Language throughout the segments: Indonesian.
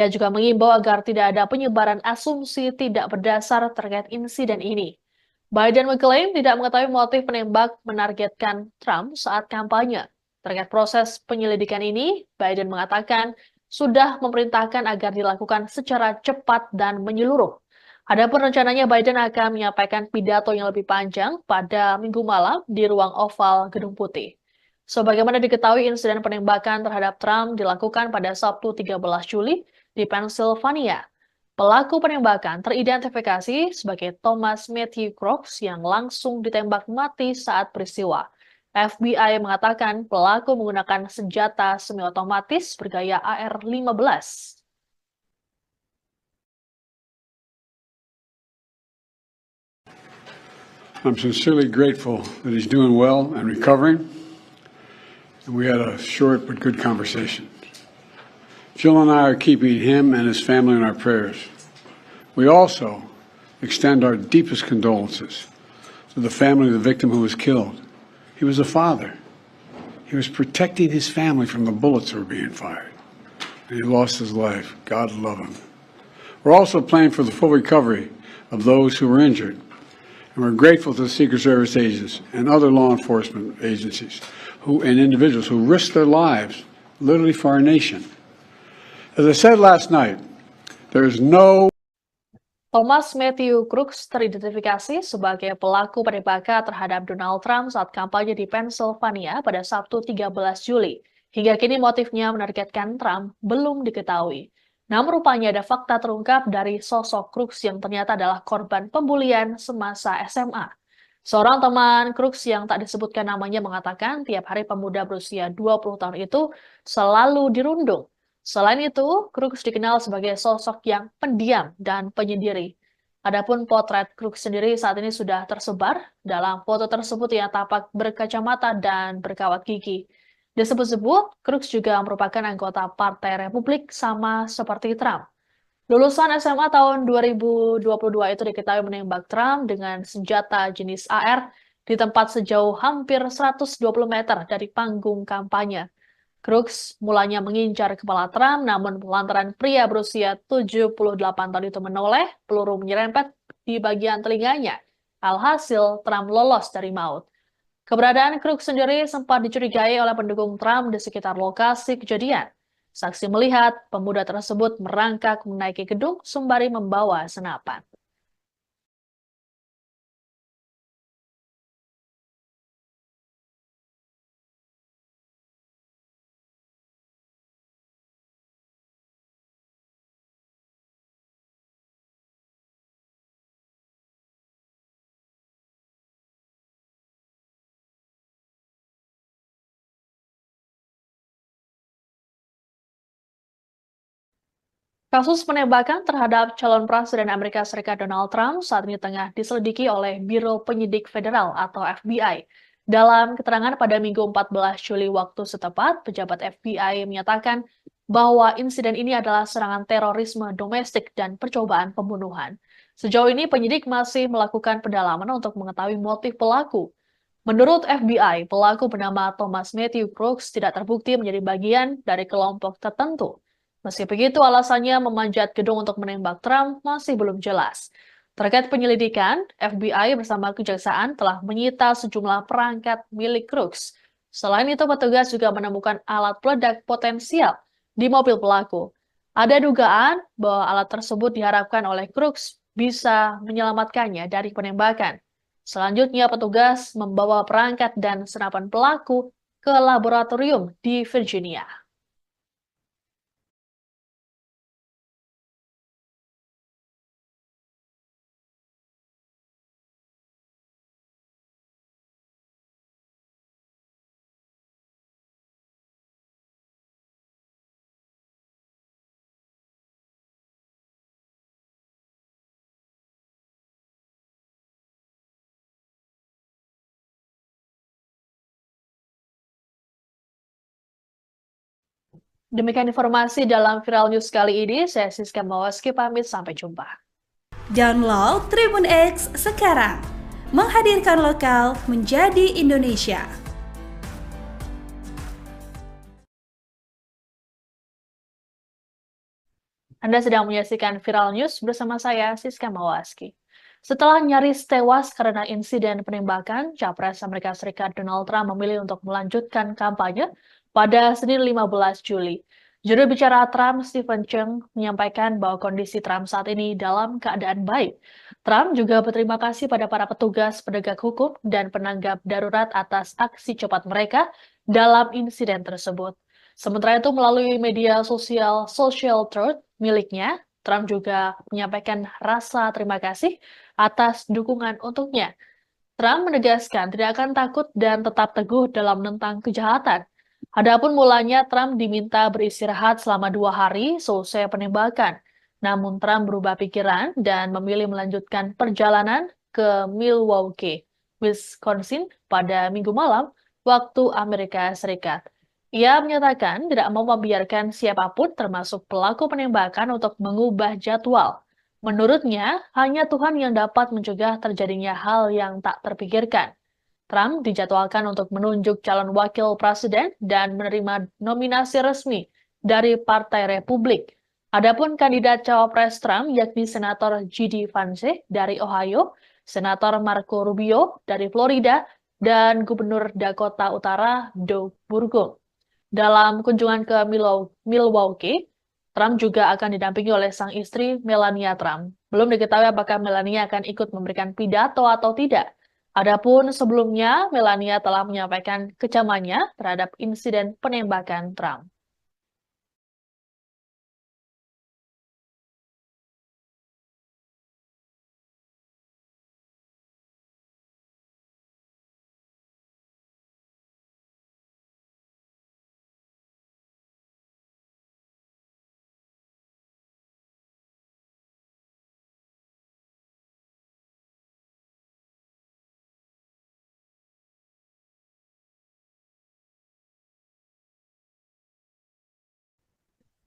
Dia juga mengimbau agar tidak ada penyebaran asumsi tidak berdasar terkait insiden ini. Biden mengklaim tidak mengetahui motif penembak menargetkan Trump saat kampanye. Terkait proses penyelidikan ini, Biden mengatakan sudah memerintahkan agar dilakukan secara cepat dan menyeluruh. Adapun rencananya Biden akan menyampaikan pidato yang lebih panjang pada Minggu malam di ruang oval Gedung Putih. Sebagaimana diketahui, insiden penembakan terhadap Trump dilakukan pada Sabtu 13 Juli di Pennsylvania. Pelaku penembakan teridentifikasi sebagai Thomas Matthew Crooks yang langsung ditembak mati saat peristiwa. FBI mengatakan pelaku menggunakan senjata semi-otomatis bergaya AR-15. I'm sincerely grateful that he's doing well and recovering. And we had a short but good conversation. Jill and I are keeping him and his family in our prayers. We also extend our deepest condolences to the family of the victim who was killed. He was a father. He was protecting his family from the bullets that were being fired. And he lost his life. God love him. We're also praying for the full recovery of those who were injured. And we're grateful to the Secret Service agents and other law enforcement agencies and individuals who risked their lives literally for our nation. As I said last night, there is no Thomas Matthew Crooks teridentifikasi sebagai pelaku penembakan terhadap Donald Trump saat kampanye di Pennsylvania pada Sabtu 13 Juli. Hingga kini motifnya menargetkan Trump belum diketahui. Namun rupanya ada fakta terungkap dari sosok Crooks yang ternyata adalah korban pembulian semasa SMA. Seorang teman Crooks yang tak disebutkan namanya mengatakan tiap hari pemuda berusia 20 tahun itu selalu dirundung. Selain itu, Crooks dikenal sebagai sosok yang pendiam dan penyendiri. Adapun potret Crooks sendiri saat ini sudah tersebar. Dalam foto tersebut ia tampak berkacamata dan berkawat gigi. Disebut-sebut, Crooks juga merupakan anggota Partai Republik sama seperti Trump. Lulusan SMA tahun 2022 itu diketahui menembak Trump dengan senjata jenis AR di tempat sejauh hampir 120 meter dari panggung kampanye. Crooks mulanya mengincar kepala Trump, namun lantaran pria berusia 78 tahun itu menoleh, peluru menyerempet di bagian telinganya. Alhasil, Trump lolos dari maut. Keberadaan Crooks sendiri sempat dicurigai oleh pendukung Trump di sekitar lokasi kejadian. Saksi melihat pemuda tersebut merangkak menaiki gedung sembari membawa senapan. Kasus penembakan terhadap calon Presiden Amerika Serikat Donald Trump saat ini tengah diselidiki oleh Biro Penyidik Federal atau FBI. Dalam keterangan pada Minggu 14 Juli waktu setempat, pejabat FBI menyatakan bahwa insiden ini adalah serangan terorisme domestik dan percobaan pembunuhan. Sejauh ini penyidik masih melakukan pendalaman untuk mengetahui motif pelaku. Menurut FBI, pelaku bernama Thomas Matthew Crooks tidak terbukti menjadi bagian dari kelompok tertentu. Meski begitu, alasannya memanjat gedung untuk menembak Trump masih belum jelas. Terkait penyelidikan, FBI bersama kejaksaan telah menyita sejumlah perangkat milik Crooks. Selain itu, petugas juga menemukan alat peledak potensial di mobil pelaku. Ada dugaan bahwa alat tersebut diharapkan oleh Crooks bisa menyelamatkannya dari penembakan. Selanjutnya, petugas membawa perangkat dan senapan pelaku ke laboratorium di Virginia. Demikian informasi dalam Viral News kali ini. Saya Siska Mawaski pamit, sampai jumpa. Download Tribun X sekarang. Menghadirkan lokal menjadi Indonesia. Anda sedang menyaksikan Viral News bersama saya, Siska Mawaski. Setelah nyaris tewas karena insiden penembakan, Capres Amerika Serikat Donald Trump memilih untuk melanjutkan kampanye pada Senin 15 Juli. Juru bicara Trump, Stephen Chung, menyampaikan bahwa kondisi Trump saat ini dalam keadaan baik. Trump juga berterima kasih pada para petugas penegak hukum dan penanggap darurat atas aksi cepat mereka dalam insiden tersebut. Sementara itu, melalui media sosial Social Truth miliknya, Trump juga menyampaikan rasa terima kasih atas dukungan untuknya. Trump menegaskan tidak akan takut dan tetap teguh dalam menentang kejahatan. Adapun mulanya Trump diminta beristirahat selama 2 hari selesai penembakan. Namun Trump berubah pikiran dan memilih melanjutkan perjalanan ke Milwaukee, Wisconsin pada Minggu malam waktu Amerika Serikat. Ia menyatakan tidak mau membiarkan siapapun termasuk pelaku penembakan untuk mengubah jadwal. Menurutnya, hanya Tuhan yang dapat mencegah terjadinya hal yang tak terpikirkan. Trump dijadwalkan untuk menunjuk calon wakil presiden dan menerima nominasi resmi dari Partai Republik. Adapun kandidat cawapres Trump yakni Senator J.D. Vance dari Ohio, Senator Marco Rubio dari Florida, dan Gubernur Dakota Utara Doug Burgum. Dalam kunjungan ke Milwaukee, Trump juga akan didampingi oleh sang istri Melania Trump. Belum diketahui apakah Melania akan ikut memberikan pidato atau tidak. Adapun sebelumnya, Melania telah menyampaikan kecamannya terhadap insiden penembakan Trump.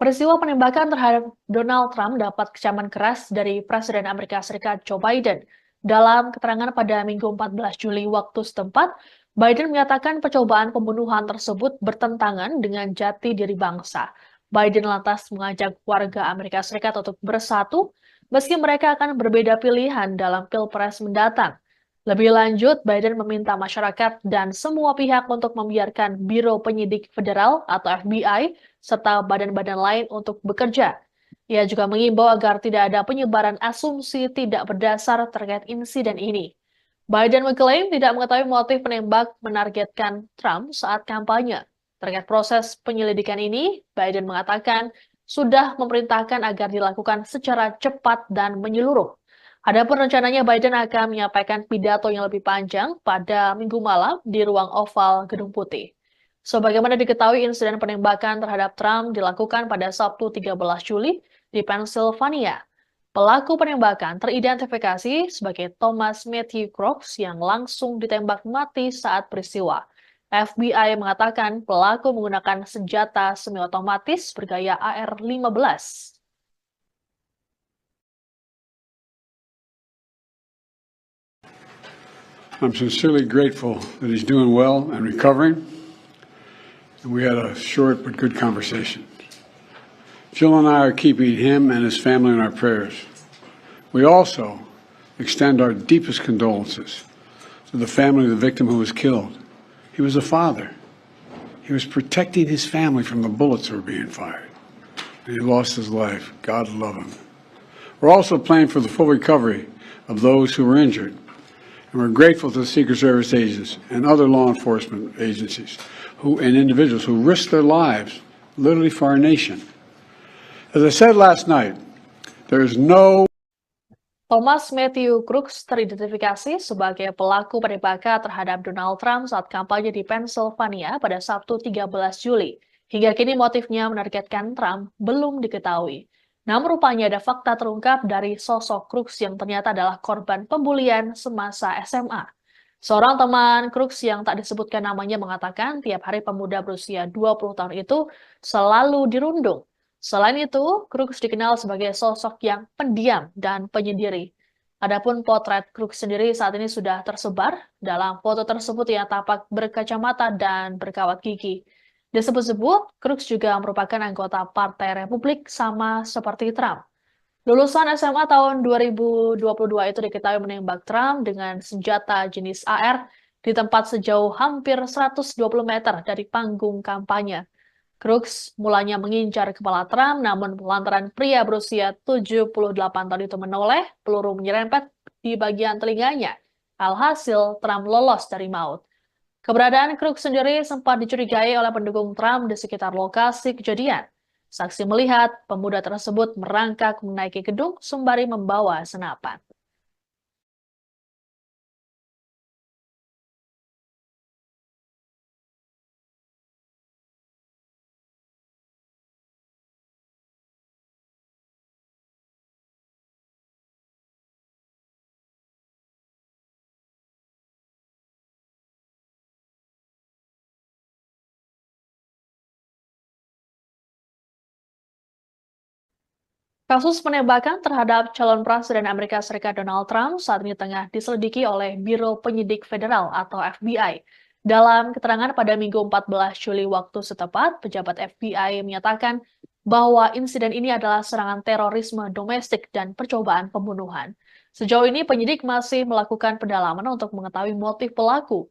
Peristiwa penembakan terhadap Donald Trump dapat kecaman keras dari Presiden Amerika Serikat Joe Biden. Dalam keterangan pada Minggu 14 Juli waktu setempat, Biden menyatakan percobaan pembunuhan tersebut bertentangan dengan jati diri bangsa. Biden lantas mengajak warga Amerika Serikat untuk bersatu meski mereka akan berbeda pilihan dalam Pilpres mendatang. Lebih lanjut, Biden meminta masyarakat dan semua pihak untuk membiarkan Biro Penyidik Federal atau FBI serta badan-badan lain untuk bekerja. Ia juga mengimbau agar tidak ada penyebaran asumsi tidak berdasar terkait insiden ini. Biden mengklaim tidak mengetahui motif penembak menargetkan Trump saat kampanye. Terkait proses penyelidikan ini, Biden mengatakan sudah memerintahkan agar dilakukan secara cepat dan menyeluruh. Adapun rencananya Biden akan menyampaikan pidato yang lebih panjang pada Minggu malam di ruang oval Gedung Putih. Sebagaimana diketahui, insiden penembakan terhadap Trump dilakukan pada Sabtu 13 Juli di Pennsylvania. Pelaku penembakan teridentifikasi sebagai Thomas Matthew Crooks yang langsung ditembak mati saat peristiwa. FBI mengatakan pelaku menggunakan senjata semi-otomatis bergaya AR-15. I'm sincerely grateful that he's doing well and recovering. And we had a short but good conversation. Jill and I are keeping him and his family in our prayers. We also extend our deepest condolences to the family of the victim who was killed. He was a father. He was protecting his family from the bullets that were being fired. And he lost his life. God love him. We're also praying for the full recovery of those who were injured. And we're grateful to the Secret Service agents and other law enforcement agencies and individuals who risked their lives literally for our nation. As I said last night, there is no Thomas Matthew Crooks teridentifikasi sebagai pelaku penembakan terhadap Donald Trump saat kampanye di Pennsylvania pada Sabtu 13 Juli. Hingga kini motifnya menargetkan Trump belum diketahui. Namun rupanya ada fakta terungkap dari sosok Crooks yang ternyata adalah korban pembulian semasa SMA. Seorang teman Crooks yang tak disebutkan namanya mengatakan tiap hari pemuda berusia 20 tahun itu selalu dirundung. Selain itu, Crooks dikenal sebagai sosok yang pendiam dan penyendiri. Adapun potret Crooks sendiri saat ini sudah tersebar. Dalam foto tersebut ia tampak berkacamata dan berkawat gigi. Disebut-sebut, Crooks juga merupakan anggota Partai Republik sama seperti Trump. Lulusan SMA tahun 2022 itu diketahui menembak Trump dengan senjata jenis AR di tempat sejauh hampir 120 meter dari panggung kampanye. Crooks mulanya mengincar kepala Trump, namun lantaran pria berusia 78 tahun itu menoleh, peluru menyerempet di bagian telinganya. Alhasil, Trump lolos dari maut. Keberadaan Crooks sendiri sempat dicurigai oleh pendukung Trump di sekitar lokasi kejadian. Saksi melihat pemuda tersebut merangkak menaiki gedung sembari membawa senapan. Kasus penembakan terhadap calon presiden Amerika Serikat Donald Trump saat ini tengah diselidiki oleh Biro Penyidik Federal atau FBI. Dalam keterangan pada Minggu 14 Juli waktu setempat, pejabat FBI menyatakan bahwa insiden ini adalah serangan terorisme domestik dan percobaan pembunuhan. Sejauh ini penyidik masih melakukan pendalaman untuk mengetahui motif pelaku.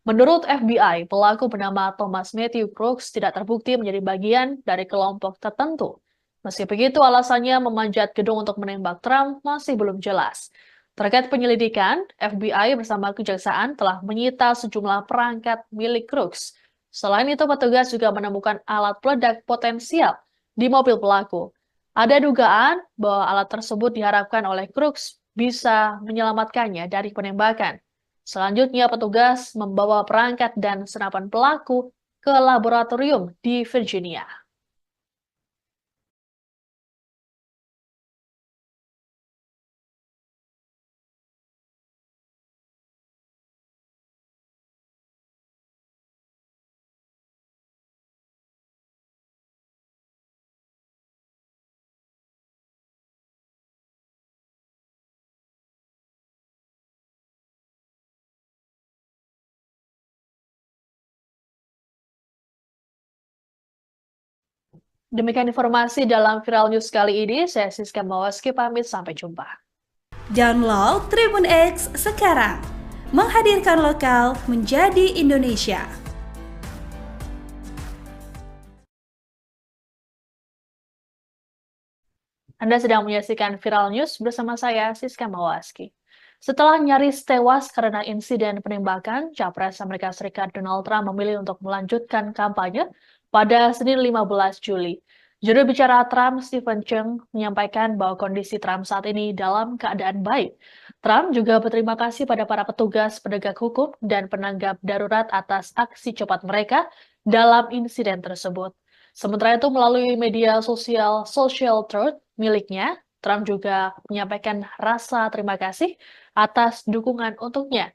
Menurut FBI, pelaku bernama Thomas Matthew Crooks tidak terbukti menjadi bagian dari kelompok tertentu. Meski begitu, alasannya memanjat gedung untuk menembak Trump masih belum jelas. Terkait penyelidikan, FBI bersama kejaksaan telah menyita sejumlah perangkat milik Crooks. Selain itu, petugas juga menemukan alat peledak potensial di mobil pelaku. Ada dugaan bahwa alat tersebut diharapkan oleh Crooks bisa menyelamatkannya dari penembakan. Selanjutnya, petugas membawa perangkat dan senapan pelaku ke laboratorium di Virginia. Demikian informasi dalam Viral News kali ini. Saya Siska Mawaski pamit, sampai jumpa. Download Tribun X sekarang, menghadirkan lokal menjadi Indonesia. Anda sedang menyaksikan Viral News bersama saya, Siska Mawaski. Setelah nyaris tewas karena insiden penembakan, Capres Amerika Serikat Donald Trump memilih untuk melanjutkan kampanye pada Senin 15 Juli. Juru bicara Trump, Stephen Chung, menyampaikan bahwa kondisi Trump saat ini dalam keadaan baik. Trump juga berterima kasih pada para petugas penegak hukum dan penanggap darurat atas aksi cepat mereka dalam insiden tersebut. Sementara itu, melalui media sosial Social Truth miliknya, Trump juga menyampaikan rasa terima kasih atas dukungan untuknya.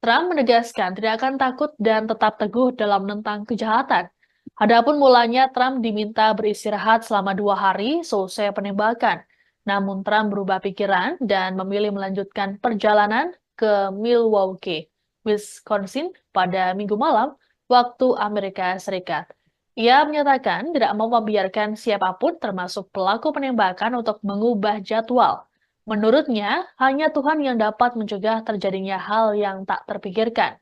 Trump menegaskan tidak akan takut dan tetap teguh dalam menentang kejahatan. Adapun mulanya Trump diminta beristirahat selama 2 hari selesai penembakan. Namun Trump berubah pikiran dan memilih melanjutkan perjalanan ke Milwaukee, Wisconsin pada Minggu malam waktu Amerika Serikat. Ia menyatakan tidak mau membiarkan siapapun termasuk pelaku penembakan untuk mengubah jadwal. Menurutnya, hanya Tuhan yang dapat mencegah terjadinya hal yang tak terpikirkan.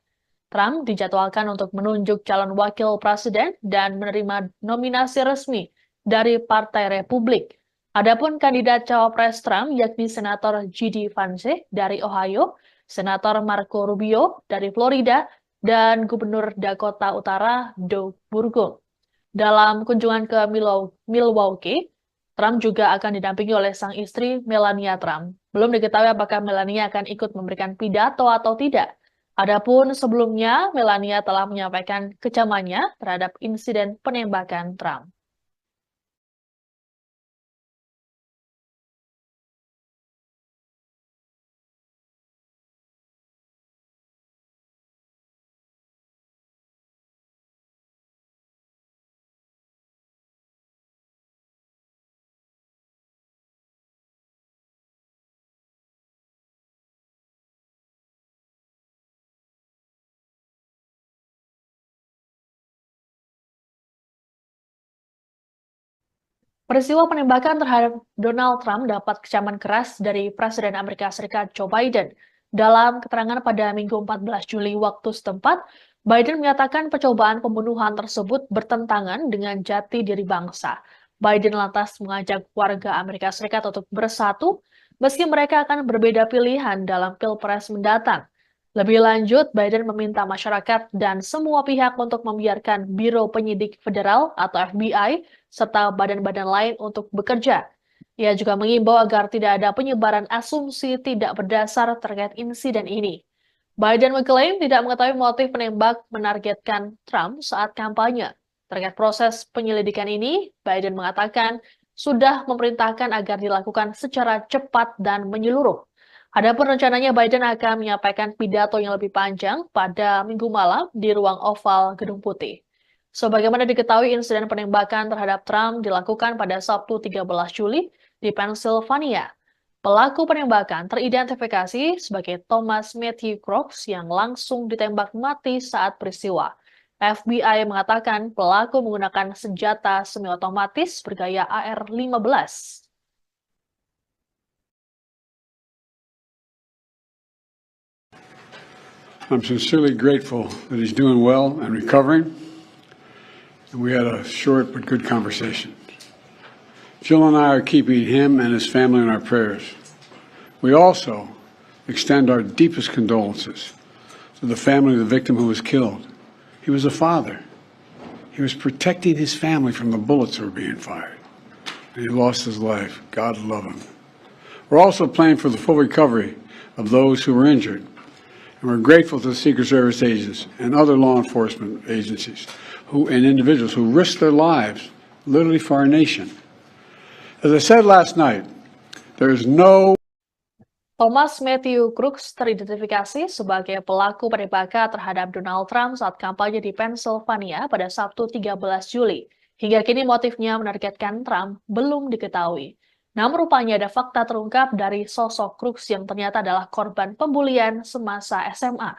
Trump dijadwalkan untuk menunjuk calon wakil presiden dan menerima nominasi resmi dari Partai Republik. Adapun kandidat cawapres Trump yakni Senator J.D. Vance dari Ohio, Senator Marco Rubio dari Florida, dan Gubernur Dakota Utara Doug Burgum. Dalam kunjungan ke Milwaukee, Trump juga akan didampingi oleh sang istri Melania Trump. Belum diketahui apakah Melania akan ikut memberikan pidato atau tidak. Adapun sebelumnya, Melania telah menyampaikan kecamannya terhadap insiden penembakan Trump. Peristiwa penembakan terhadap Donald Trump dapat kecaman keras dari Presiden Amerika Serikat Joe Biden. Dalam keterangan pada Minggu 14 Juli waktu setempat, Biden menyatakan percobaan pembunuhan tersebut bertentangan dengan jati diri bangsa. Biden lantas mengajak warga Amerika Serikat untuk bersatu, meski mereka akan berbeda pilihan dalam Pilpres mendatang. Lebih lanjut, Biden meminta masyarakat dan semua pihak untuk membiarkan Biro Penyidik Federal atau FBI serta badan-badan lain untuk bekerja. Ia juga mengimbau agar tidak ada penyebaran asumsi tidak berdasar terkait insiden ini. Biden mengklaim tidak mengetahui motif penembak menargetkan Trump saat kampanye. Terkait proses penyelidikan ini, Biden mengatakan sudah memerintahkan agar dilakukan secara cepat dan menyeluruh. Adapun rencananya Biden akan menyampaikan pidato yang lebih panjang pada Minggu malam di ruang oval Gedung Putih. Sebagaimana diketahui, insiden penembakan terhadap Trump dilakukan pada Sabtu 13 Juli di Pennsylvania. Pelaku penembakan teridentifikasi sebagai Thomas Matthew Crooks yang langsung ditembak mati saat peristiwa. FBI mengatakan pelaku menggunakan senjata semi-otomatis bergaya AR-15. I'm sincerely grateful that he's doing well and recovering. And we had a short but good conversation. Jill and I are keeping him and his family in our prayers. We also extend our deepest condolences to the family of the victim who was killed. He was a father. He was protecting his family from the bullets that were being fired. And he lost his life. God love him. We're also praying for the full recovery of those who were injured. And we're grateful to the Secret Service agents and other law enforcement agencies and individuals who risked their lives literally for our nation. As I said last night, there is no Thomas Matthew Crooks teridentifikasi sebagai pelaku penembakan terhadap Donald Trump saat kampanye di Pennsylvania pada Sabtu 13 Juli. Hingga kini motifnya menargetkan Trump belum diketahui. Namun rupanya ada fakta terungkap dari sosok Crooks yang ternyata adalah korban pembulian semasa SMA.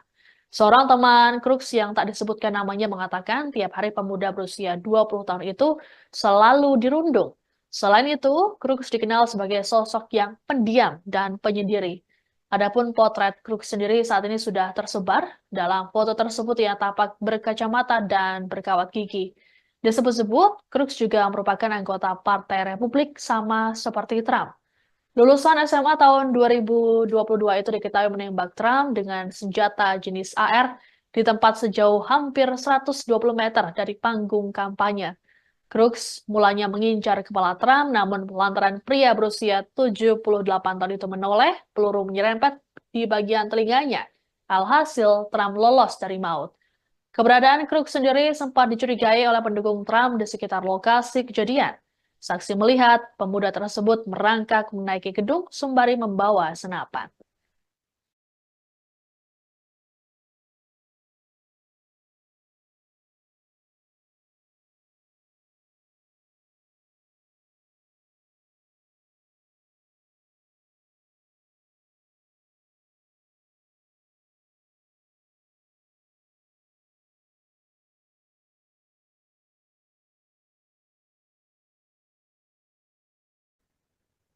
Seorang teman Crooks yang tak disebutkan namanya mengatakan tiap hari pemuda berusia 20 tahun itu selalu dirundung. Selain itu, Crooks dikenal sebagai sosok yang pendiam dan penyendiri. Adapun potret Crooks sendiri saat ini sudah tersebar. Dalam foto tersebut ia tampak berkacamata dan berkawat gigi. Disebut-sebut, Crooks juga merupakan anggota Partai Republik sama seperti Trump. Lulusan SMA tahun 2022 itu diketahui menembak Trump dengan senjata jenis AR di tempat sejauh hampir 120 meter dari panggung kampanye. Crooks mulanya mengincar kepala Trump, namun lantaran pria berusia 78 tahun itu menoleh, peluru menyerempet di bagian telinganya. Alhasil, Trump lolos dari maut. Keberadaan Crooks sendiri sempat dicurigai oleh pendukung Trump di sekitar lokasi kejadian. Saksi melihat pemuda tersebut merangkak menaiki gedung sembari membawa senapan.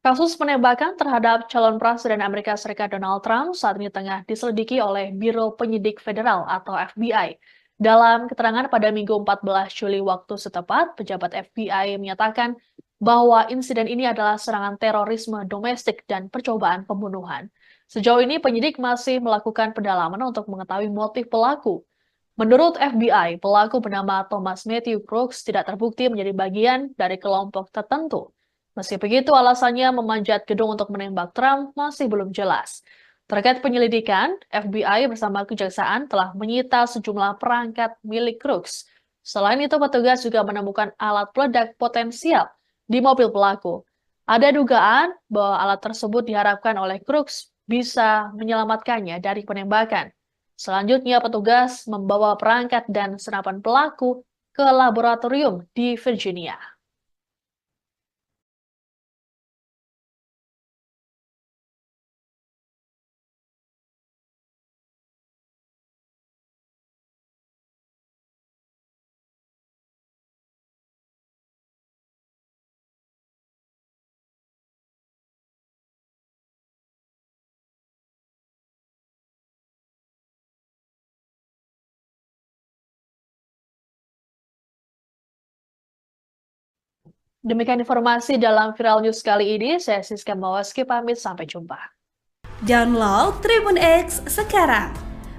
Kasus penembakan terhadap calon presiden Amerika Serikat Donald Trump saat ini tengah diselidiki oleh Biro Penyidik Federal atau FBI. Dalam keterangan pada Minggu 14 Juli waktu setempat, pejabat FBI menyatakan bahwa insiden ini adalah serangan terorisme domestik dan percobaan pembunuhan. Sejauh ini penyidik masih melakukan pendalaman untuk mengetahui motif pelaku. Menurut FBI, pelaku bernama Thomas Matthew Crooks tidak terbukti menjadi bagian dari kelompok tertentu. Meski begitu, alasannya memanjat gedung untuk menembak Trump masih belum jelas. Terkait penyelidikan, FBI bersama kejaksaan telah menyita sejumlah perangkat milik Crooks. Selain itu, petugas juga menemukan alat peledak potensial di mobil pelaku. Ada dugaan bahwa alat tersebut diharapkan oleh Crooks bisa menyelamatkannya dari penembakan. Selanjutnya, petugas membawa perangkat dan senapan pelaku ke laboratorium di Virginia. Demikian informasi dalam Viral News kali ini. Saya Siska Mawaski pamit, sampai jumpa. Download Tribun X sekarang,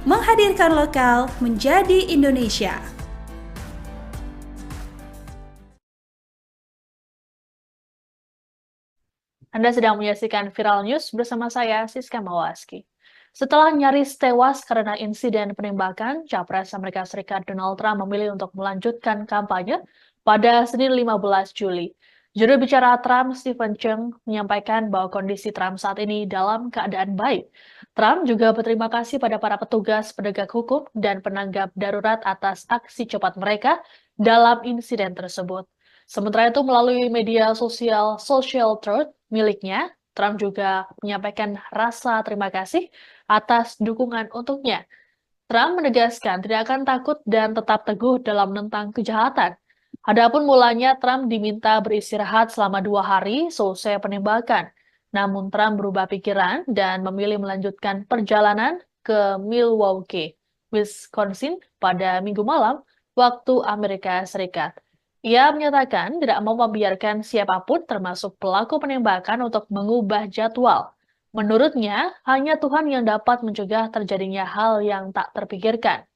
menghadirkan lokal menjadi Indonesia. Anda sedang menyaksikan Viral News bersama saya, Siska Mawaski. Setelah nyaris tewas karena insiden penembakan, Capres Amerika Serikat Donald Trump memilih untuk melanjutkan kampanye pada Senin 15 Juli. Juru bicara Trump, Stephen Chung, menyampaikan bahwa kondisi Trump saat ini dalam keadaan baik. Trump juga berterima kasih pada para petugas penegak hukum dan penanggap darurat atas aksi cepat mereka dalam insiden tersebut. Sementara itu, melalui media sosial Social Truth miliknya, Trump juga menyampaikan rasa terima kasih atas dukungan untuknya. Trump menegaskan tidak akan takut dan tetap teguh dalam menentang kejahatan. Adapun mulanya Trump diminta beristirahat selama 2 hari selesai penembakan. Namun Trump berubah pikiran dan memilih melanjutkan perjalanan ke Milwaukee, Wisconsin pada Minggu malam waktu Amerika Serikat. Ia menyatakan tidak mau membiarkan siapapun termasuk pelaku penembakan untuk mengubah jadwal. Menurutnya, hanya Tuhan yang dapat mencegah terjadinya hal yang tak terpikirkan.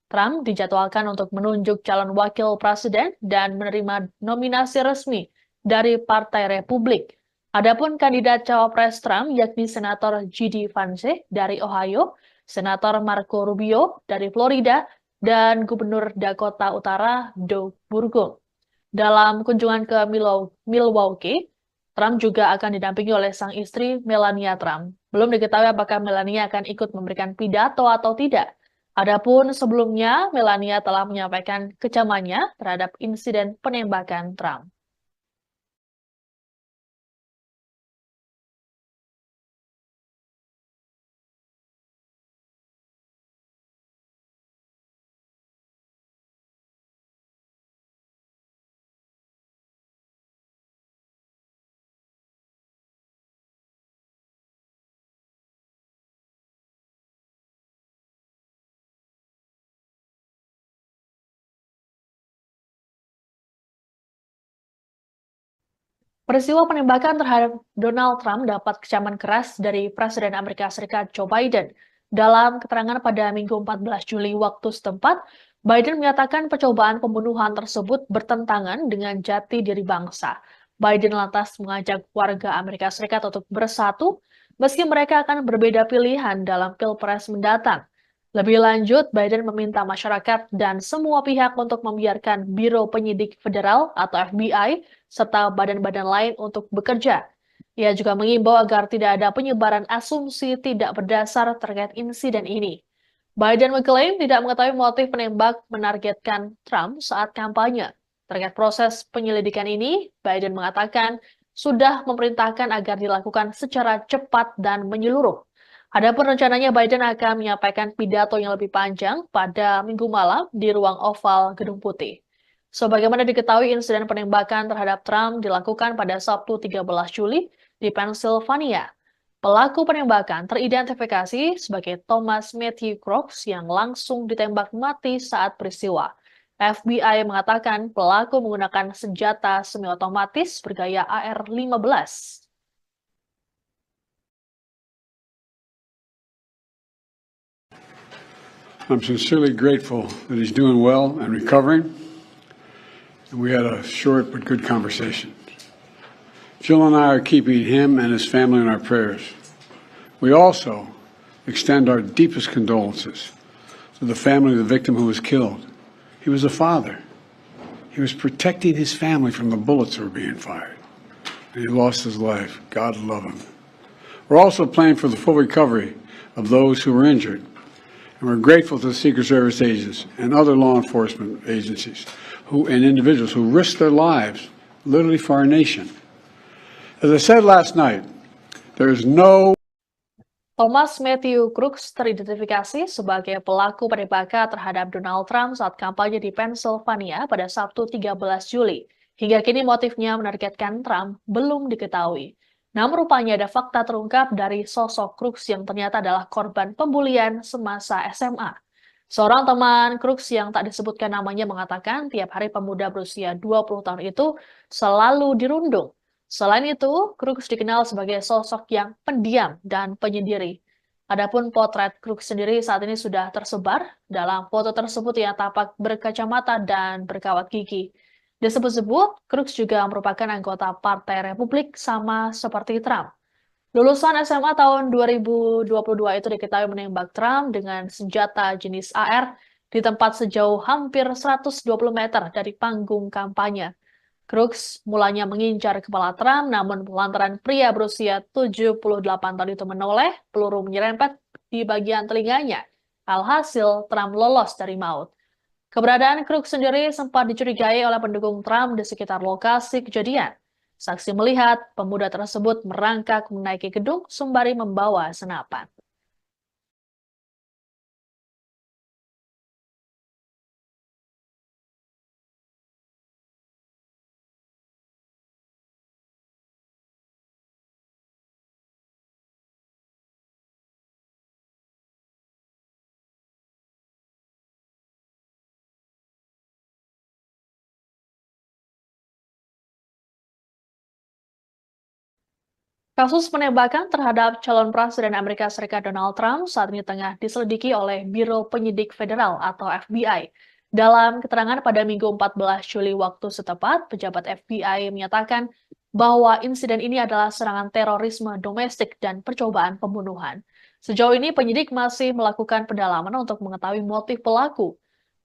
Trump dijadwalkan untuk menunjuk calon wakil presiden dan menerima nominasi resmi dari Partai Republik. Adapun kandidat cawapres Trump yakni Senator J.D. Vance dari Ohio, Senator Marco Rubio dari Florida, dan Gubernur Dakota Utara Doug Burgum. Dalam kunjungan ke Milwaukee, Trump juga akan didampingi oleh sang istri Melania Trump. Belum diketahui apakah Melania akan ikut memberikan pidato atau tidak. Adapun sebelumnya, Melania telah menyampaikan kecamannya terhadap insiden penembakan Trump. Peristiwa penembakan terhadap Donald Trump dapat kecaman keras dari Presiden Amerika Serikat Joe Biden. Dalam keterangan pada Minggu 14 Juli waktu setempat, Biden menyatakan percobaan pembunuhan tersebut bertentangan dengan jati diri bangsa. Biden lantas mengajak warga Amerika Serikat untuk bersatu, meski mereka akan berbeda pilihan dalam Pilpres mendatang. Lebih lanjut, Biden meminta masyarakat dan semua pihak untuk membiarkan Biro Penyidik Federal atau FBI serta badan-badan lain untuk bekerja. Ia juga mengimbau agar tidak ada penyebaran asumsi tidak berdasar terkait insiden ini. Biden mengklaim tidak mengetahui motif penembak menargetkan Trump saat kampanye. Terkait proses penyelidikan ini, Biden mengatakan sudah memerintahkan agar dilakukan secara cepat dan menyeluruh. Adapun rencananya Biden akan menyampaikan pidato yang lebih panjang pada Minggu malam di ruang oval Gedung Putih. Sebagaimana diketahui, insiden penembakan terhadap Trump dilakukan pada Sabtu 13 Juli di Pennsylvania. Pelaku penembakan teridentifikasi sebagai Thomas Matthew Crooks yang langsung ditembak mati saat peristiwa. FBI mengatakan pelaku menggunakan senjata semi-otomatis bergaya AR-15. I'm sincerely grateful that he's doing well and recovering. And we had a short but good conversation. Jill and I are keeping him and his family in our prayers. We also extend our deepest condolences to the family of the victim who was killed. He was a father. He was protecting his family from the bullets that were being fired. And he lost his life. God love him. We're also praying for the full recovery of those who were injured. And we're grateful to the Secret Service agents and other law enforcement agencies and individuals who risked their lives literally for our nation. As I said last night, there is no Thomas Matthew Crooks teridentifikasi sebagai pelaku penembakan terhadap Donald Trump saat kampanye di Pennsylvania pada Sabtu 13 Juli. Hingga kini motifnya menargetkan Trump belum diketahui. Namun rupanya ada fakta terungkap dari sosok Crooks yang ternyata adalah korban pembulian semasa SMA. Seorang teman Crooks yang tak disebutkan namanya mengatakan tiap hari pemuda berusia 20 tahun itu selalu dirundung. Selain itu, Crooks dikenal sebagai sosok yang pendiam dan penyendiri. Adapun potret Crooks sendiri saat ini sudah tersebar. Dalam foto tersebut ia tampak berkacamata dan berkawat gigi. Disebut-sebut, Crooks juga merupakan anggota Partai Republik sama seperti Trump. Lulusan SMA tahun 2022 itu diketahui menembak Trump dengan senjata jenis AR di tempat sejauh hampir 120 meter dari panggung kampanye. Crooks mulanya mengincar kepala Trump, namun lantaran pria berusia 78 tahun itu menoleh, peluru menyerempet di bagian telinganya. Alhasil, Trump lolos dari maut. Keberadaan Crooks sendiri sempat dicurigai oleh pendukung Trump di sekitar lokasi kejadian. Saksi melihat pemuda tersebut merangkak menaiki gedung sembari membawa senapan. Kasus penembakan terhadap calon Presiden Amerika Serikat Donald Trump saat ini tengah diselidiki oleh Biro Penyidik Federal atau FBI. Dalam keterangan pada Minggu 14 Juli waktu setempat, pejabat FBI menyatakan bahwa insiden ini adalah serangan terorisme domestik dan percobaan pembunuhan. Sejauh ini penyidik masih melakukan pendalaman untuk mengetahui motif pelaku.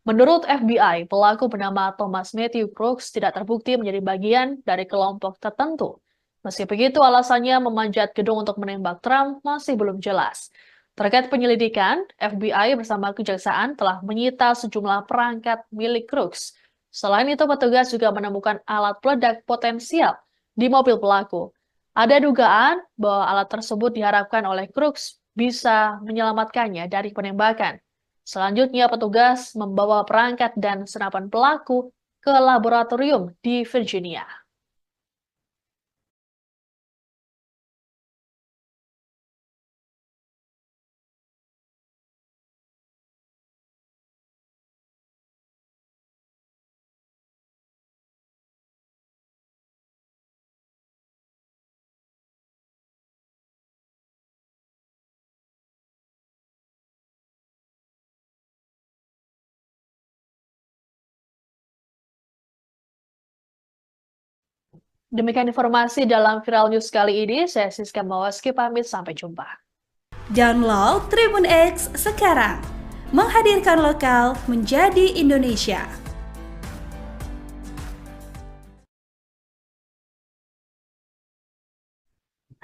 Menurut FBI, pelaku bernama Thomas Matthew Crooks tidak terbukti menjadi bagian dari kelompok tertentu. Meski begitu, alasannya memanjat gedung untuk menembak Trump masih belum jelas. Terkait penyelidikan, FBI bersama kejaksaan telah menyita sejumlah perangkat milik Crooks. Selain itu, petugas juga menemukan alat peledak potensial di mobil pelaku. Ada dugaan bahwa alat tersebut diharapkan oleh Crooks bisa menyelamatkannya dari penembakan. Selanjutnya, petugas membawa perangkat dan senapan pelaku ke laboratorium di Virginia. Demikian informasi dalam Viral News kali ini. Saya Siska Mawaski pamit, sampai jumpa. Download Tribun X sekarang. Menghadirkan lokal menjadi Indonesia.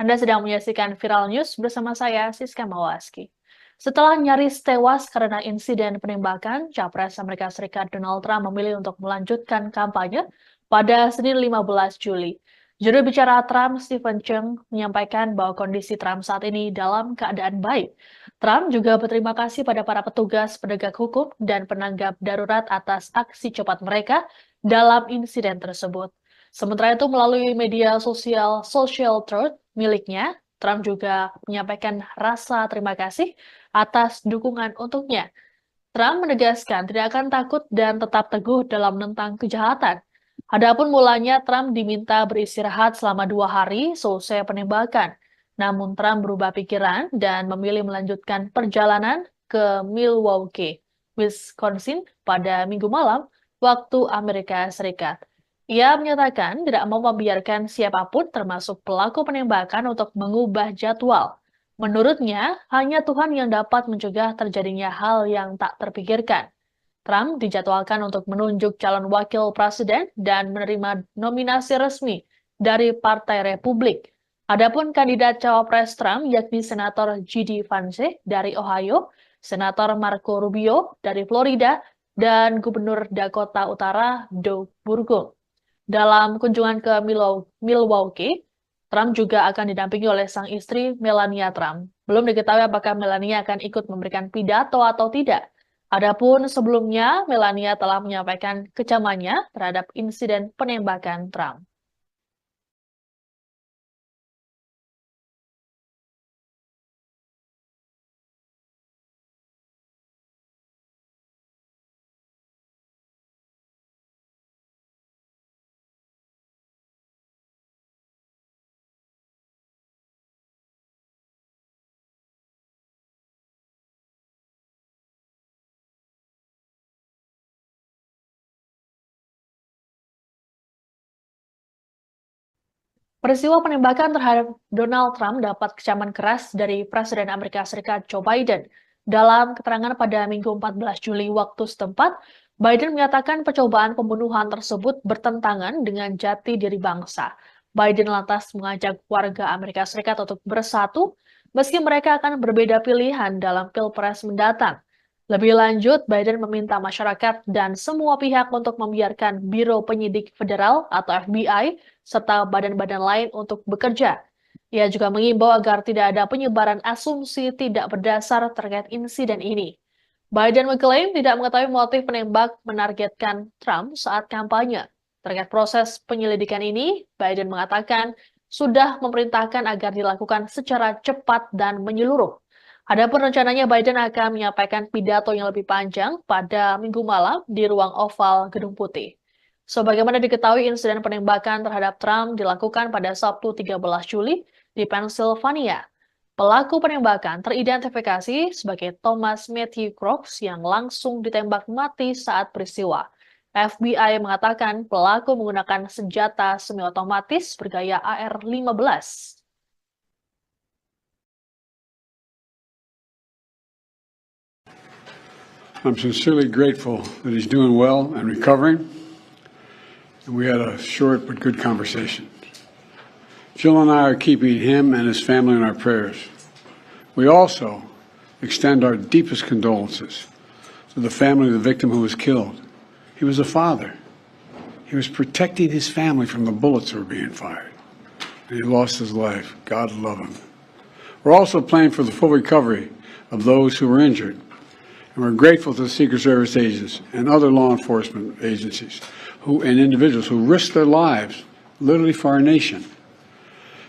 Anda sedang menyaksikan Viral News bersama saya, Siska Mawaski. Setelah nyaris tewas karena insiden penembakan, Capres Amerika Serikat Donald Trump memilih untuk melanjutkan kampanye pada Senin 15 Juli. Juru bicara Trump, Stephen Chung, menyampaikan bahwa kondisi Trump saat ini dalam keadaan baik. Trump juga berterima kasih pada para petugas penegak hukum dan penanggap darurat atas aksi cepat mereka dalam insiden tersebut. Sementara itu, melalui media sosial Social Truth miliknya, Trump juga menyampaikan rasa terima kasih atas dukungan untuknya. Trump menegaskan tidak akan takut dan tetap teguh dalam menentang kejahatan. Adapun mulanya Trump diminta beristirahat selama 2 hari selesai penembakan. Namun Trump berubah pikiran dan memilih melanjutkan perjalanan ke Milwaukee, Wisconsin pada Minggu malam waktu Amerika Serikat. Ia menyatakan tidak mau membiarkan siapapun termasuk pelaku penembakan untuk mengubah jadwal. Menurutnya, hanya Tuhan yang dapat mencegah terjadinya hal yang tak terpikirkan. Trump dijadwalkan untuk menunjuk calon wakil presiden dan menerima nominasi resmi dari Partai Republik. Adapun kandidat cawapres Trump yakni Senator J.D. Vance dari Ohio, Senator Marco Rubio dari Florida, dan Gubernur Dakota Utara Doug Burgum. Dalam kunjungan ke Milwaukee, Trump juga akan didampingi oleh sang istri Melania Trump. Belum diketahui apakah Melania akan ikut memberikan pidato atau tidak. Adapun sebelumnya, Melania telah menyampaikan kecamannya terhadap insiden penembakan Trump. Peristiwa penembakan terhadap Donald Trump dapat kecaman keras dari Presiden Amerika Serikat Joe Biden. Dalam keterangan pada Minggu 14 Juli waktu setempat, Biden menyatakan percobaan pembunuhan tersebut bertentangan dengan jati diri bangsa. Biden lantas mengajak warga Amerika Serikat untuk bersatu, meski mereka akan berbeda pilihan dalam Pilpres mendatang. Lebih lanjut, Biden meminta masyarakat dan semua pihak untuk membiarkan Biro Penyidik Federal atau FBI serta badan-badan lain untuk bekerja. Ia juga mengimbau agar tidak ada penyebaran asumsi tidak berdasar terkait insiden ini. Biden mengklaim tidak mengetahui motif penembak menargetkan Trump saat kampanye. Terkait proses penyelidikan ini, Biden mengatakan sudah memerintahkan agar dilakukan secara cepat dan menyeluruh. Adapun rencananya Biden akan menyampaikan pidato yang lebih panjang pada Minggu malam di ruang oval Gedung Putih. Sebagaimana diketahui, insiden penembakan terhadap Trump dilakukan pada Sabtu 13 Juli di Pennsylvania. Pelaku penembakan teridentifikasi sebagai Thomas Matthew Crooks yang langsung ditembak mati saat peristiwa. FBI mengatakan pelaku menggunakan senjata semi-otomatis bergaya AR-15. I'm sincerely grateful that he's doing well and recovering. And we had a short but good conversation. Jill and I are keeping him and his family in our prayers. We also extend our deepest condolences to the family of the victim who was killed. He was a father. He was protecting his family from the bullets that were being fired. And he lost his life. God love him. We're also praying for the full recovery of those who were injured. And we're grateful to the Secret Service agents and other law enforcement agencies and individuals who risked their lives literally for our nation.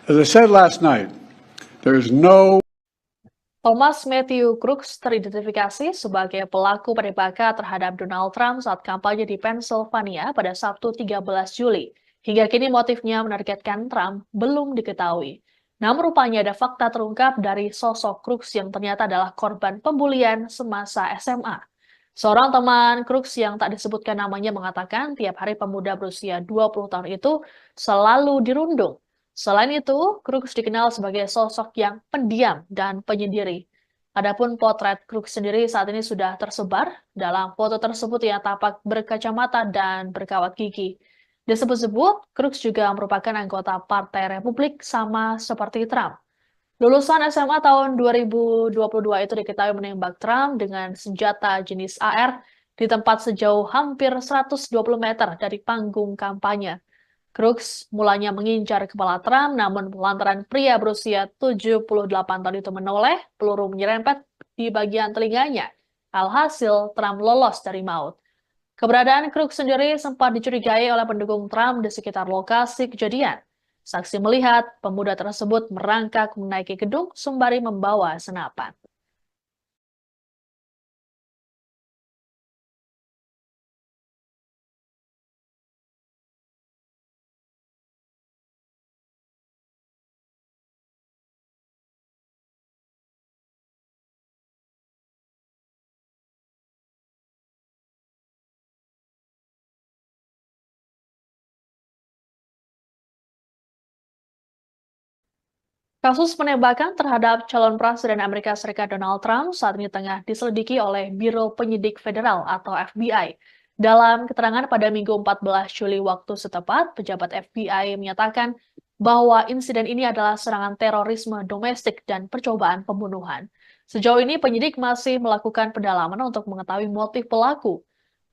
As I said last night, there is no Thomas Matthew Crooks teridentifikasi sebagai pelaku penembakan terhadap Donald Trump saat kampanye di Pennsylvania pada Sabtu 13 Juli. Hingga kini motifnya menargetkan Trump belum diketahui. Namun rupanya ada fakta terungkap dari sosok Crooks yang ternyata adalah korban pembulian semasa SMA. Seorang teman Crooks yang tak disebutkan namanya mengatakan tiap hari pemuda berusia 20 tahun itu selalu dirundung. Selain itu, Crooks dikenal sebagai sosok yang pendiam dan penyendiri. Adapun potret Crooks sendiri saat ini sudah tersebar. Dalam foto tersebut ia tampak berkacamata dan berkawat gigi. Disebut-sebut, Crooks juga merupakan anggota Partai Republik sama seperti Trump. Lulusan SMA tahun 2022 itu diketahui menembak Trump dengan senjata jenis AR di tempat sejauh hampir 120 meter dari panggung kampanye. Crooks mulanya mengincar kepala Trump, namun lantaran pria berusia 78 tahun itu menoleh, peluru menyerempet di bagian telinganya. Alhasil, Trump lolos dari maut. Keberadaan Crooks sendiri sempat dicurigai oleh pendukung Trump di sekitar lokasi kejadian. Saksi melihat pemuda tersebut merangkak menaiki gedung sembari membawa senapan. Kasus penembakan terhadap calon Presiden Amerika Serikat Donald Trump saat ini tengah diselidiki oleh Biro Penyidik Federal atau FBI. Dalam keterangan pada Minggu 14 Juli waktu setempat, pejabat FBI menyatakan bahwa insiden ini adalah serangan terorisme domestik dan percobaan pembunuhan. Sejauh ini penyidik masih melakukan pendalaman untuk mengetahui motif pelaku.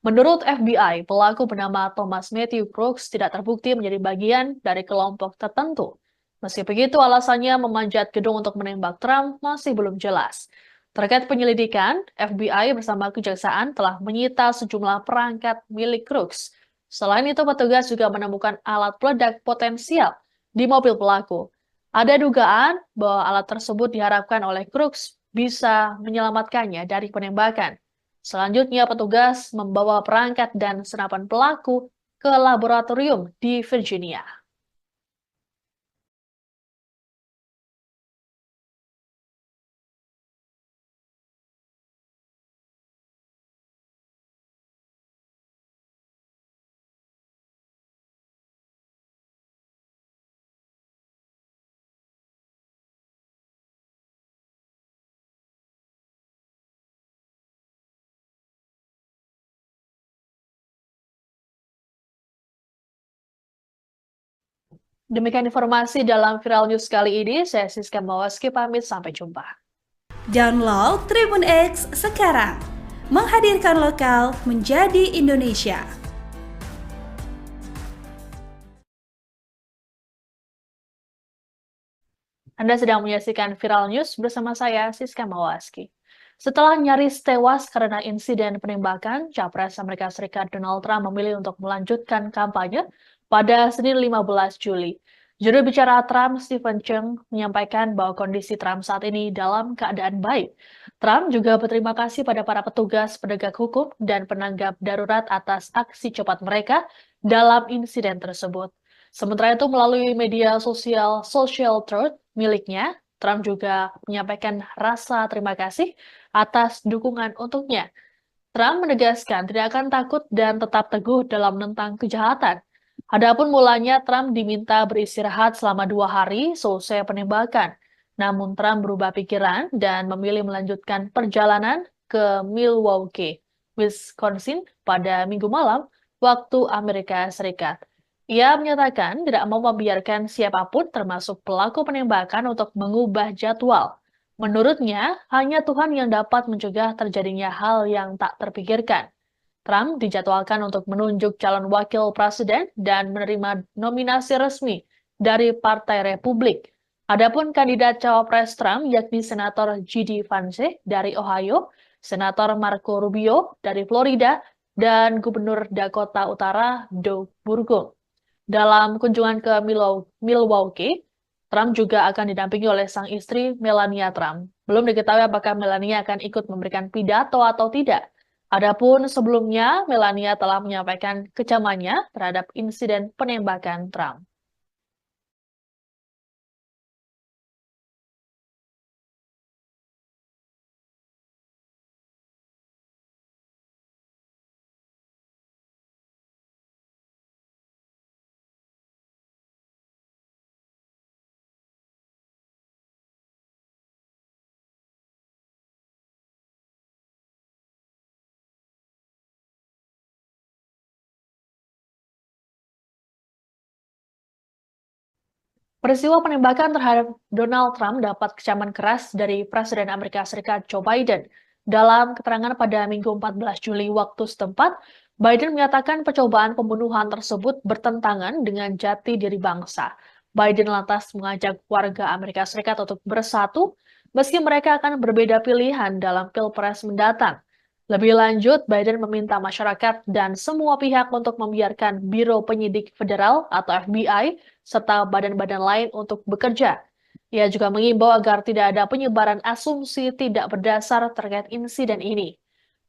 Menurut FBI, pelaku bernama Thomas Matthew Crooks tidak terbukti menjadi bagian dari kelompok tertentu. Meski begitu, alasannya memanjat gedung untuk menembak Trump masih belum jelas. Terkait penyelidikan, FBI bersama kejaksaan telah menyita sejumlah perangkat milik Crooks. Selain itu, petugas juga menemukan alat peledak potensial di mobil pelaku. Ada dugaan bahwa alat tersebut diharapkan oleh Crooks bisa menyelamatkannya dari penembakan. Selanjutnya, petugas membawa perangkat dan senapan pelaku ke laboratorium di Virginia. Demikian informasi dalam Viral News kali ini. Saya Siska Mawaski pamit, sampai jumpa. Download Tribun X sekarang, menghadirkan lokal menjadi Indonesia. Anda sedang menyaksikan Viral News bersama saya, Siska Mawaski. Setelah nyaris tewas karena insiden penembakan, Capres Amerika Serikat Donald Trump memilih untuk melanjutkan kampanye pada Senin 15 Juli. Juru bicara Trump, Stephen Chung, menyampaikan bahwa kondisi Trump saat ini dalam keadaan baik. Trump juga berterima kasih pada para petugas penegak hukum dan penanggap darurat atas aksi cepat mereka dalam insiden tersebut. Sementara itu, melalui media sosial Social Truth miliknya, Trump juga menyampaikan rasa terima kasih atas dukungan untuknya. Trump menegaskan tidak akan takut dan tetap teguh dalam menentang kejahatan. Adapun mulanya Trump diminta beristirahat selama 2 hari selesai penembakan. Namun Trump berubah pikiran dan memilih melanjutkan perjalanan ke Milwaukee, Wisconsin pada Minggu malam waktu Amerika Serikat. Ia menyatakan tidak mau membiarkan siapapun termasuk pelaku penembakan untuk mengubah jadwal. Menurutnya, hanya Tuhan yang dapat mencegah terjadinya hal yang tak terpikirkan. Trump dijadwalkan untuk menunjuk calon wakil presiden dan menerima nominasi resmi dari Partai Republik. Adapun kandidat cawapres Trump yakni Senator J.D. Vance dari Ohio, Senator Marco Rubio dari Florida, dan Gubernur Dakota Utara Doug Burgum. Dalam kunjungan ke Milwaukee, Trump juga akan didampingi oleh sang istri Melania Trump. Belum diketahui apakah Melania akan ikut memberikan pidato atau tidak. Adapun sebelumnya, Melania telah menyampaikan kecamannya terhadap insiden penembakan Trump. Peristiwa penembakan terhadap Donald Trump dapat kecaman keras dari Presiden Amerika Serikat Joe Biden. Dalam keterangan pada Minggu 14 Juli waktu setempat, Biden menyatakan percobaan pembunuhan tersebut bertentangan dengan jati diri bangsa. Biden lantas mengajak warga Amerika Serikat untuk bersatu meski mereka akan berbeda pilihan dalam Pilpres mendatang. Lebih lanjut, Biden meminta masyarakat dan semua pihak untuk membiarkan Biro Penyidik Federal atau FBI serta badan-badan lain untuk bekerja. Ia juga mengimbau agar tidak ada penyebaran asumsi tidak berdasar terkait insiden ini.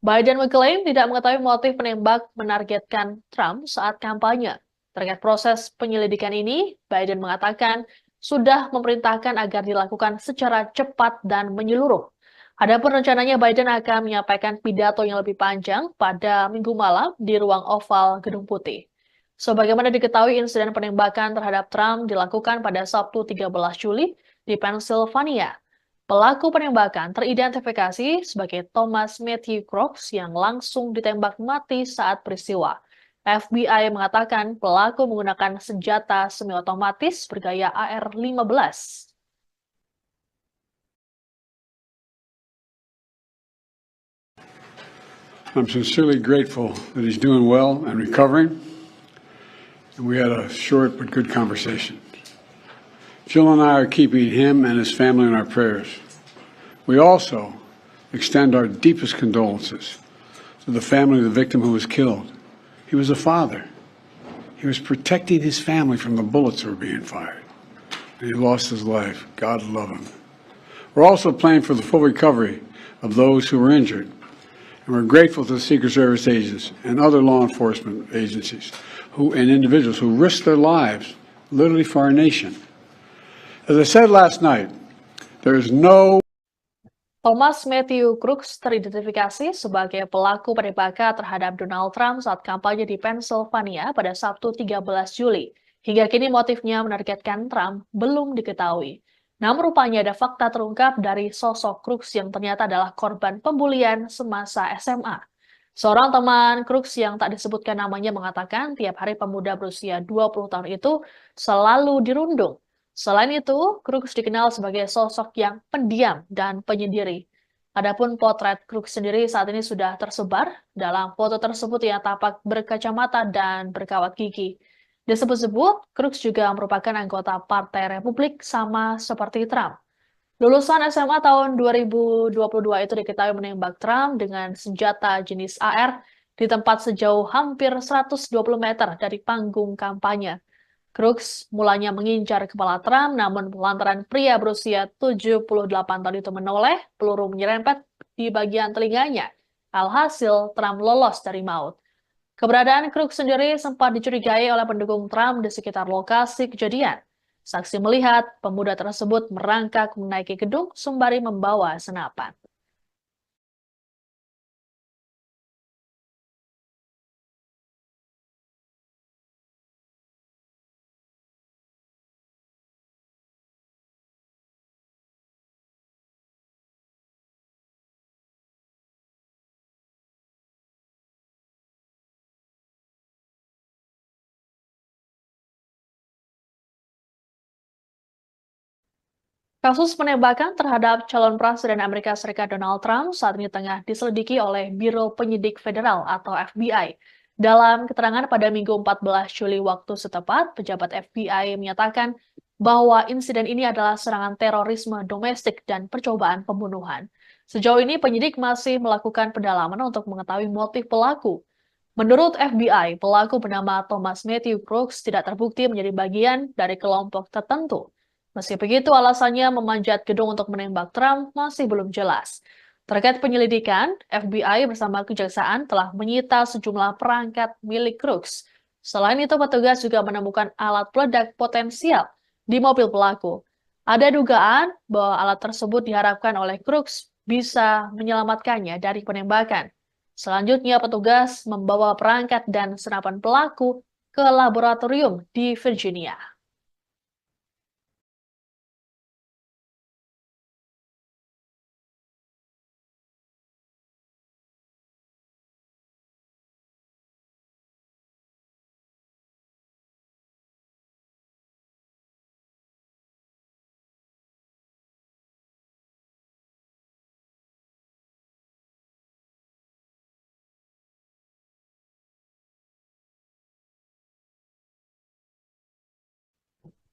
Biden mengklaim tidak mengetahui motif penembak menargetkan Trump saat kampanye. Terkait proses penyelidikan ini, Biden mengatakan sudah memerintahkan agar dilakukan secara cepat dan menyeluruh. Adapun rencananya Biden akan menyampaikan pidato yang lebih panjang pada Minggu malam di ruang oval Gedung Putih. Sebagaimana diketahui, insiden penembakan terhadap Trump dilakukan pada Sabtu 13 Juli di Pennsylvania. Pelaku penembakan teridentifikasi sebagai Thomas Matthew Crooks yang langsung ditembak mati saat peristiwa. FBI mengatakan pelaku menggunakan senjata semi-otomatis bergaya AR-15. I'm sincerely grateful that he's doing well and recovering. And we had a short but good conversation. Jill and I are keeping him and his family in our prayers. We also extend our deepest condolences to the family of the victim who was killed. He was a father. He was protecting his family from the bullets that were being fired. And he lost his life. God love him. We're also praying for the full recovery of those who were injured. And we're grateful to the Secret Service agents and other law enforcement agencies and individuals who risked their lives literally for our nation. As I said last night, there is no Thomas Matthew Crooks teridentifikasi sebagai pelaku penembakan terhadap Donald Trump saat kampanye di Pennsylvania pada Sabtu 13 Juli. Hingga kini motifnya menargetkan Trump belum diketahui. Namun rupanya ada fakta terungkap dari sosok Crooks yang ternyata adalah korban pembulian semasa SMA. Seorang teman Crooks yang tak disebutkan namanya mengatakan tiap hari pemuda berusia 20 tahun itu selalu dirundung. Selain itu, Crooks dikenal sebagai sosok yang pendiam dan penyendiri. Adapun potret Crooks sendiri saat ini sudah tersebar. Dalam foto tersebut ia tampak berkacamata dan berkawat gigi. Disebut-sebut, Crooks juga merupakan anggota Partai Republik sama seperti Trump. Lulusan SMA tahun 2022 itu diketahui menembak Trump dengan senjata jenis AR di tempat sejauh hampir 120 meter dari panggung kampanye. Crooks mulanya mengincar kepala Trump, namun lantaran pria berusia 78 tahun itu menoleh, peluru menyerempet di bagian telinganya. Alhasil, Trump lolos dari maut. Keberadaan Crooks sendiri sempat dicurigai oleh pendukung Trump di sekitar lokasi kejadian. Saksi melihat pemuda tersebut merangkak menaiki gedung sembari membawa senapan. Kasus penembakan terhadap calon presiden Amerika Serikat Donald Trump saat ini tengah diselidiki oleh Biro Penyidik Federal atau FBI. Dalam keterangan pada Minggu 14 Juli waktu setempat, pejabat FBI menyatakan bahwa insiden ini adalah serangan terorisme domestik dan percobaan pembunuhan. Sejauh ini penyidik masih melakukan pendalaman untuk mengetahui motif pelaku. Menurut FBI, pelaku bernama Thomas Matthew Crooks tidak terbukti menjadi bagian dari kelompok tertentu. Meski begitu, alasannya memanjat gedung untuk menembak Trump masih belum jelas. Terkait penyelidikan, FBI bersama kejaksaan telah menyita sejumlah perangkat milik Crooks. Selain itu, petugas juga menemukan alat peledak potensial di mobil pelaku. Ada dugaan bahwa alat tersebut diharapkan oleh Crooks bisa menyelamatkannya dari penembakan. Selanjutnya, petugas membawa perangkat dan senapan pelaku ke laboratorium di Virginia.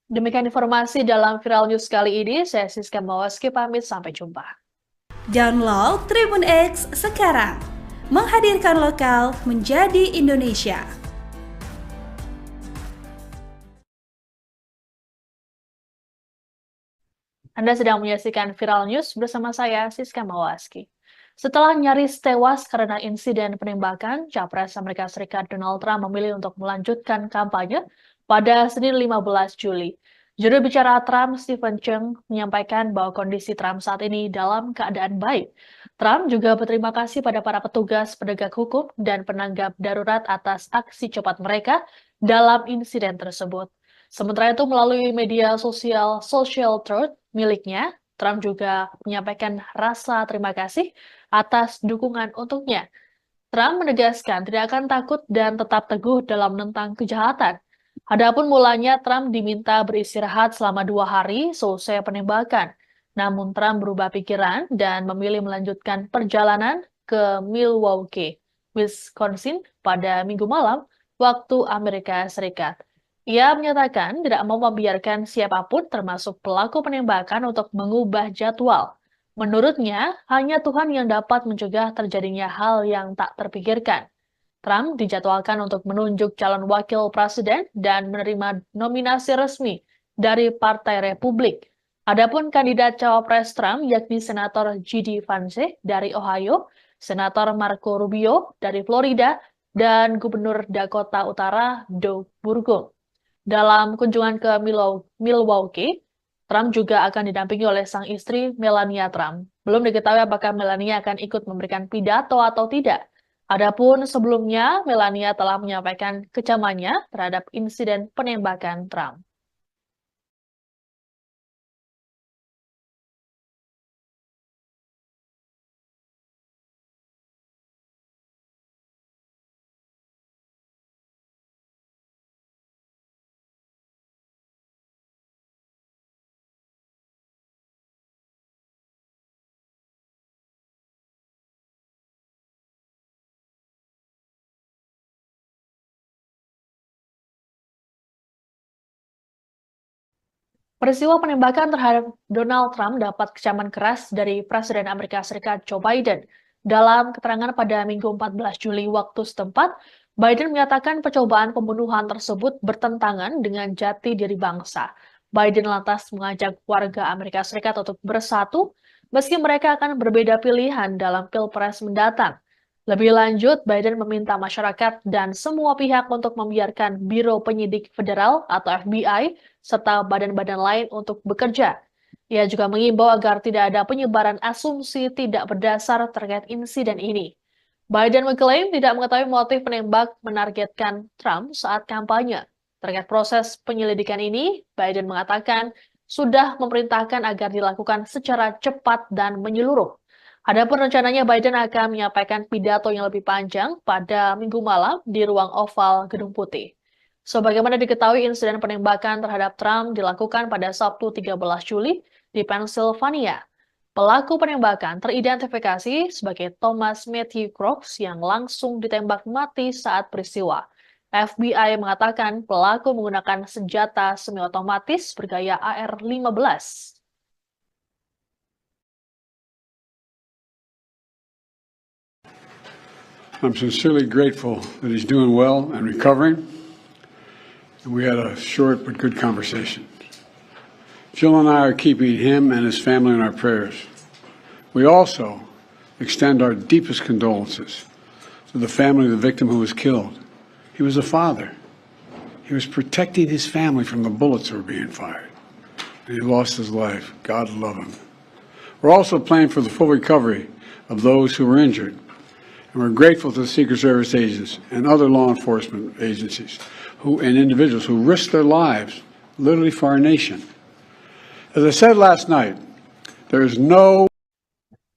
Demikian informasi dalam Viral News kali ini. Saya Siska Mawaski pamit, sampai jumpa. Download Tribun X sekarang, menghadirkan lokal menjadi Indonesia. Anda sedang menyaksikan Viral News bersama saya, Siska Mawaski. Setelah nyaris tewas karena insiden penembakan, Capres Amerika Serikat Donald Trump memilih untuk melanjutkan kampanye pada Senin 15 Juli. Juru bicara Trump, Stephen Chung, menyampaikan bahwa kondisi Trump saat ini dalam keadaan baik. Trump juga berterima kasih pada para petugas penegak hukum dan penanggap darurat atas aksi cepat mereka dalam insiden tersebut. Sementara itu, melalui media sosial Social Truth miliknya, Trump juga menyampaikan rasa terima kasih atas dukungan untuknya. Trump menegaskan tidak akan takut dan tetap teguh dalam menentang kejahatan. Adapun mulanya Trump diminta beristirahat selama 2 hari selesai penembakan. Namun Trump berubah pikiran dan memilih melanjutkan perjalanan ke Milwaukee, Wisconsin pada Minggu malam waktu Amerika Serikat. Ia menyatakan tidak mau membiarkan siapapun termasuk pelaku penembakan untuk mengubah jadwal. Menurutnya, hanya Tuhan yang dapat mencegah terjadinya hal yang tak terpikirkan. Trump dijadwalkan untuk menunjuk calon wakil presiden dan menerima nominasi resmi dari Partai Republik. Adapun kandidat cawapres Trump yakni Senator J.D. Vance dari Ohio, Senator Marco Rubio dari Florida, dan Gubernur Dakota Utara Doug Burgum. Dalam kunjungan ke Milwaukee, Trump juga akan didampingi oleh sang istri Melania Trump. Belum diketahui apakah Melania akan ikut memberikan pidato atau tidak. Adapun sebelumnya, Melania telah menyampaikan kecamannya terhadap insiden penembakan Trump. Peristiwa penembakan terhadap Donald Trump dapat kecaman keras dari Presiden Amerika Serikat Joe Biden. Dalam keterangan pada Minggu 14 Juli waktu setempat, Biden menyatakan percobaan pembunuhan tersebut bertentangan dengan jati diri bangsa. Biden lantas mengajak warga Amerika Serikat untuk bersatu, meski mereka akan berbeda pilihan dalam Pilpres mendatang. Lebih lanjut, Biden meminta masyarakat dan semua pihak untuk membiarkan Biro Penyidik Federal atau FBI serta badan-badan lain untuk bekerja. Ia juga mengimbau agar tidak ada penyebaran asumsi tidak berdasar terkait insiden ini. Biden mengklaim tidak mengetahui motif penembak menargetkan Trump saat kampanye. Terkait proses penyelidikan ini, Biden mengatakan sudah memerintahkan agar dilakukan secara cepat dan menyeluruh. Adapun rencananya Biden akan menyampaikan pidato yang lebih panjang pada Minggu malam di ruang oval Gedung Putih. Sebagaimana diketahui, insiden penembakan terhadap Trump dilakukan pada Sabtu 13 Juli di Pennsylvania. Pelaku penembakan teridentifikasi sebagai Thomas Matthew Crooks yang langsung ditembak mati saat peristiwa. FBI mengatakan pelaku menggunakan senjata semi-otomatis bergaya AR-15. I'm sincerely grateful that he's doing well and recovering. And we had a short but good conversation. Jill and I are keeping him and his family in our prayers. We also extend our deepest condolences to the family of the victim who was killed. He was a father. He was protecting his family from the bullets that were being fired. And he lost his life. God love him. We're also praying for the full recovery of those who were injured. And we're grateful to the Secret Service agents and other law enforcement agencies and individuals who risked their lives literally for our nation. As I said last night, there is no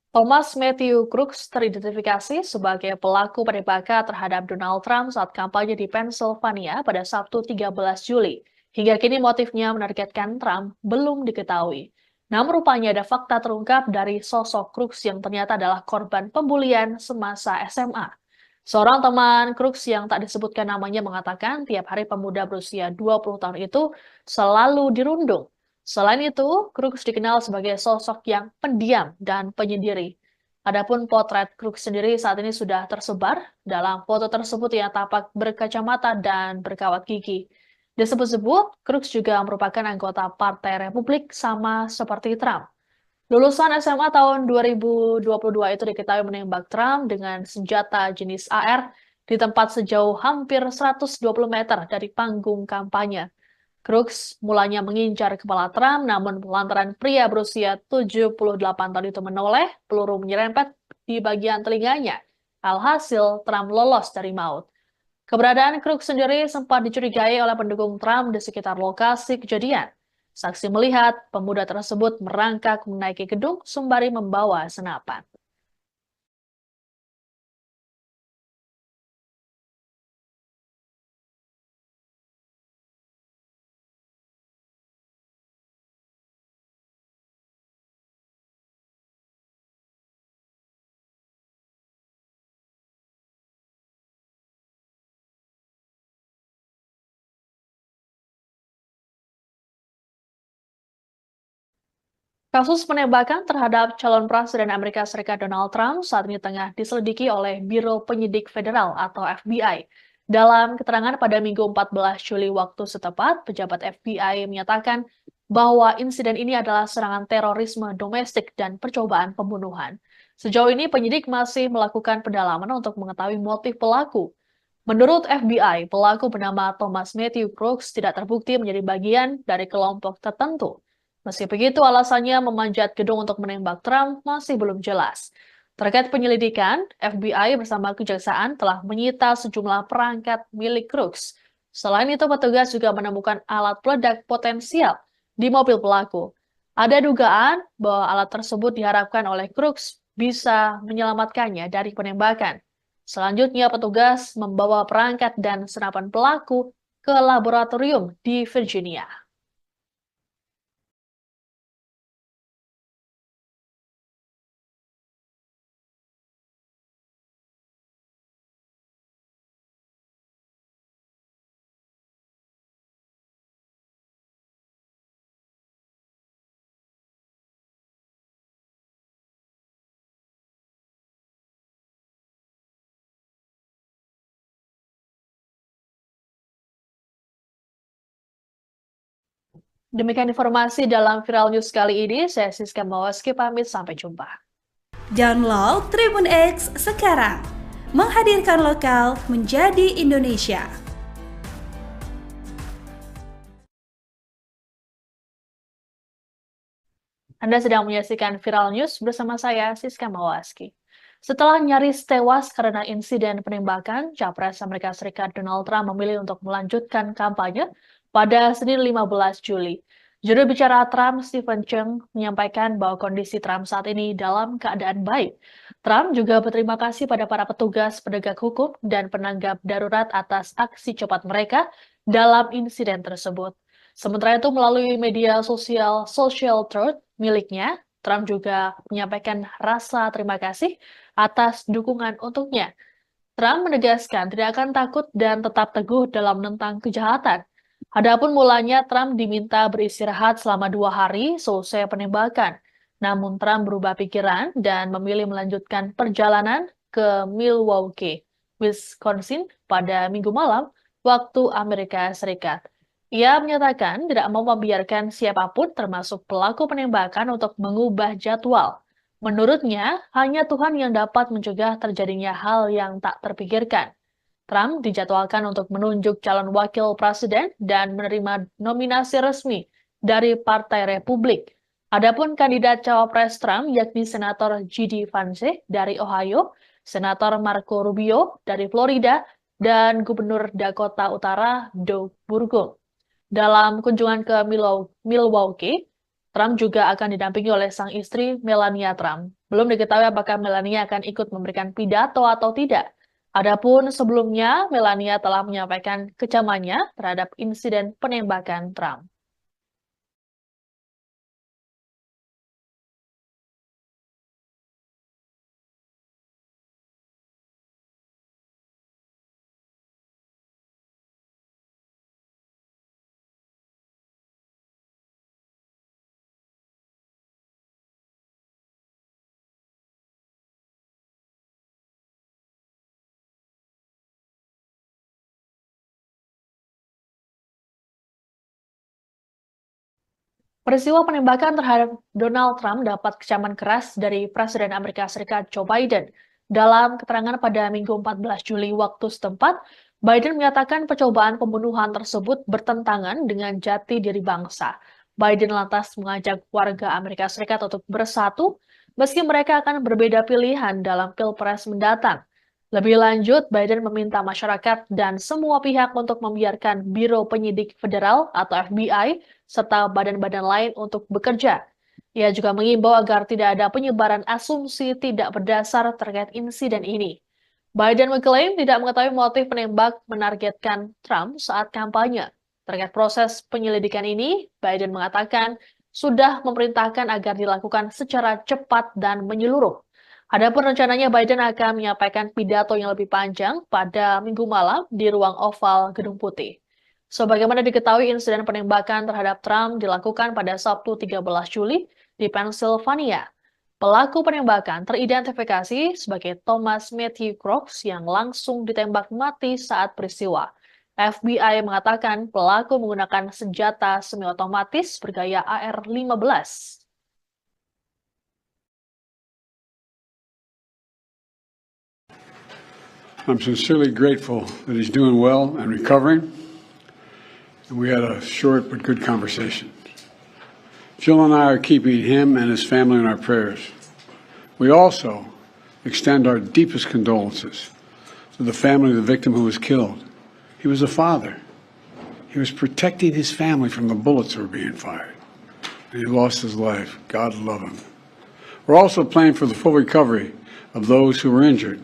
Thomas Matthew Crooks teridentifikasi sebagai pelaku penembakan terhadap Donald Trump saat kampanye di Pennsylvania pada Sabtu 13 Juli. Hingga kini motifnya menargetkan Trump belum diketahui. Namun rupanya ada fakta terungkap dari sosok Crooks yang ternyata adalah korban pembulian semasa SMA. Seorang teman Crooks yang tak disebutkan namanya mengatakan tiap hari pemuda berusia 20 tahun itu selalu dirundung. Selain itu, Crooks dikenal sebagai sosok yang pendiam dan penyendiri. Adapun potret Crooks sendiri saat ini sudah tersebar. Dalam foto tersebut ia tampak berkacamata dan berkawat gigi. Disebut-sebut, Crooks juga merupakan anggota Partai Republik sama seperti Trump. Lulusan SMA tahun 2022 itu diketahui menembak Trump dengan senjata jenis AR di tempat sejauh hampir 120 meter dari panggung kampanye. Crooks mulanya mengincar kepala Trump, namun lantaran pria berusia 78 tahun itu menoleh, peluru menyerempet di bagian telinganya. Alhasil, Trump lolos dari maut. Keberadaan Crooks sendiri sempat dicurigai oleh pendukung Trump di sekitar lokasi kejadian. Saksi melihat pemuda tersebut merangkak menaiki gedung sembari membawa senapan. Kasus penembakan terhadap calon presiden Amerika Serikat Donald Trump saat ini tengah diselidiki oleh Biro Penyidik Federal atau FBI. Dalam keterangan pada Minggu 14 Juli waktu setempat, pejabat FBI menyatakan bahwa insiden ini adalah serangan terorisme domestik dan percobaan pembunuhan. Sejauh ini penyidik masih melakukan pendalaman untuk mengetahui motif pelaku. Menurut FBI, pelaku bernama Thomas Matthew Crooks tidak terbukti menjadi bagian dari kelompok tertentu. Meski begitu, alasannya memanjat gedung untuk menembak Trump masih belum jelas. Terkait penyelidikan, FBI bersama kejaksaan telah menyita sejumlah perangkat milik Crooks. Selain itu, petugas juga menemukan alat peledak potensial di mobil pelaku. Ada dugaan bahwa alat tersebut diharapkan oleh Crooks bisa menyelamatkannya dari penembakan. Selanjutnya, petugas membawa perangkat dan senapan pelaku ke laboratorium di Virginia. Demikian informasi dalam Viral News kali ini. Saya Siska Mawaski pamit, sampai jumpa. Download Tribun X sekarang, menghadirkan lokal menjadi Indonesia. Anda sedang menyaksikan Viral News bersama saya, Siska Mawaski. Setelah nyaris tewas karena insiden penembakan, Capres Amerika Serikat Donald Trump memilih untuk melanjutkan kampanye pada Senin 15 Juli. Juru bicara Trump, Stephen Chung, menyampaikan bahwa kondisi Trump saat ini dalam keadaan baik. Trump juga berterima kasih pada para petugas penegak hukum dan penanggap darurat atas aksi cepat mereka dalam insiden tersebut. Sementara itu, melalui media sosial Social Truth miliknya, Trump juga menyampaikan rasa terima kasih atas dukungan untuknya. Trump menegaskan tidak akan takut dan tetap teguh dalam menentang kejahatan. Adapun mulanya Trump diminta beristirahat selama 2 hari selesai penembakan. Namun Trump berubah pikiran dan memilih melanjutkan perjalanan ke Milwaukee, Wisconsin pada Minggu malam waktu Amerika Serikat. Ia menyatakan tidak mau membiarkan siapapun termasuk pelaku penembakan untuk mengubah jadwal. Menurutnya, hanya Tuhan yang dapat mencegah terjadinya hal yang tak terpikirkan. Trump dijadwalkan untuk menunjuk calon wakil presiden dan menerima nominasi resmi dari Partai Republik. Adapun kandidat cawapres Trump yakni Senator J.D. Vance dari Ohio, Senator Marco Rubio dari Florida, dan Gubernur Dakota Utara Doug Burgum. Dalam kunjungan ke Milwaukee, Trump juga akan didampingi oleh sang istri Melania Trump. Belum diketahui apakah Melania akan ikut memberikan pidato atau tidak. Adapun sebelumnya, Melania telah menyampaikan kecamannya terhadap insiden penembakan Trump. Peristiwa penembakan terhadap Donald Trump dapat kecaman keras dari Presiden Amerika Serikat Joe Biden. Dalam keterangan pada Minggu 14 Juli waktu setempat, Biden menyatakan percobaan pembunuhan tersebut bertentangan dengan jati diri bangsa. Biden lantas mengajak warga Amerika Serikat untuk bersatu meski mereka akan berbeda pilihan dalam Pilpres mendatang. Lebih lanjut, Biden meminta masyarakat dan semua pihak untuk membiarkan Biro Penyidik Federal atau FBI serta badan-badan lain untuk bekerja. Ia juga mengimbau agar tidak ada penyebaran asumsi tidak berdasar terkait insiden ini. Biden mengklaim tidak mengetahui motif penembak menargetkan Trump saat kampanye. Terkait proses penyelidikan ini, Biden mengatakan sudah memerintahkan agar dilakukan secara cepat dan menyeluruh. Adapun rencananya Biden akan menyampaikan pidato yang lebih panjang pada Minggu malam di ruang oval Gedung Putih. Sebagaimana diketahui, insiden penembakan terhadap Trump dilakukan pada Sabtu 13 Juli di Pennsylvania. Pelaku penembakan teridentifikasi sebagai Thomas Matthew Crooks yang langsung ditembak mati saat peristiwa. FBI mengatakan pelaku menggunakan senjata semi-otomatis bergaya AR-15. I'm sincerely grateful that he's doing well and recovering. And we had a short but good conversation. Jill and I are keeping him and his family in our prayers. We also extend our deepest condolences to the family of the victim who was killed. He was a father. He was protecting his family from the bullets that were being fired. And he lost his life. God love him. We're also praying for the full recovery of those who were injured.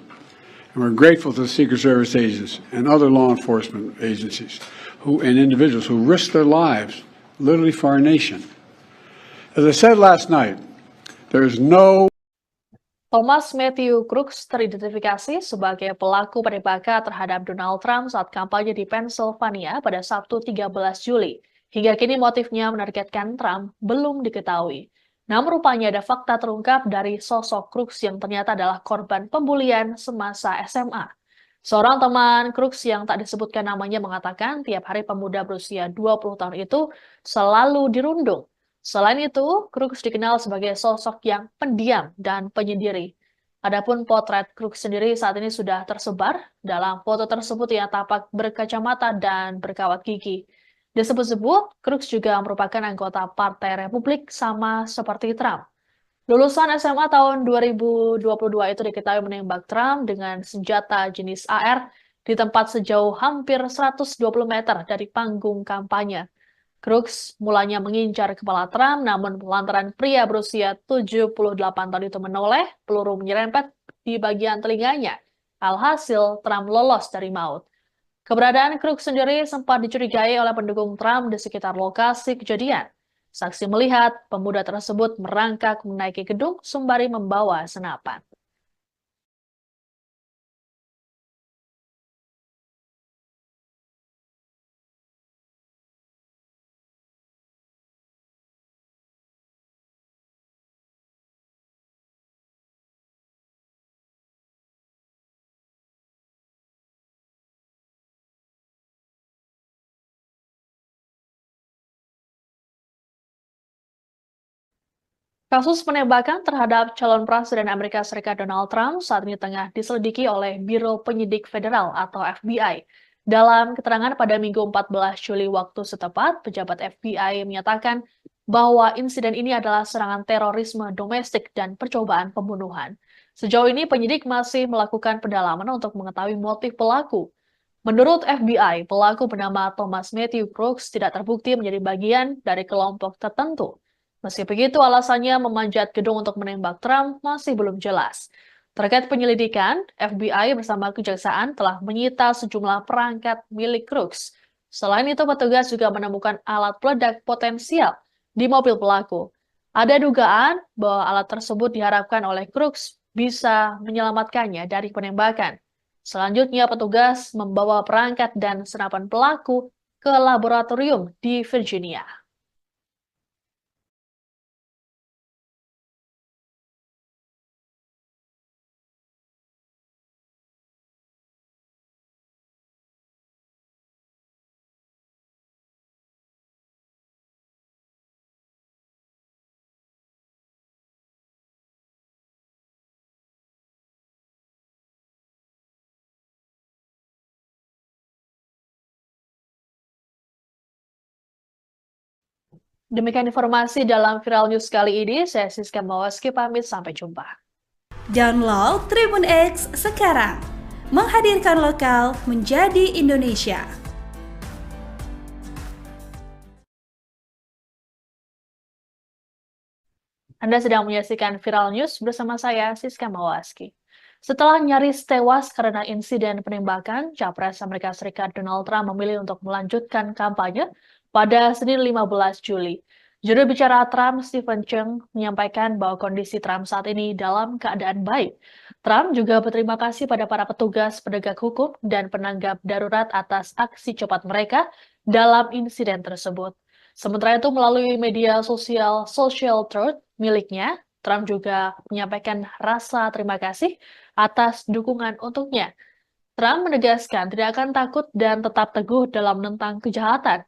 And we're grateful to the Secret Service agents and other law enforcement agencies and individuals who risked their lives literally for our nation. As I said last night, there is no Thomas Matthew Crooks teridentifikasi sebagai pelaku penembakan terhadap Donald Trump saat kampanye di Pennsylvania pada Sabtu 13 Juli. Hingga kini motifnya menargetkan Trump belum diketahui. Namun rupanya ada fakta terungkap dari sosok Crooks yang ternyata adalah korban pembulian semasa SMA. Seorang teman Crooks yang tak disebutkan namanya mengatakan tiap hari pemuda berusia 20 tahun itu selalu dirundung. Selain itu, Crooks dikenal sebagai sosok yang pendiam dan penyendiri. Adapun potret Crooks sendiri saat ini sudah tersebar. Dalam foto tersebut ia tampak berkacamata dan berkawat gigi. Disebut-sebut, Crooks juga merupakan anggota Partai Republik sama seperti Trump. Lulusan SMA tahun 2022 itu diketahui menembak Trump dengan senjata jenis AR di tempat sejauh hampir 120 meter dari panggung kampanye. Crooks mulanya mengincar kepala Trump, namun lantaran pria berusia 78 tahun itu menoleh, peluru menyerempet di bagian telinganya. Alhasil, Trump lolos dari maut. Keberadaan Crooks sendiri sempat dicurigai oleh pendukung Trump di sekitar lokasi kejadian. Saksi melihat pemuda tersebut merangkak menaiki gedung sembari membawa senapan. Kasus penembakan terhadap calon presiden Amerika Serikat Donald Trump saat ini tengah diselidiki oleh Biro Penyidik Federal atau FBI. Dalam keterangan pada Minggu 14 Juli waktu setempat, pejabat FBI menyatakan bahwa insiden ini adalah serangan terorisme domestik dan percobaan pembunuhan. Sejauh ini penyidik masih melakukan pendalaman untuk mengetahui motif pelaku. Menurut FBI, pelaku bernama Thomas Matthew Crooks tidak terbukti menjadi bagian dari kelompok tertentu. Meski begitu, alasannya memanjat gedung untuk menembak Trump masih belum jelas. Terkait penyelidikan, FBI bersama kejaksaan telah menyita sejumlah perangkat milik Crooks. Selain itu, petugas juga menemukan alat peledak potensial di mobil pelaku. Ada dugaan bahwa alat tersebut diharapkan oleh Crooks bisa menyelamatkannya dari penembakan. Selanjutnya, petugas membawa perangkat dan senapan pelaku ke laboratorium di Virginia. Demikian informasi dalam Viral News kali ini. Saya Siska Mawaski pamit, sampai jumpa. Download Tribun X sekarang, menghadirkan lokal menjadi Indonesia. Anda sedang menyaksikan Viral News bersama saya, Siska Mawaski. Setelah nyaris tewas karena insiden penembakan, Capres Amerika Serikat Donald Trump memilih untuk melanjutkan kampanye pada Senin 15 Juli. Juru bicara Trump, Stephen Chung, menyampaikan bahwa kondisi Trump saat ini dalam keadaan baik. Trump juga berterima kasih pada para petugas penegak hukum dan penanggap darurat atas aksi cepat mereka dalam insiden tersebut. Sementara itu, melalui media sosial Social Truth miliknya, Trump juga menyampaikan rasa terima kasih atas dukungan untuknya. Trump menegaskan tidak akan takut dan tetap teguh dalam menentang kejahatan.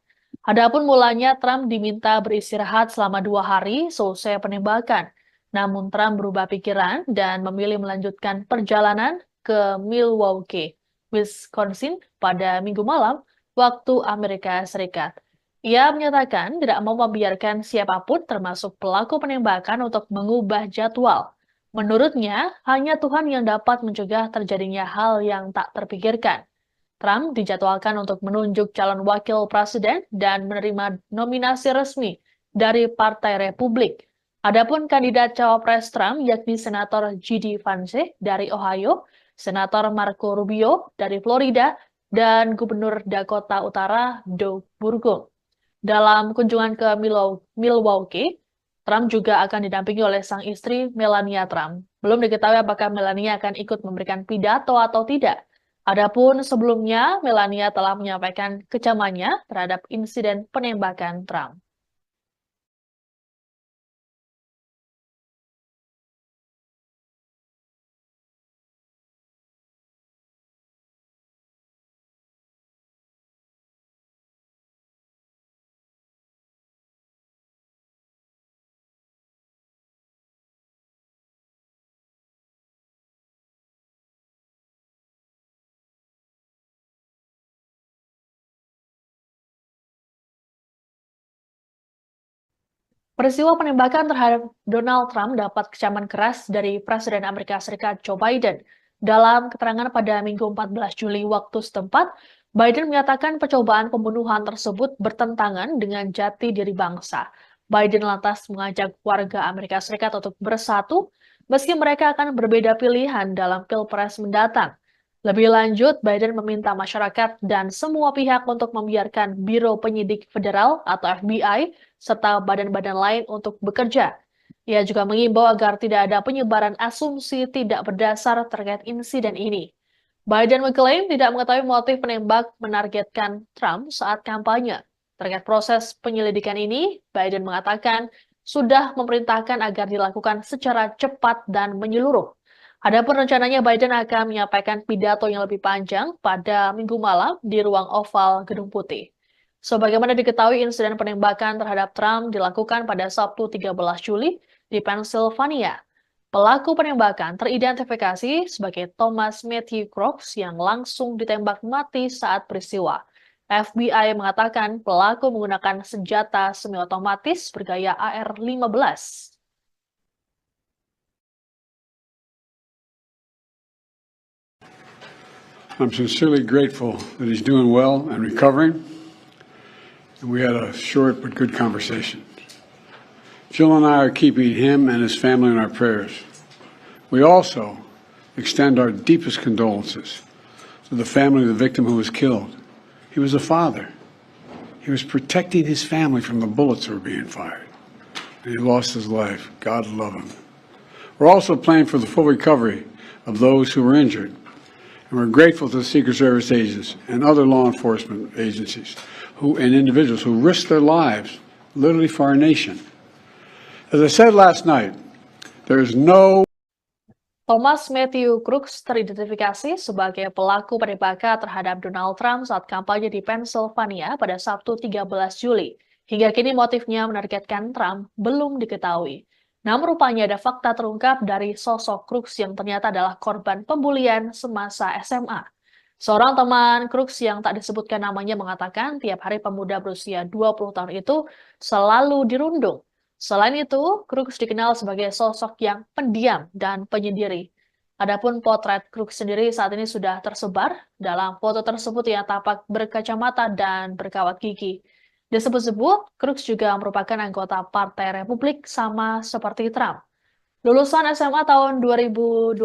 Adapun mulanya Trump diminta beristirahat selama 2 hari selesai penembakan. Namun Trump berubah pikiran dan memilih melanjutkan perjalanan ke Milwaukee, Wisconsin pada Minggu malam waktu Amerika Serikat. Ia menyatakan tidak mau membiarkan siapapun termasuk pelaku penembakan untuk mengubah jadwal. Menurutnya, hanya Tuhan yang dapat mencegah terjadinya hal yang tak terpikirkan. Trump dijadwalkan untuk menunjuk calon wakil presiden dan menerima nominasi resmi dari Partai Republik. Adapun kandidat cawapres Trump yakni Senator J.D. Vance dari Ohio, Senator Marco Rubio dari Florida, dan Gubernur Dakota Utara Doug Burgum. Dalam kunjungan ke Milwaukee, Trump juga akan didampingi oleh sang istri Melania Trump. Belum diketahui apakah Melania akan ikut memberikan pidato atau tidak. Adapun sebelumnya, Melania telah menyampaikan kecamannya terhadap insiden penembakan Trump. Peristiwa penembakan terhadap Donald Trump dapat kecaman keras dari Presiden Amerika Serikat Joe Biden. Dalam keterangan pada Minggu 14 Juli waktu setempat, Biden menyatakan percobaan pembunuhan tersebut bertentangan dengan jati diri bangsa. Biden lantas mengajak warga Amerika Serikat untuk bersatu, meski mereka akan berbeda pilihan dalam Pilpres mendatang. Lebih lanjut, Biden meminta masyarakat dan semua pihak untuk membiarkan Biro Penyidik Federal atau FBI serta badan-badan lain untuk bekerja. Ia juga mengimbau agar tidak ada penyebaran asumsi tidak berdasar terkait insiden ini. Biden mengklaim tidak mengetahui motif penembak menargetkan Trump saat kampanye. Terkait proses penyelidikan ini, Biden mengatakan sudah memerintahkan agar dilakukan secara cepat dan menyeluruh. Adapun rencananya Biden akan menyampaikan pidato yang lebih panjang pada Minggu malam di ruang oval Gedung Putih. Sebagaimana diketahui, insiden penembakan terhadap Trump dilakukan pada Sabtu 13 Juli di Pennsylvania. Pelaku penembakan teridentifikasi sebagai Thomas Matthew Crooks yang langsung ditembak mati saat peristiwa. FBI mengatakan pelaku menggunakan senjata semi-otomatis bergaya AR-15. I'm sincerely grateful that he's doing well and recovering. And we had a short but good conversation. Jill and I are keeping him and his family in our prayers. We also extend our deepest condolences to the family of the victim who was killed. He was a father. He was protecting his family from the bullets that were being fired. And he lost his life. God love him. We're also praying for the full recovery of those who were injured. And we're grateful to the Secret Service agents and other law enforcement agencies and individuals who risked their lives literally for our nation. As I said last night, there is no Thomas Matthew Crooks teridentifikasi sebagai pelaku penembakan terhadap Donald Trump saat kampanye di Pennsylvania pada Sabtu 13 Juli. Hingga kini motifnya menargetkan Trump belum diketahui. Namun rupanya ada fakta terungkap dari sosok Crooks yang ternyata adalah korban pembulian semasa SMA. Seorang teman Crooks yang tak disebutkan namanya mengatakan tiap hari pemuda berusia 20 tahun itu selalu dirundung. Selain itu, Crooks dikenal sebagai sosok yang pendiam dan penyendiri. Adapun potret Crooks sendiri saat ini sudah tersebar. Dalam foto tersebut ia tampak berkacamata dan berkawat gigi. Disebut-sebut, Crooks juga merupakan anggota Partai Republik sama seperti Trump. Lulusan SMA tahun 2022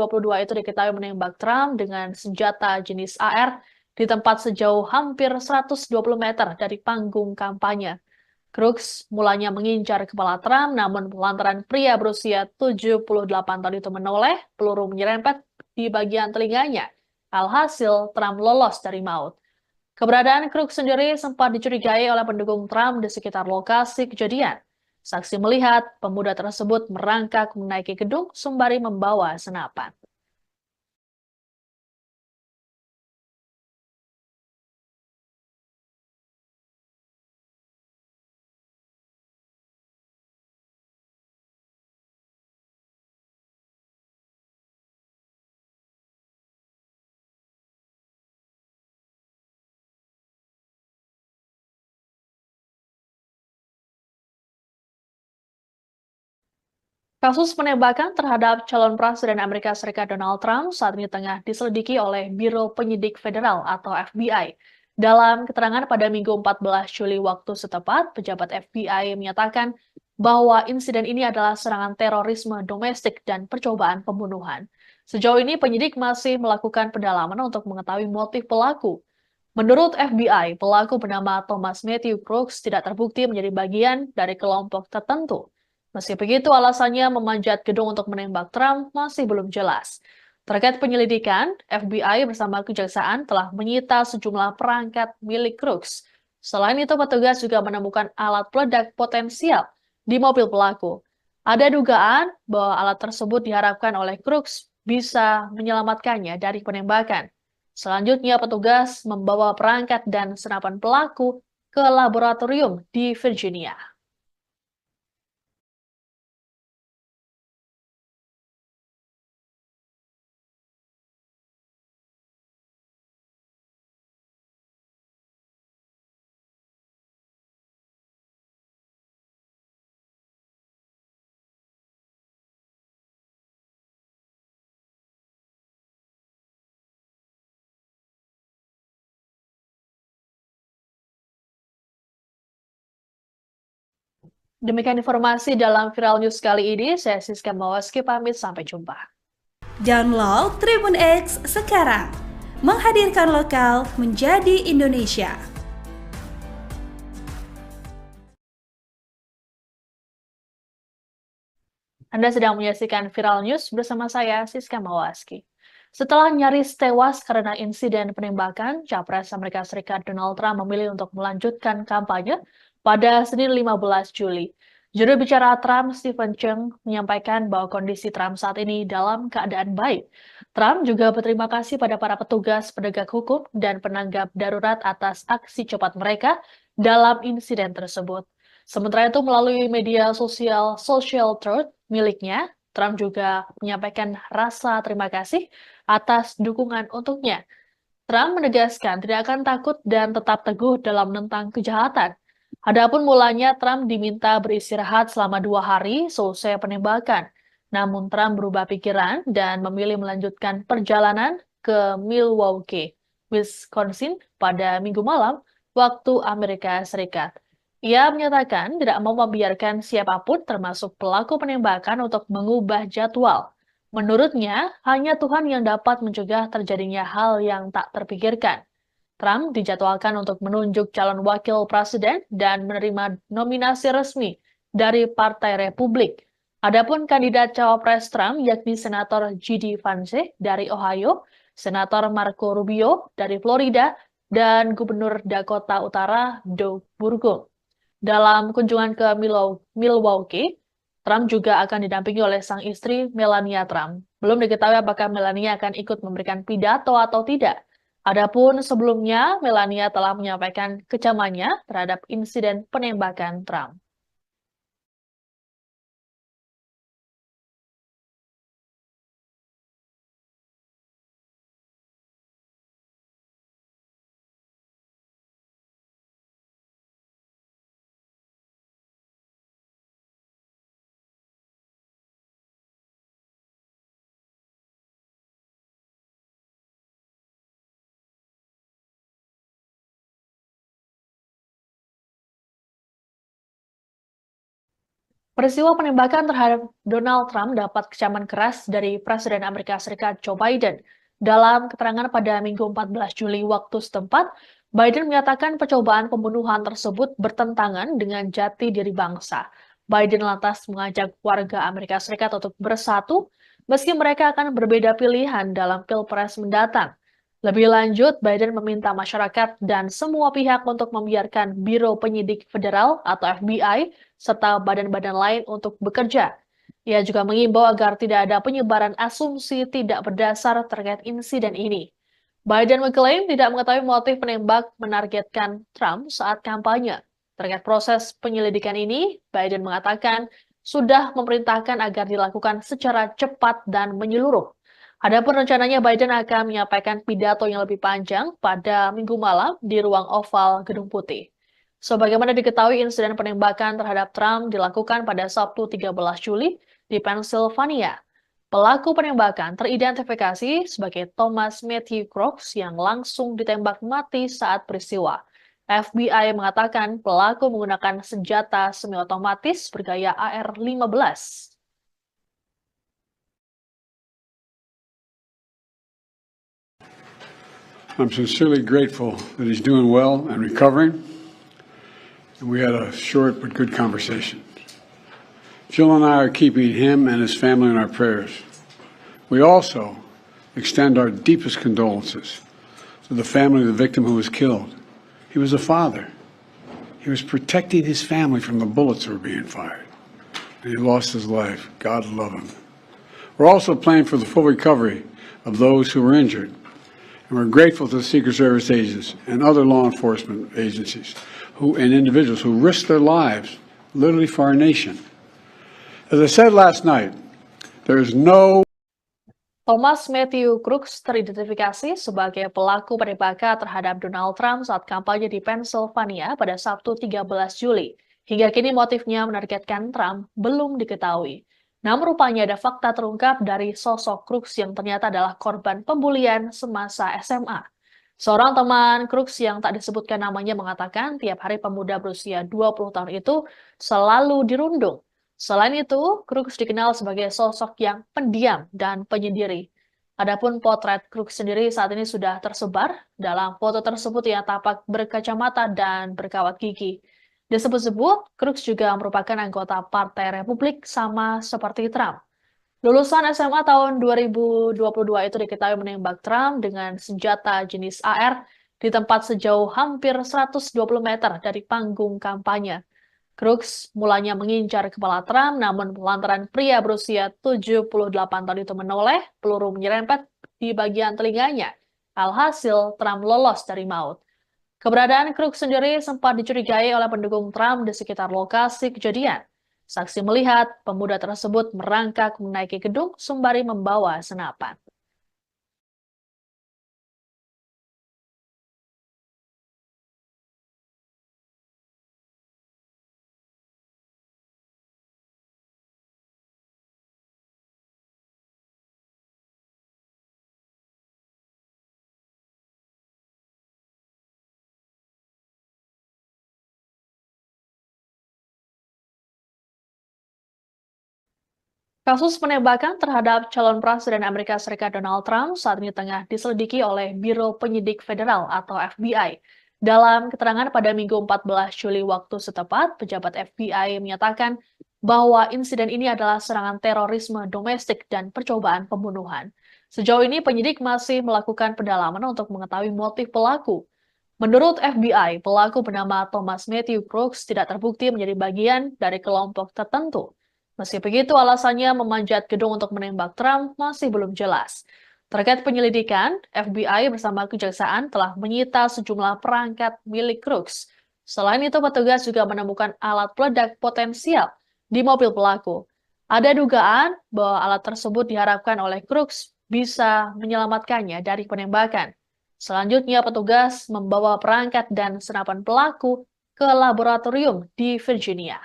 itu diketahui menembak Trump dengan senjata jenis AR di tempat sejauh hampir 120 meter dari panggung kampanye. Crooks mulanya mengincar kepala Trump, namun lantaran pria berusia 78 tahun itu menoleh, peluru menyerempet di bagian telinganya. Alhasil, Trump lolos dari maut. Keberadaan Crooks sendiri sempat dicurigai oleh pendukung Trump di sekitar lokasi kejadian. Saksi melihat pemuda tersebut merangkak menaiki gedung sembari membawa senapan. Kasus penembakan terhadap calon Presiden Amerika Serikat Donald Trump saat ini tengah diselidiki oleh Biro Penyidik Federal atau FBI. Dalam keterangan pada Minggu 14 Juli waktu setempat, pejabat FBI menyatakan bahwa insiden ini adalah serangan terorisme domestik dan percobaan pembunuhan. Sejauh ini penyidik masih melakukan pendalaman untuk mengetahui motif pelaku. Menurut FBI, pelaku bernama Thomas Matthew Crooks tidak terbukti menjadi bagian dari kelompok tertentu. Meski begitu, alasannya memanjat gedung untuk menembak Trump masih belum jelas. Terkait penyelidikan, FBI bersama kejaksaan telah menyita sejumlah perangkat milik Crooks. Selain itu, petugas juga menemukan alat peledak potensial di mobil pelaku. Ada dugaan bahwa alat tersebut diharapkan oleh Crooks bisa menyelamatkannya dari penembakan. Selanjutnya, petugas membawa perangkat dan senapan pelaku ke laboratorium di Virginia. Demikian informasi dalam Viral News kali ini, saya Siska Mawaski pamit, sampai jumpa. Download Tribun X sekarang, menghadirkan lokal menjadi Indonesia. Anda sedang menyaksikan Viral News bersama saya, Siska Mawaski. Setelah nyaris tewas karena insiden penembakan, Capres Amerika Serikat Donald Trump memilih untuk melanjutkan kampanye pada Senin 15 Juli. Juru bicara Trump, Stephen Chung, menyampaikan bahwa kondisi Trump saat ini dalam keadaan baik. Trump juga berterima kasih pada para petugas penegak hukum dan penanggap darurat atas aksi cepat mereka dalam insiden tersebut. Sementara itu, melalui media sosial Social Truth miliknya, Trump juga menyampaikan rasa terima kasih atas dukungan untuknya. Trump menegaskan tidak akan takut dan tetap teguh dalam menentang kejahatan. Adapun mulanya Trump diminta beristirahat selama 2 hari selesai penembakan. Namun Trump berubah pikiran dan memilih melanjutkan perjalanan ke Milwaukee, Wisconsin pada Minggu malam waktu Amerika Serikat. Ia menyatakan tidak mau membiarkan siapapun termasuk pelaku penembakan untuk mengubah jadwal. Menurutnya, hanya Tuhan yang dapat mencegah terjadinya hal yang tak terpikirkan. Trump dijadwalkan untuk menunjuk calon wakil presiden dan menerima nominasi resmi dari Partai Republik. Adapun kandidat cawapres Trump yakni Senator J.D. Vance dari Ohio, Senator Marco Rubio dari Florida, dan Gubernur Dakota Utara Doug Burgum. Dalam kunjungan ke Milwaukee, Trump juga akan didampingi oleh sang istri Melania Trump. Belum diketahui apakah Melania akan ikut memberikan pidato atau tidak. Adapun sebelumnya, Melania telah menyampaikan kecamannya terhadap insiden penembakan Trump. Peristiwa penembakan terhadap Donald Trump dapat kecaman keras dari Presiden Amerika Serikat Joe Biden. Dalam keterangan pada Minggu 14 Juli waktu setempat, Biden menyatakan percobaan pembunuhan tersebut bertentangan dengan jati diri bangsa. Biden lantas mengajak warga Amerika Serikat untuk bersatu meski mereka akan berbeda pilihan dalam Pilpres mendatang. Lebih lanjut, Biden meminta masyarakat dan semua pihak untuk membiarkan Biro Penyidik Federal atau FBI serta badan-badan lain untuk bekerja. Ia juga mengimbau agar tidak ada penyebaran asumsi tidak berdasar terkait insiden ini. Biden mengklaim tidak mengetahui motif penembak menargetkan Trump saat kampanye. Terkait proses penyelidikan ini, Biden mengatakan sudah memerintahkan agar dilakukan secara cepat dan menyeluruh. Adapun rencananya Biden akan menyampaikan pidato yang lebih panjang pada Minggu malam di ruang oval Gedung Putih. Sebagaimana diketahui, insiden penembakan terhadap Trump dilakukan pada Sabtu 13 Juli di Pennsylvania. Pelaku penembakan teridentifikasi sebagai Thomas Matthew Crooks yang langsung ditembak mati saat peristiwa. FBI mengatakan pelaku menggunakan senjata semi-otomatis bergaya AR-15. I'm sincerely grateful that he's doing well and recovering. And we had a short but good conversation. Jill and I are keeping him and his family in our prayers. We also extend our deepest condolences to the family of the victim who was killed. He was a father. He was protecting his family from the bullets that were being fired. And he lost his life. God love him. We're also praying for the full recovery of those who were injured. And we're grateful to the Secret Service agents and other law enforcement agencies and individuals who risked their lives literally for our nation. As I said last night, there is no Thomas Matthew Crooks teridentifikasi sebagai pelaku penembakan terhadap Donald Trump saat kampanye di Pennsylvania pada Sabtu 13 Juli. Hingga kini motifnya menargetkan Trump belum diketahui. Namun rupanya ada fakta terungkap dari sosok Crooks yang ternyata adalah korban pembulian semasa SMA. Seorang teman Crooks yang tak disebutkan namanya mengatakan tiap hari pemuda berusia 20 tahun itu selalu dirundung. Selain itu, Crooks dikenal sebagai sosok yang pendiam dan penyendiri. Adapun potret Crooks sendiri saat ini sudah tersebar. Dalam foto tersebut ia tampak berkacamata dan berkawat gigi. Disebut-sebut, Crooks juga merupakan anggota Partai Republik sama seperti Trump. Lulusan SMA tahun 2022 itu diketahui menembak Trump dengan senjata jenis AR di tempat sejauh hampir 120 meter dari panggung kampanye. Crooks mulanya mengincar kepala Trump, namun lantaran pria berusia 78 tahun itu menoleh, peluru menyerempet di bagian telinganya. Alhasil, Trump lolos dari maut. Keberadaan Crooks sendiri sempat dicurigai oleh pendukung Trump di sekitar lokasi kejadian. Saksi melihat pemuda tersebut merangkak menaiki gedung sembari membawa senapan. Kasus penembakan terhadap calon presiden Amerika Serikat Donald Trump saat ini tengah diselidiki oleh Biro Penyidik Federal atau FBI. Dalam keterangan pada Minggu 14 Juli waktu setempat, pejabat FBI menyatakan bahwa insiden ini adalah serangan terorisme domestik dan percobaan pembunuhan. Sejauh ini penyidik masih melakukan pendalaman untuk mengetahui motif pelaku. Menurut FBI, pelaku bernama Thomas Matthew Crooks tidak terbukti menjadi bagian dari kelompok tertentu. Meski begitu, alasannya memanjat gedung untuk menembak Trump masih belum jelas. Terkait penyelidikan, FBI bersama kejaksaan telah menyita sejumlah perangkat milik Crooks. Selain itu, petugas juga menemukan alat peledak potensial di mobil pelaku. Ada dugaan bahwa alat tersebut diharapkan oleh Crooks bisa menyelamatkannya dari penembakan. Selanjutnya, petugas membawa perangkat dan senapan pelaku ke laboratorium di Virginia.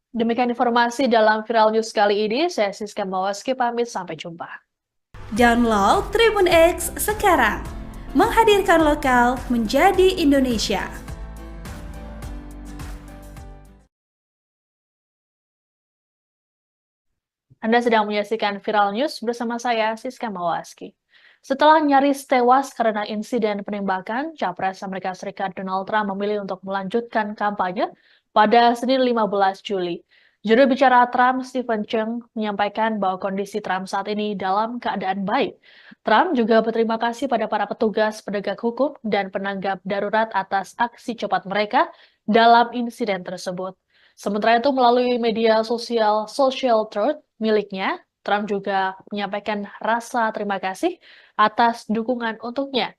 Demikian informasi dalam Viral News kali ini. Saya Siska Mawaski pamit, sampai jumpa. Download Tribun X sekarang, menghadirkan lokal menjadi Indonesia. Anda sedang menyaksikan Viral News bersama saya, Siska Mawaski. Setelah nyaris tewas karena insiden penembakan, Capres Amerika Serikat Donald Trump memilih untuk melanjutkan kampanye pada Senin 15 Juli. Juru bicara Trump, Stephen Chung, menyampaikan bahwa kondisi Trump saat ini dalam keadaan baik. Trump juga berterima kasih pada para petugas penegak hukum dan penanggap darurat atas aksi cepat mereka dalam insiden tersebut. Sementara itu, melalui media sosial Social Truth miliknya, Trump juga menyampaikan rasa terima kasih atas dukungan untuknya.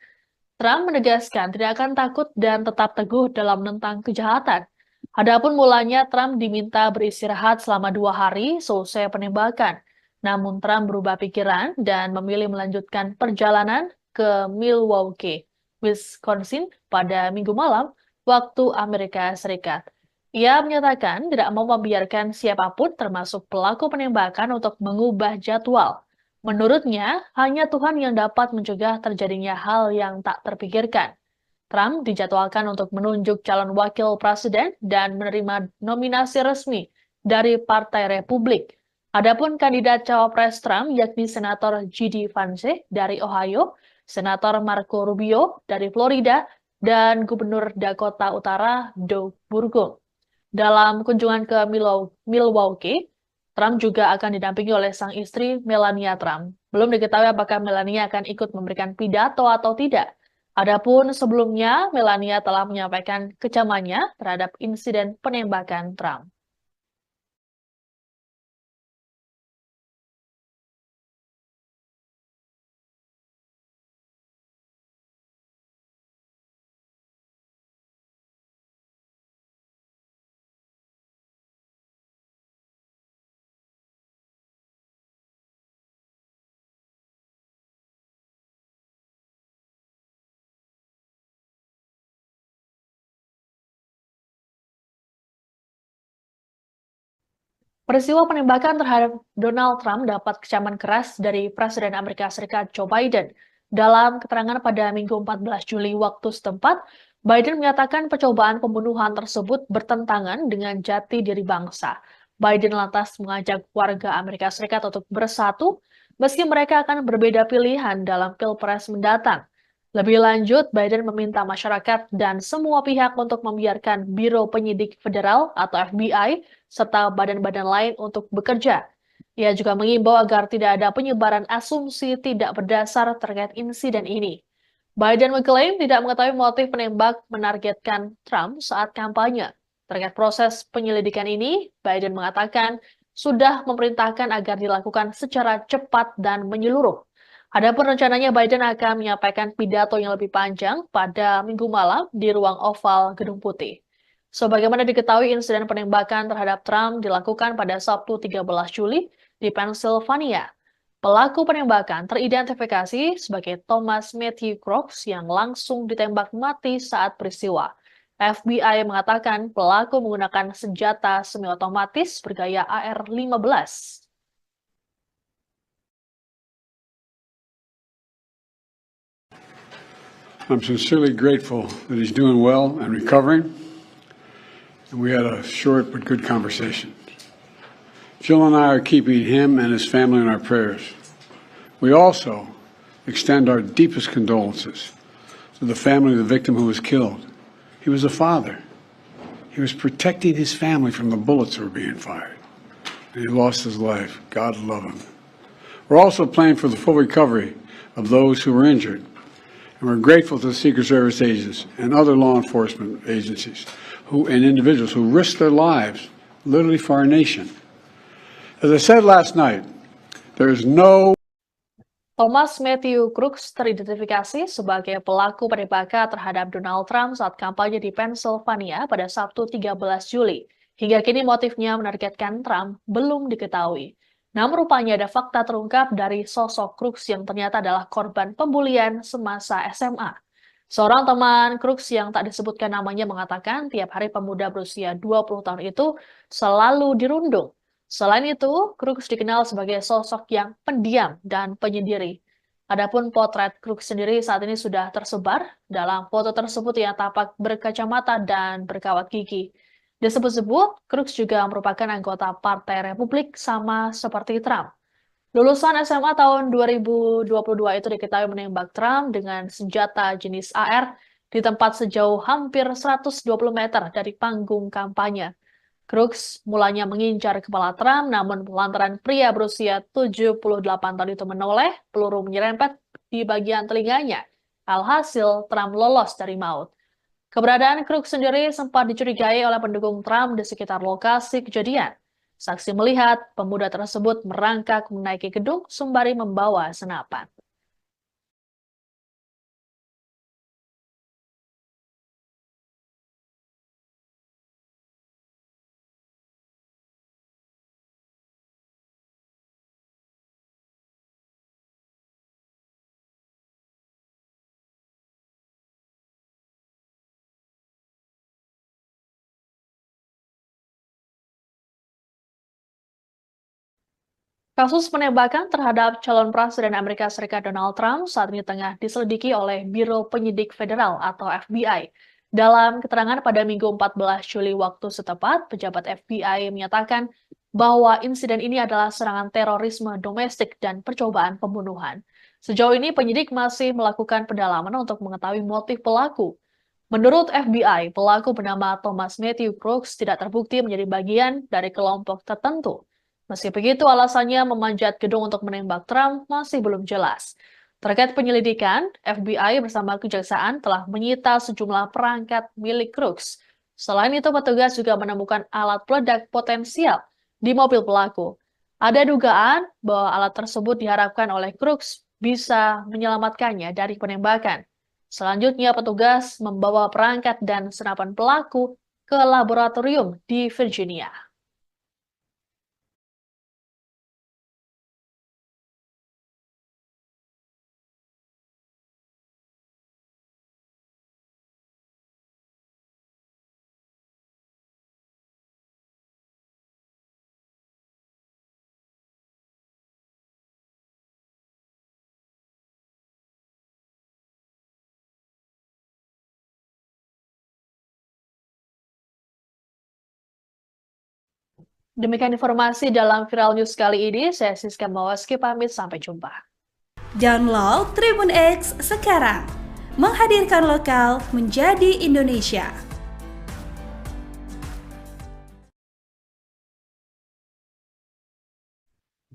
Trump menegaskan tidak akan takut dan tetap teguh dalam menentang kejahatan. Adapun mulanya Trump diminta beristirahat selama 2 hari selesai penembakan. Namun Trump berubah pikiran dan memilih melanjutkan perjalanan ke Milwaukee, Wisconsin pada Minggu malam waktu Amerika Serikat. Ia menyatakan tidak mau membiarkan siapapun termasuk pelaku penembakan untuk mengubah jadwal. Menurutnya, hanya Tuhan yang dapat mencegah terjadinya hal yang tak terpikirkan. Trump dijadwalkan untuk menunjuk calon wakil presiden dan menerima nominasi resmi dari Partai Republik. Adapun kandidat cawapres Trump yakni Senator J.D. Vance dari Ohio, Senator Marco Rubio dari Florida, dan Gubernur Dakota Utara Doug Burgum. Dalam kunjungan ke Milwaukee, Trump juga akan didampingi oleh sang istri Melania Trump. Belum diketahui apakah Melania akan ikut memberikan pidato atau tidak. Adapun sebelumnya, Melania telah menyampaikan kecamannya terhadap insiden penembakan Trump. Peristiwa penembakan terhadap Donald Trump dapat kecaman keras dari Presiden Amerika Serikat Joe Biden. Dalam keterangan pada Minggu 14 Juli waktu setempat, Biden menyatakan percobaan pembunuhan tersebut bertentangan dengan jati diri bangsa. Biden lantas mengajak warga Amerika Serikat untuk bersatu, meski mereka akan berbeda pilihan dalam Pilpres mendatang. Lebih lanjut, Biden meminta masyarakat dan semua pihak untuk membiarkan Biro Penyidik Federal atau FBI serta badan-badan lain untuk bekerja. Ia juga mengimbau agar tidak ada penyebaran asumsi tidak berdasar terkait insiden ini. Biden mengklaim tidak mengetahui motif penembak menargetkan Trump saat kampanye. Terkait proses penyelidikan ini, Biden mengatakan sudah memerintahkan agar dilakukan secara cepat dan menyeluruh. Adapun rencananya Biden akan menyampaikan pidato yang lebih panjang pada Minggu malam di ruang oval Gedung Putih. Sebagaimana diketahui, insiden penembakan terhadap Trump dilakukan pada Sabtu 13 Juli di Pennsylvania. Pelaku penembakan teridentifikasi sebagai Thomas Matthew Crooks yang langsung ditembak mati saat peristiwa. FBI mengatakan pelaku menggunakan senjata semi-otomatis bergaya AR-15. I'm sincerely grateful that he's doing well and recovering. And we had a short but good conversation. Jill and I are keeping him and his family in our prayers. We also extend our deepest condolences to the family of the victim who was killed. He was a father. He was protecting his family from the bullets that were being fired. And he lost his life. God love him. We're also praying for the full recovery of those who were injured. And we're grateful to the Secret Service agents and other law enforcement agencies and individuals who risked their lives literally for our nation. As I said last night, there is no Thomas Matthew Crooks teridentifikasi sebagai pelaku penembakan terhadap Donald Trump saat kampanye di Pennsylvania pada Sabtu 13 Juli. Hingga kini motifnya menargetkan Trump belum diketahui. Namun rupanya ada fakta terungkap dari sosok Crooks yang ternyata adalah korban pembulian semasa SMA. Seorang teman Crooks yang tak disebutkan namanya mengatakan tiap hari pemuda berusia 20 tahun itu selalu dirundung. Selain itu, Crooks dikenal sebagai sosok yang pendiam dan penyendiri. Adapun potret Crooks sendiri saat ini sudah tersebar. Dalam foto tersebut ia tampak berkacamata dan berkawat gigi. Disebut-sebut, Crooks juga merupakan anggota Partai Republik sama seperti Trump. Lulusan SMA tahun 2022 itu diketahui menembak Trump dengan senjata jenis AR di tempat sejauh hampir 120 meter dari panggung kampanye. Crooks mulanya mengincar kepala Trump, namun lantaran pria berusia 78 tahun itu menoleh, peluru menyerempet di bagian telinganya. Alhasil, Trump lolos dari maut. Keberadaan Crooks sendiri sempat dicurigai oleh pendukung Trump di sekitar lokasi kejadian. Saksi melihat pemuda tersebut merangkak menaiki gedung sembari membawa senapan. Kasus penembakan terhadap calon presiden Amerika Serikat Donald Trump saat ini tengah diselidiki oleh Biro Penyidik Federal atau FBI. Dalam keterangan pada Minggu 14 Juli waktu setempat, pejabat FBI menyatakan bahwa insiden ini adalah serangan terorisme domestik dan percobaan pembunuhan. Sejauh ini penyidik masih melakukan pendalaman untuk mengetahui motif pelaku. Menurut FBI, pelaku bernama Thomas Matthew Crooks tidak terbukti menjadi bagian dari kelompok tertentu. Meski begitu, alasannya memanjat gedung untuk menembak Trump masih belum jelas. Terkait penyelidikan, FBI bersama kejaksaan telah menyita sejumlah perangkat milik Crooks. Selain itu, petugas juga menemukan alat peledak potensial di mobil pelaku. Ada dugaan bahwa alat tersebut diharapkan oleh Crooks bisa menyelamatkannya dari penembakan. Selanjutnya, petugas membawa perangkat dan senapan pelaku ke laboratorium di Virginia. Demikian informasi dalam Viral News kali ini. Saya Siska Mawaski pamit, sampai jumpa. Download Tribun X sekarang, menghadirkan lokal menjadi Indonesia.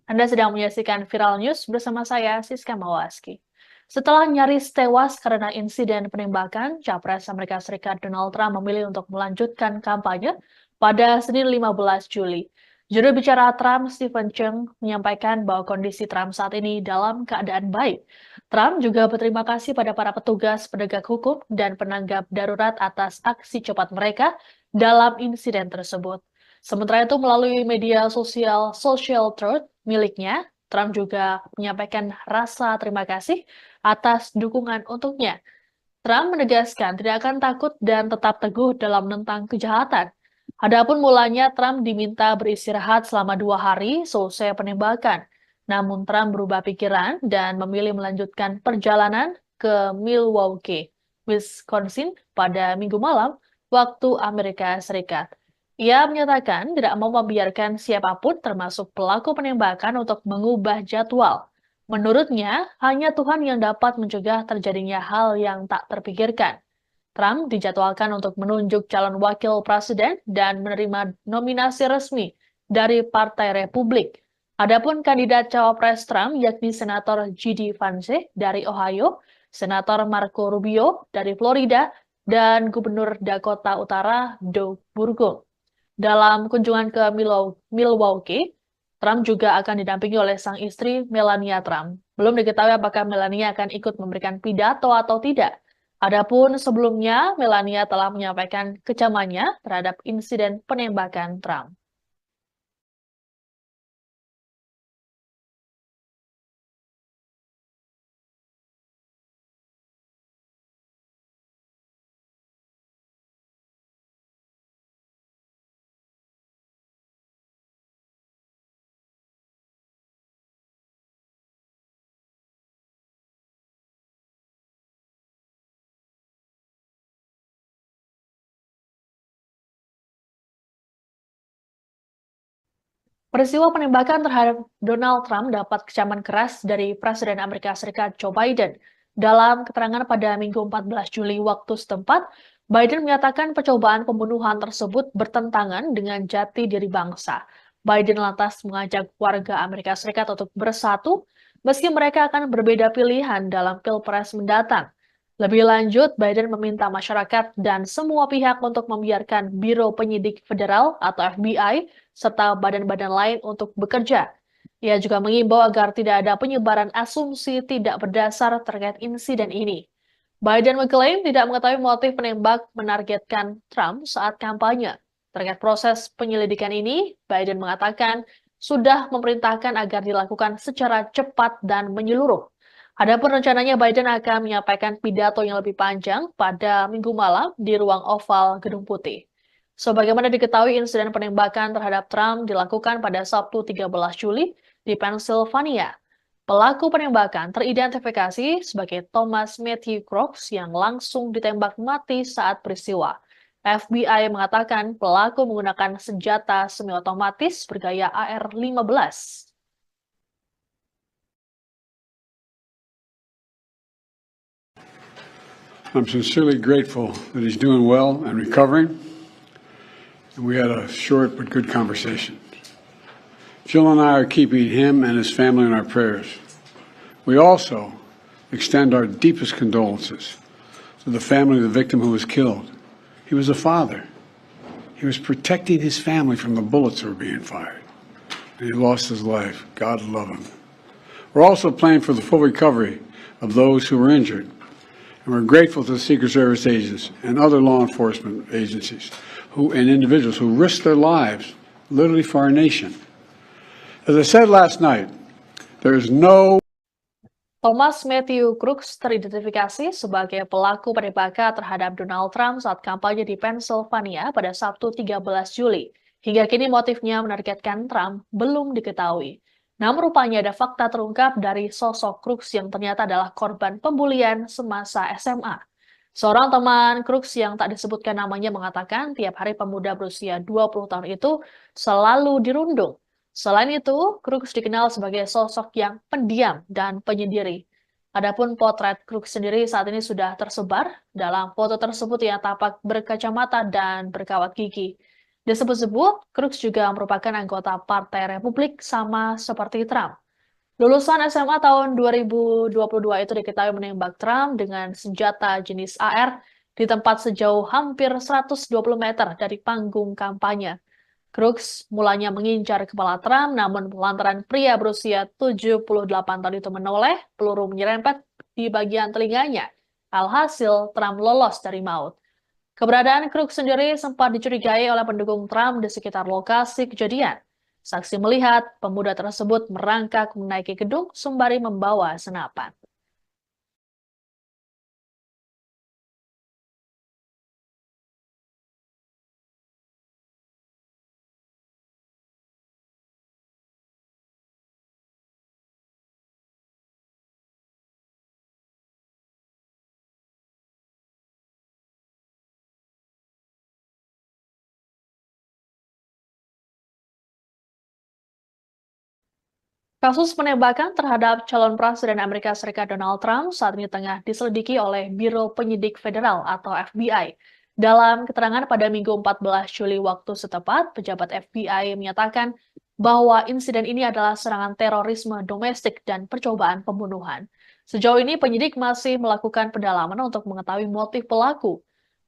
Anda sedang menyaksikan Viral News bersama saya, Siska Mawaski. Setelah nyaris tewas karena insiden penembakan, Capres Amerika Serikat Donald Trump memilih untuk melanjutkan kampanye pada Senin 15 Juli. Juru bicara Trump, Stephen Chung, menyampaikan bahwa kondisi Trump saat ini dalam keadaan baik. Trump juga berterima kasih pada para petugas penegak hukum dan penanggap darurat atas aksi cepat mereka dalam insiden tersebut. Sementara itu, melalui media sosial Social Truth miliknya, Trump juga menyampaikan rasa terima kasih atas dukungan untuknya. Trump menegaskan tidak akan takut dan tetap teguh dalam menentang kejahatan. Adapun mulanya Trump diminta beristirahat selama 2 hari selesai penembakan. Namun Trump berubah pikiran dan memilih melanjutkan perjalanan ke Milwaukee, Wisconsin pada Minggu malam waktu Amerika Serikat. Ia menyatakan tidak mau membiarkan siapapun termasuk pelaku penembakan untuk mengubah jadwal. Menurutnya, hanya Tuhan yang dapat mencegah terjadinya hal yang tak terpikirkan. Trump dijadwalkan untuk menunjuk calon wakil presiden dan menerima nominasi resmi dari Partai Republik. Adapun kandidat cawapres Trump yakni Senator J.D. Vance dari Ohio, Senator Marco Rubio dari Florida, dan Gubernur Dakota Utara Doug Burgum. Dalam kunjungan ke Milwaukee, Trump juga akan didampingi oleh sang istri Melania Trump. Belum diketahui apakah Melania akan ikut memberikan pidato atau tidak. Adapun sebelumnya, Melania telah menyampaikan kecamannya terhadap insiden penembakan Trump. Peristiwa penembakan terhadap Donald Trump dapat kecaman keras dari Presiden Amerika Serikat Joe Biden. Dalam keterangan pada Minggu 14 Juli waktu setempat, Biden menyatakan percobaan pembunuhan tersebut bertentangan dengan jati diri bangsa. Biden lantas mengajak warga Amerika Serikat untuk bersatu meski mereka akan berbeda pilihan dalam Pilpres mendatang. Lebih lanjut, Biden meminta masyarakat dan semua pihak untuk membiarkan Biro Penyidik Federal atau FBI serta badan-badan lain untuk bekerja. Ia juga mengimbau agar tidak ada penyebaran asumsi tidak berdasar terkait insiden ini. Biden mengklaim tidak mengetahui motif penembak menargetkan Trump saat kampanye. Terkait proses penyelidikan ini, Biden mengatakan sudah memerintahkan agar dilakukan secara cepat dan menyeluruh. Adapun rencananya Biden akan menyampaikan pidato yang lebih panjang pada Minggu malam di ruang oval Gedung Putih. Sebagaimana diketahui, insiden penembakan terhadap Trump dilakukan pada Sabtu 13 Juli di Pennsylvania. Pelaku penembakan teridentifikasi sebagai Thomas Matthew Crooks yang langsung ditembak mati saat peristiwa. FBI mengatakan pelaku menggunakan senjata semi-otomatis bergaya AR-15. I'm sincerely grateful that he's doing well and recovering. And we had a short but good conversation. Jill and I are keeping him and his family in our prayers. We also extend our deepest condolences to the family of the victim who was killed. He was a father. He was protecting his family from the bullets that were being fired. And he lost his life. God love him. We're also praying for the full recovery of those who were injured. And we're grateful to the Secret Service agents and other law enforcement agencies and individuals who risked their lives literally for our nation. As I said last night, there is no Thomas Matthew Crooks teridentifikasi sebagai pelaku penembakan terhadap Donald Trump saat kampanye di Pennsylvania pada Sabtu 13 Juli. Hingga kini motifnya menargetkan Trump belum diketahui. Namun rupanya ada fakta terungkap dari sosok Crooks yang ternyata adalah korban pembulian semasa SMA. Seorang teman Crooks yang tak disebutkan namanya mengatakan tiap hari pemuda berusia 20 tahun itu selalu dirundung. Selain itu, Crooks dikenal sebagai sosok yang pendiam dan penyendiri. Adapun potret Crooks sendiri saat ini sudah tersebar. Dalam foto tersebut ia tampak berkacamata dan berkawat gigi. Disebut-sebut, Crooks juga merupakan anggota Partai Republik sama seperti Trump. Lulusan SMA tahun 2022 itu diketahui menembak Trump dengan senjata jenis AR di tempat sejauh hampir 120 meter dari panggung kampanye. Crooks mulanya mengincar kepala Trump, namun lantaran pria berusia 78 tahun itu menoleh, peluru menyerempet di bagian telinganya. Alhasil, Trump lolos dari maut. Keberadaan Crooks sendiri sempat dicurigai oleh pendukung Trump di sekitar lokasi kejadian. Saksi melihat pemuda tersebut merangkak menaiki gedung sembari membawa senapan. Kasus penembakan terhadap calon presiden Amerika Serikat Donald Trump saat ini tengah diselidiki oleh Biro Penyidik Federal atau FBI. Dalam keterangan pada Minggu 14 Juli waktu setempat, pejabat FBI menyatakan bahwa insiden ini adalah serangan terorisme domestik dan percobaan pembunuhan. Sejauh ini penyidik masih melakukan pendalaman untuk mengetahui motif pelaku.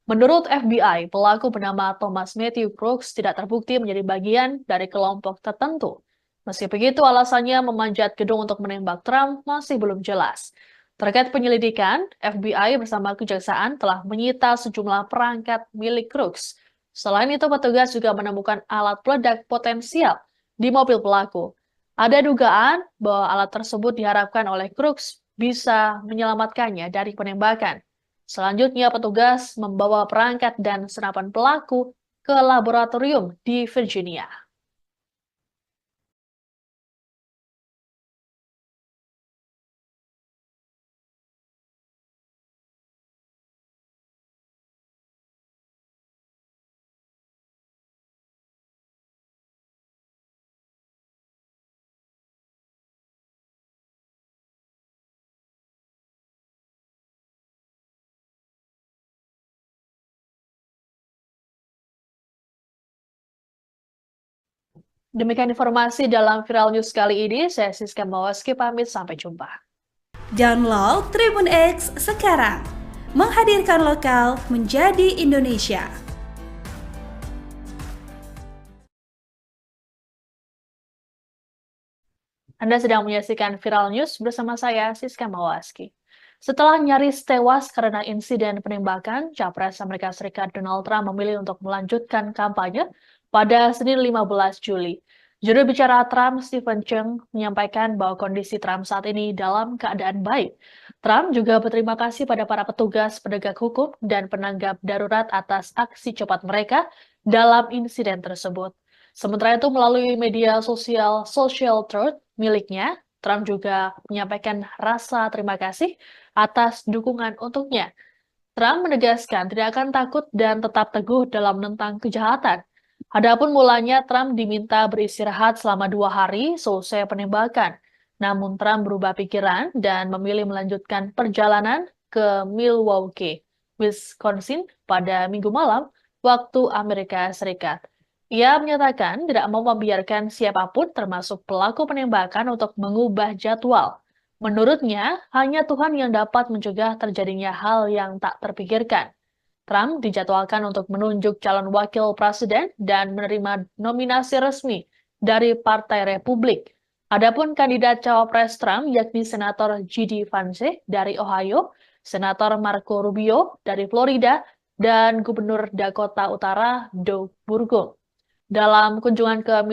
Menurut FBI, pelaku bernama Thomas Matthew Crooks tidak terbukti menjadi bagian dari kelompok tertentu. Meski begitu, alasannya memanjat gedung untuk menembak Trump masih belum jelas. Terkait penyelidikan, FBI bersama kejaksaan telah menyita sejumlah perangkat milik Crooks. Selain itu, petugas juga menemukan alat peledak potensial di mobil pelaku. Ada dugaan bahwa alat tersebut diharapkan oleh Crooks bisa menyelamatkannya dari penembakan. Selanjutnya, petugas membawa perangkat dan senapan pelaku ke laboratorium di Virginia. Demikian informasi dalam Viral News kali ini. Saya Siska Mawaski pamit, sampai jumpa. Download Tribun X sekarang, menghadirkan lokal menjadi Indonesia. Anda sedang menyaksikan Viral News bersama saya, Siska Mawaski. Setelah nyaris tewas karena insiden penembakan, Capres Amerika Serikat Donald Trump memilih untuk melanjutkan kampanye pada Senin 15 Juli. Juru bicara Trump, Stephen Chung, menyampaikan bahwa kondisi Trump saat ini dalam keadaan baik. Trump juga berterima kasih pada para petugas penegak hukum dan penanggap darurat atas aksi cepat mereka dalam insiden tersebut. Sementara itu, melalui media sosial Social Truth miliknya, Trump juga menyampaikan rasa terima kasih atas dukungan untuknya. Trump menegaskan tidak akan takut dan tetap teguh dalam menentang kejahatan. Adapun mulanya Trump diminta beristirahat selama 2 hari selesai penembakan. Namun Trump berubah pikiran dan memilih melanjutkan perjalanan ke Milwaukee, Wisconsin pada Minggu malam waktu Amerika Serikat. Ia menyatakan tidak mau membiarkan siapapun termasuk pelaku penembakan untuk mengubah jadwal. Menurutnya, hanya Tuhan yang dapat mencegah terjadinya hal yang tak terpikirkan. Trump dijadwalkan untuk menunjuk calon wakil presiden dan menerima nominasi resmi dari Partai Republik. Adapun kandidat cawapres Trump yakni Senator J.D. Vance dari Ohio, Senator Marco Rubio dari Florida, dan Gubernur Dakota Utara Doug Burgum. Dalam kunjungan ke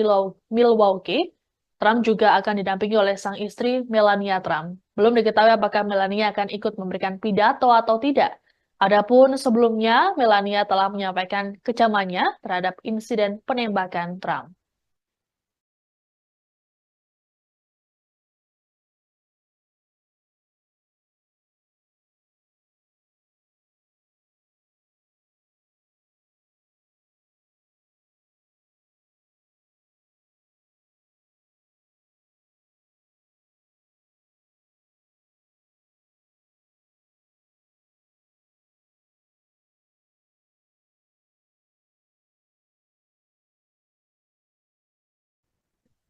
Milwaukee, Trump juga akan didampingi oleh sang istri Melania Trump. Belum diketahui apakah Melania akan ikut memberikan pidato atau tidak. Adapun sebelumnya, Melania telah menyampaikan kecamannya terhadap insiden penembakan Trump.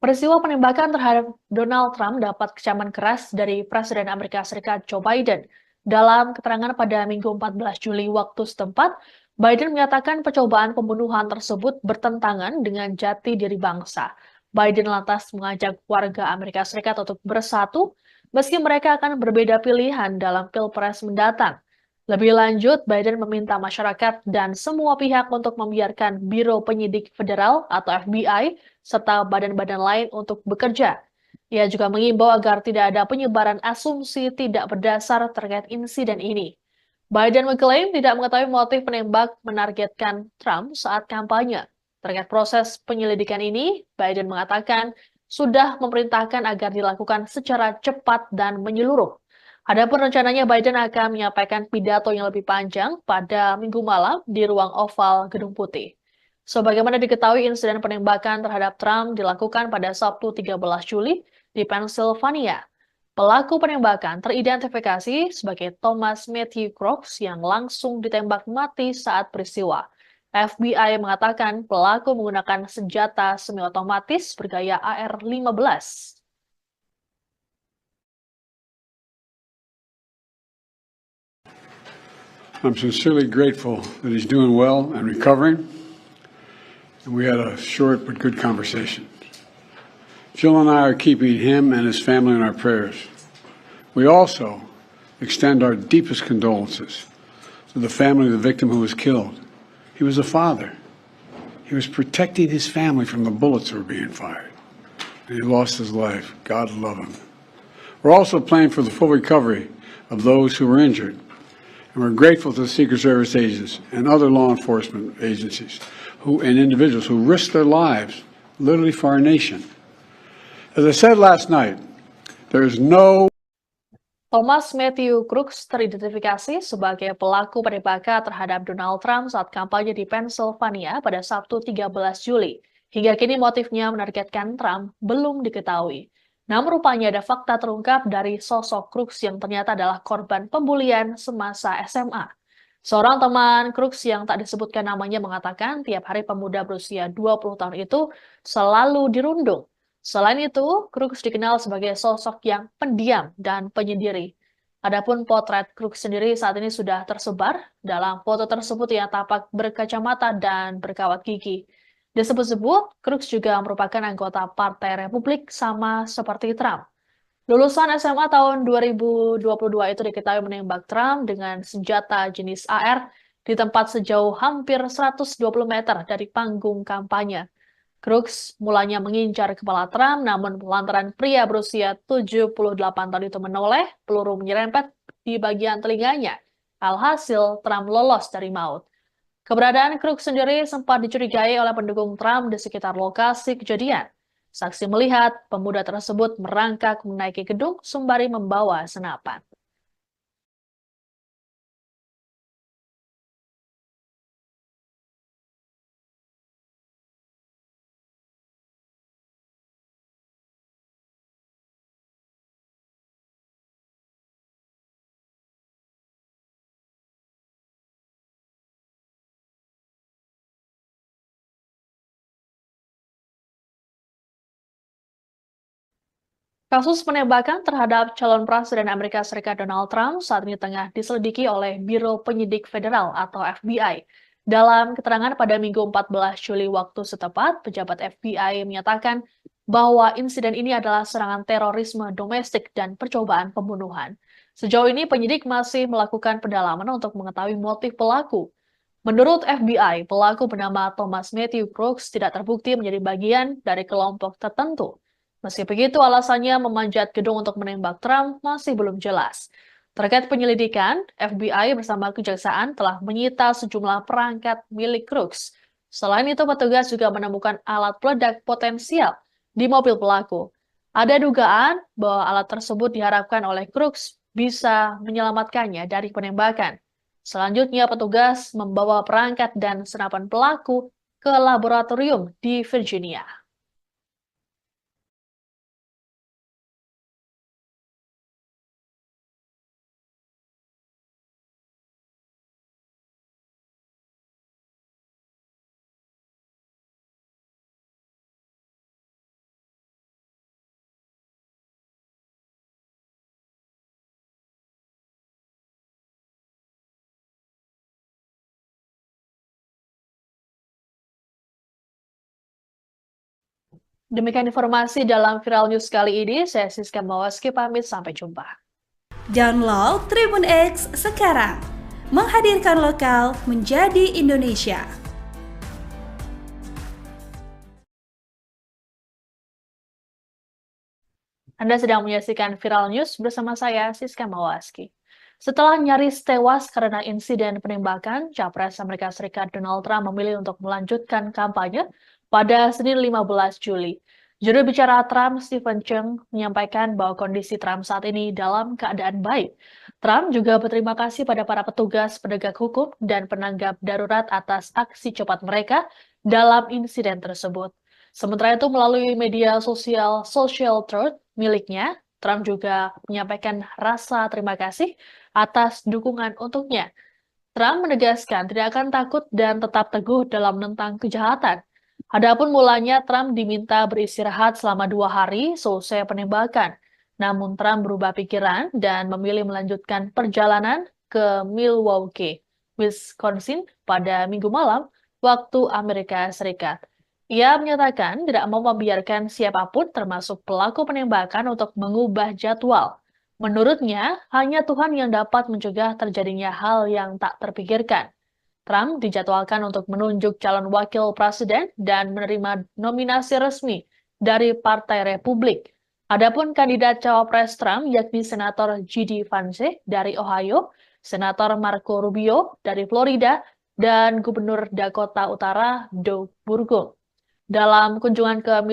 Peristiwa penembakan terhadap Donald Trump dapat kecaman keras dari Presiden Amerika Serikat Joe Biden. Dalam keterangan pada Minggu 14 Juli waktu setempat, Biden menyatakan percobaan pembunuhan tersebut bertentangan dengan jati diri bangsa. Biden lantas mengajak warga Amerika Serikat untuk bersatu, meski mereka akan berbeda pilihan dalam Pilpres mendatang. Lebih lanjut, Biden meminta masyarakat dan semua pihak untuk membiarkan Biro Penyidik Federal atau FBI serta badan-badan lain untuk bekerja. Ia juga mengimbau agar tidak ada penyebaran asumsi tidak berdasar terkait insiden ini. Biden mengklaim tidak mengetahui motif penembak menargetkan Trump saat kampanye. Terkait proses penyelidikan ini, Biden mengatakan sudah memerintahkan agar dilakukan secara cepat dan menyeluruh. Adapun rencananya Biden akan menyampaikan pidato yang lebih panjang pada Minggu malam di ruang oval Gedung Putih. Sebagaimana diketahui, insiden penembakan terhadap Trump dilakukan pada Sabtu 13 Juli di Pennsylvania. Pelaku penembakan teridentifikasi sebagai Thomas Matthew Crooks yang langsung ditembak mati saat peristiwa. FBI mengatakan pelaku menggunakan senjata semi-otomatis bergaya AR-15. I'm sincerely grateful that he's doing well and recovering. And we had a short but good conversation. Jill and I are keeping him and his family in our prayers. We also extend our deepest condolences to the family of the victim who was killed. He was a father. He was protecting his family from the bullets that were being fired. And he lost his life. God love him. We're also praying for the full recovery of those who were injured. And we're grateful to the Secret Service agents and other law enforcement agencies and individuals who risked their lives literally for our nation. As I said last night, there is no Thomas Matthew Crooks teridentifikasi sebagai pelaku penembakan terhadap Donald Trump saat kampanye di Pennsylvania pada Sabtu 13 Juli. Hingga kini motifnya menargetkan Trump belum diketahui. Namun rupanya ada fakta terungkap dari sosok Crooks yang ternyata adalah korban pembulian semasa SMA. Seorang teman Crooks yang tak disebutkan namanya mengatakan tiap hari pemuda berusia 20 tahun itu selalu dirundung. Selain itu, Crooks dikenal sebagai sosok yang pendiam dan penyendiri. Adapun potret Crooks sendiri saat ini sudah tersebar. Dalam foto tersebut ia tampak berkacamata dan berkawat gigi. Disebut-sebut, Crooks juga merupakan anggota Partai Republik sama seperti Trump. Lulusan SMA tahun 2022 itu diketahui menembak Trump dengan senjata jenis AR di tempat sejauh hampir 120 meter dari panggung kampanye. Crooks mulanya mengincar kepala Trump, namun lantaran pria berusia 78 tahun itu menoleh, peluru menyerempet di bagian telinganya. Alhasil, Trump lolos dari maut. Keberadaan Crooks sendiri sempat dicurigai oleh pendukung Trump di sekitar lokasi kejadian. Saksi melihat pemuda tersebut merangkak menaiki gedung sembari membawa senapan. Kasus penembakan terhadap calon presiden Amerika Serikat Donald Trump saat ini tengah diselidiki oleh Biro Penyidik Federal atau FBI. Dalam keterangan pada Minggu 14 Juli waktu setempat, pejabat FBI menyatakan bahwa insiden ini adalah serangan terorisme domestik dan percobaan pembunuhan. Sejauh ini penyidik masih melakukan pendalaman untuk mengetahui motif pelaku. Menurut FBI, pelaku bernama Thomas Matthew Crooks tidak terbukti menjadi bagian dari kelompok tertentu. Meski begitu, alasannya memanjat gedung untuk menembak Trump masih belum jelas. Terkait penyelidikan, FBI bersama kejaksaan telah menyita sejumlah perangkat milik Crooks. Selain itu, petugas juga menemukan alat peledak potensial di mobil pelaku. Ada dugaan bahwa alat tersebut diharapkan oleh Crooks bisa menyelamatkannya dari penembakan. Selanjutnya, petugas membawa perangkat dan senapan pelaku ke laboratorium di Virginia. Demikian informasi dalam Viral News kali ini, saya Siska Mawaski pamit, sampai jumpa. Download Tribun X sekarang, menghadirkan lokal menjadi Indonesia. Anda sedang menyaksikan Viral News bersama saya, Siska Mawaski. Setelah nyaris tewas karena insiden penembakan, Capres Amerika Serikat Donald Trump memilih untuk melanjutkan kampanye pada Senin 15 Juli. Juru bicara Trump, Stephen Chung, menyampaikan bahwa kondisi Trump saat ini dalam keadaan baik. Trump juga berterima kasih pada para petugas penegak hukum dan penanggap darurat atas aksi cepat mereka dalam insiden tersebut. Sementara itu, melalui media sosial Social Truth miliknya, Trump juga menyampaikan rasa terima kasih atas dukungan untuknya. Trump menegaskan tidak akan takut dan tetap teguh dalam menentang kejahatan. Adapun mulanya Trump diminta beristirahat selama 2 hari selesai penembakan. Namun Trump berubah pikiran dan memilih melanjutkan perjalanan ke Milwaukee, Wisconsin pada Minggu malam waktu Amerika Serikat. Ia menyatakan tidak mau membiarkan siapapun termasuk pelaku penembakan untuk mengubah jadwal. Menurutnya, hanya Tuhan yang dapat mencegah terjadinya hal yang tak terpikirkan. Trump dijadwalkan untuk menunjuk calon wakil presiden dan menerima nominasi resmi dari Partai Republik. Adapun kandidat cawapres Trump yakni Senator J.D. Vance dari Ohio, Senator Marco Rubio dari Florida, dan Gubernur Dakota Utara Doug Burgum. Dalam kunjungan ke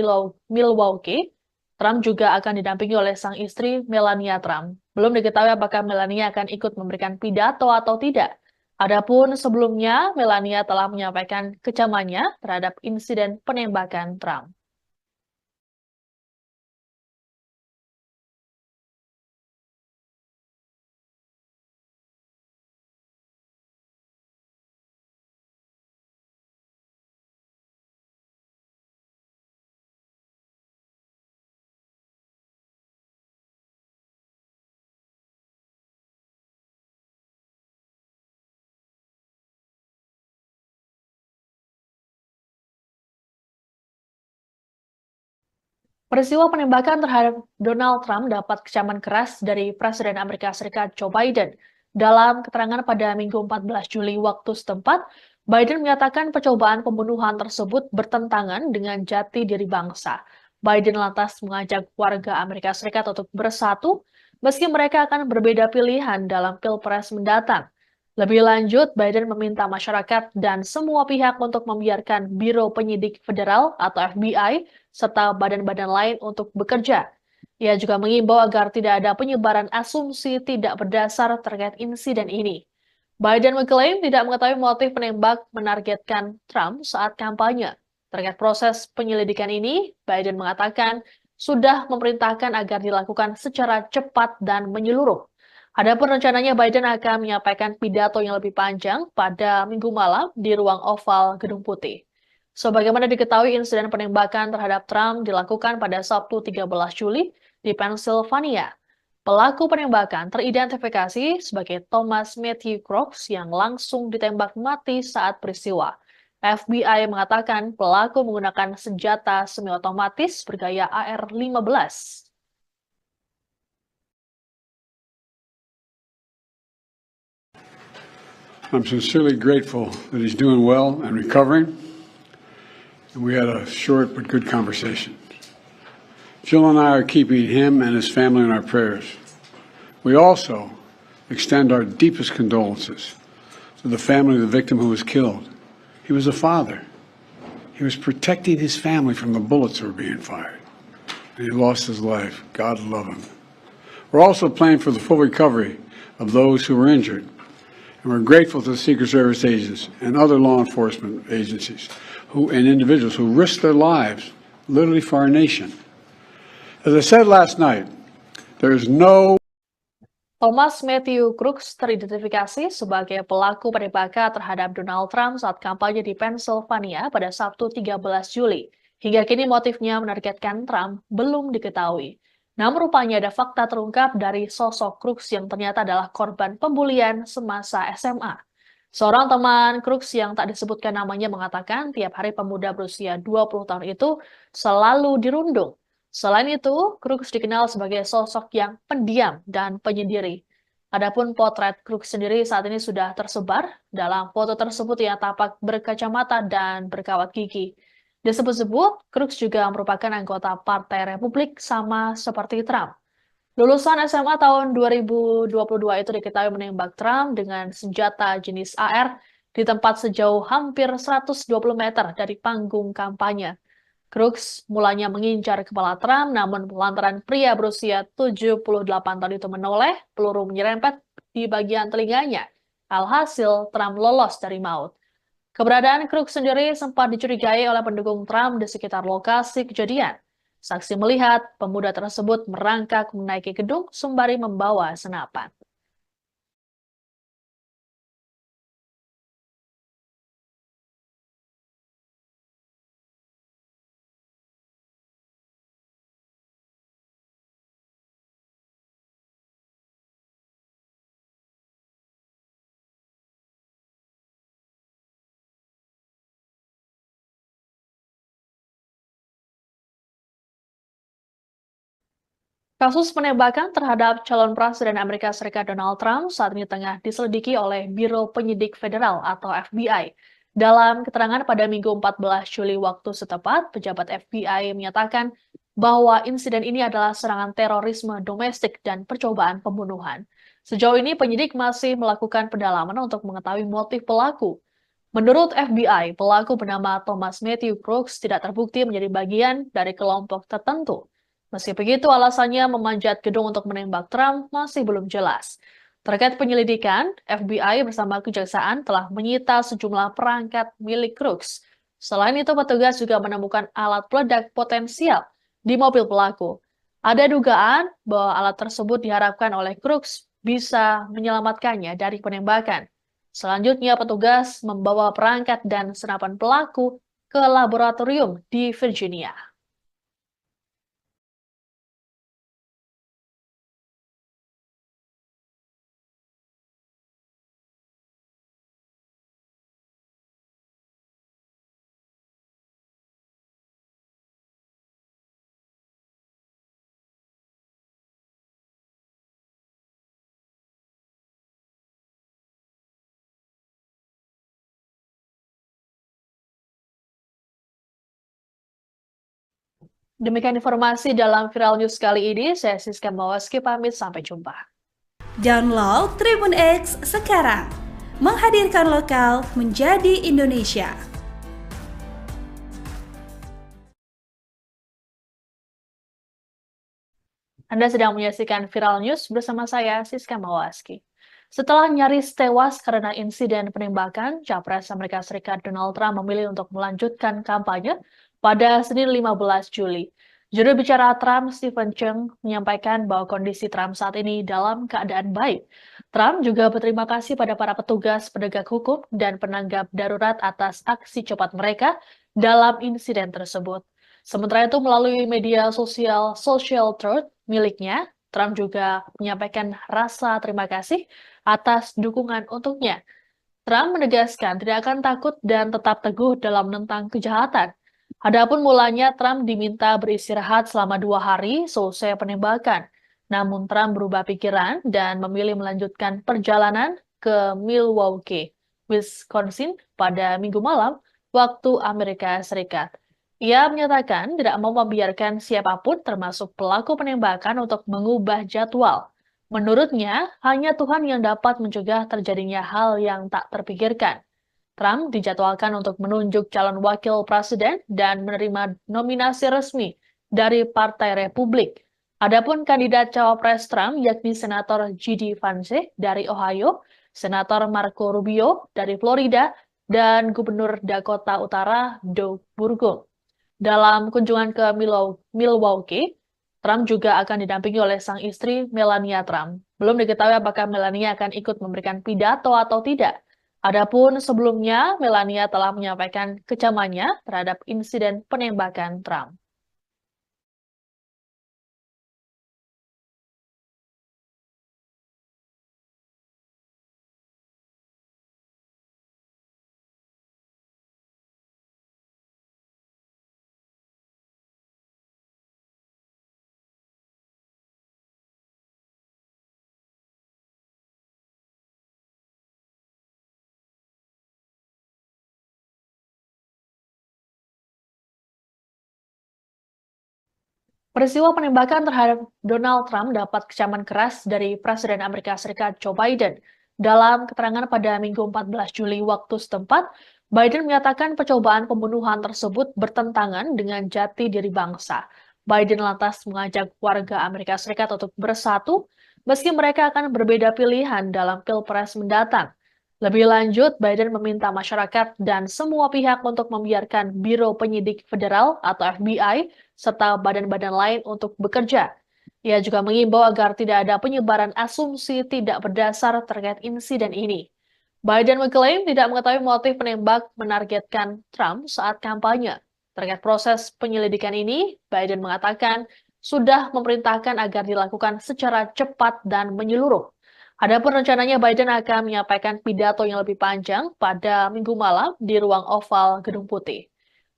Milwaukee, Trump juga akan didampingi oleh sang istri Melania Trump. Belum diketahui apakah Melania akan ikut memberikan pidato atau tidak. Adapun sebelumnya, Melania telah menyampaikan kecamannya terhadap insiden penembakan Trump. Peristiwa penembakan terhadap Donald Trump dapat kecaman keras dari Presiden Amerika Serikat Joe Biden. Dalam keterangan pada Minggu 14 Juli waktu setempat, Biden menyatakan percobaan pembunuhan tersebut bertentangan dengan jati diri bangsa. Biden lantas mengajak warga Amerika Serikat untuk bersatu, meski mereka akan berbeda pilihan dalam Pilpres mendatang. Lebih lanjut, Biden meminta masyarakat dan semua pihak untuk membiarkan Biro Penyidik Federal atau FBI serta badan-badan lain untuk bekerja. Ia juga mengimbau agar tidak ada penyebaran asumsi tidak berdasar terkait insiden ini. Biden mengklaim tidak mengetahui motif penembak menargetkan Trump saat kampanye. Terkait proses penyelidikan ini, Biden mengatakan sudah memerintahkan agar dilakukan secara cepat dan menyeluruh. Adapun rencananya Biden akan menyampaikan pidato yang lebih panjang pada Minggu malam di ruang oval Gedung Putih. Sebagaimana diketahui, insiden penembakan terhadap Trump dilakukan pada Sabtu 13 Juli di Pennsylvania. Pelaku penembakan teridentifikasi sebagai Thomas Matthew Crooks yang langsung ditembak mati saat peristiwa. FBI mengatakan pelaku menggunakan senjata semi-otomatis bergaya AR-15. I'm sincerely grateful that he's doing well and recovering. And we had a short but good conversation. Jill and I are keeping him and his family in our prayers. We also extend our deepest condolences to the family of the victim who was killed. He was a father. He was protecting his family from the bullets that were being fired. And he lost his life. God love him. We're also praying for the full recovery of those who were injured. And we're grateful to the Secret Service agents and other law enforcement agencies and individuals who risked their lives literally for our nation. As I said last night, there is no Thomas Matthew Crooks teridentifikasi sebagai pelaku penembakan terhadap Donald Trump saat kampanye di Pennsylvania pada Sabtu 13 Juli. Hingga kini motifnya menargetkan Trump belum diketahui. Namun rupanya ada fakta terungkap dari sosok Crooks yang ternyata adalah korban pembulian semasa SMA. Seorang teman Crooks yang tak disebutkan namanya mengatakan tiap hari pemuda berusia 20 tahun itu selalu dirundung. Selain itu, Crooks dikenal sebagai sosok yang pendiam dan penyendiri. Adapun potret Crooks sendiri saat ini sudah tersebar. Dalam foto tersebut ia tampak berkacamata dan berkawat gigi. Disebut-sebut, Crooks juga merupakan anggota Partai Republik sama seperti Trump. Lulusan SMA tahun 2022 itu diketahui menembak Trump dengan senjata jenis AR di tempat sejauh hampir 120 meter dari panggung kampanye. Crooks mulanya mengincar kepala Trump, namun lantaran pria berusia 78 tahun itu menoleh, peluru menyerempet di bagian telinganya. Alhasil, Trump lolos dari maut. Keberadaan Crooks sendiri sempat dicurigai oleh pendukung Trump di sekitar lokasi kejadian. Saksi melihat pemuda tersebut merangkak menaiki gedung sembari membawa senapan. Kasus penembakan terhadap calon Presiden Amerika Serikat Donald Trump saat ini tengah diselidiki oleh Biro Penyidik Federal atau FBI. Dalam keterangan pada Minggu 14 Juli waktu setempat, pejabat FBI menyatakan bahwa insiden ini adalah serangan terorisme domestik dan percobaan pembunuhan. Sejauh ini penyidik masih melakukan pendalaman untuk mengetahui motif pelaku. Menurut FBI, pelaku bernama Thomas Matthew Crooks tidak terbukti menjadi bagian dari kelompok tertentu. Meski begitu, alasannya memanjat gedung untuk menembak Trump masih belum jelas. Terkait penyelidikan, FBI bersama kejaksaan telah menyita sejumlah perangkat milik Crooks. Selain itu, petugas juga menemukan alat peledak potensial di mobil pelaku. Ada dugaan bahwa alat tersebut diharapkan oleh Crooks bisa menyelamatkannya dari penembakan. Selanjutnya, petugas membawa perangkat dan senapan pelaku ke laboratorium di Virginia. Demikian informasi dalam Viral News kali ini. Saya Siska Mawaski pamit, sampai jumpa. Download Tribun X sekarang, menghadirkan lokal menjadi Indonesia. Anda sedang menyaksikan Viral News bersama saya, Siska Mawaski. Setelah nyaris tewas karena insiden penembakan, Capres Amerika Serikat Donald Trump memilih untuk melanjutkan kampanye pada Senin 15 Juli. Juru bicara Trump, Stephen Chung, menyampaikan bahwa kondisi Trump saat ini dalam keadaan baik. Trump juga berterima kasih pada para petugas penegak hukum dan penanggap darurat atas aksi cepat mereka dalam insiden tersebut. Sementara itu, melalui media sosial Social Truth miliknya, Trump juga menyampaikan rasa terima kasih atas dukungan untuknya. Trump menegaskan tidak akan takut dan tetap teguh dalam menentang kejahatan. Adapun mulanya Trump diminta beristirahat selama 2 hari selesai penembakan. Namun Trump berubah pikiran dan memilih melanjutkan perjalanan ke Milwaukee, Wisconsin pada Minggu malam waktu Amerika Serikat. Ia menyatakan tidak mau membiarkan siapapun termasuk pelaku penembakan untuk mengubah jadwal. Menurutnya, hanya Tuhan yang dapat mencegah terjadinya hal yang tak terpikirkan. Trump dijadwalkan untuk menunjuk calon wakil presiden dan menerima nominasi resmi dari Partai Republik. Adapun kandidat cawapres Trump yakni Senator J.D. Vance dari Ohio, Senator Marco Rubio dari Florida, dan Gubernur Dakota Utara Doug Burgum. Dalam kunjungan ke Milwaukee, Trump juga akan didampingi oleh sang istri Melania Trump. Belum diketahui apakah Melania akan ikut memberikan pidato atau tidak. Adapun sebelumnya, Melania telah menyampaikan kecamannya terhadap insiden penembakan Trump. Peristiwa penembakan terhadap Donald Trump dapat kecaman keras dari Presiden Amerika Serikat Joe Biden. Dalam keterangan pada Minggu 14 Juli waktu setempat, Biden menyatakan percobaan pembunuhan tersebut bertentangan dengan jati diri bangsa. Biden lantas mengajak warga Amerika Serikat untuk bersatu, meski mereka akan berbeda pilihan dalam Pilpres mendatang. Lebih lanjut, Biden meminta masyarakat dan semua pihak untuk membiarkan Biro Penyidik Federal atau FBI serta badan-badan lain untuk bekerja. Ia juga mengimbau agar tidak ada penyebaran asumsi tidak berdasar terkait insiden ini. Biden mengklaim tidak mengetahui motif penembak menargetkan Trump saat kampanye. Terkait proses penyelidikan ini, Biden mengatakan sudah memerintahkan agar dilakukan secara cepat dan menyeluruh. Adapun rencananya Biden akan menyampaikan pidato yang lebih panjang pada Minggu malam di ruang oval Gedung Putih.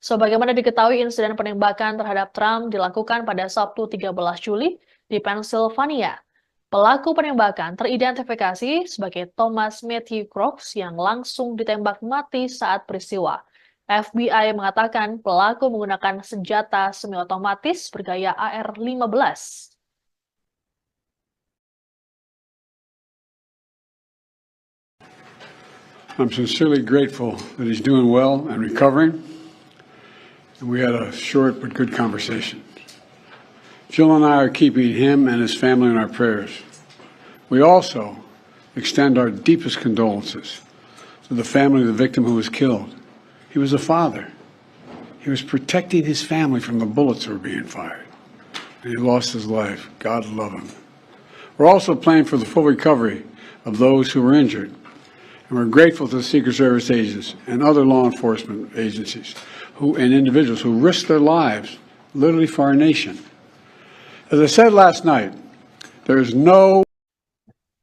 Sebagaimana diketahui, insiden penembakan terhadap Trump dilakukan pada Sabtu 13 Juli di Pennsylvania. Pelaku penembakan teridentifikasi sebagai Thomas Matthew Crooks yang langsung ditembak mati saat peristiwa. FBI mengatakan pelaku menggunakan senjata semi-otomatis bergaya AR-15. I'm sincerely grateful that he's doing well and recovering. And we had a short but good conversation. Jill and I are keeping him and his family in our prayers. We also extend our deepest condolences to the family of the victim who was killed. He was a father. He was protecting his family from the bullets that were being fired. And he lost his life. God love him. We're also praying for the full recovery of those who were injured. And we're grateful to the Secret Service agents and other law enforcement agencies and individuals who risked their lives literally for our nation. As I said last night, there is no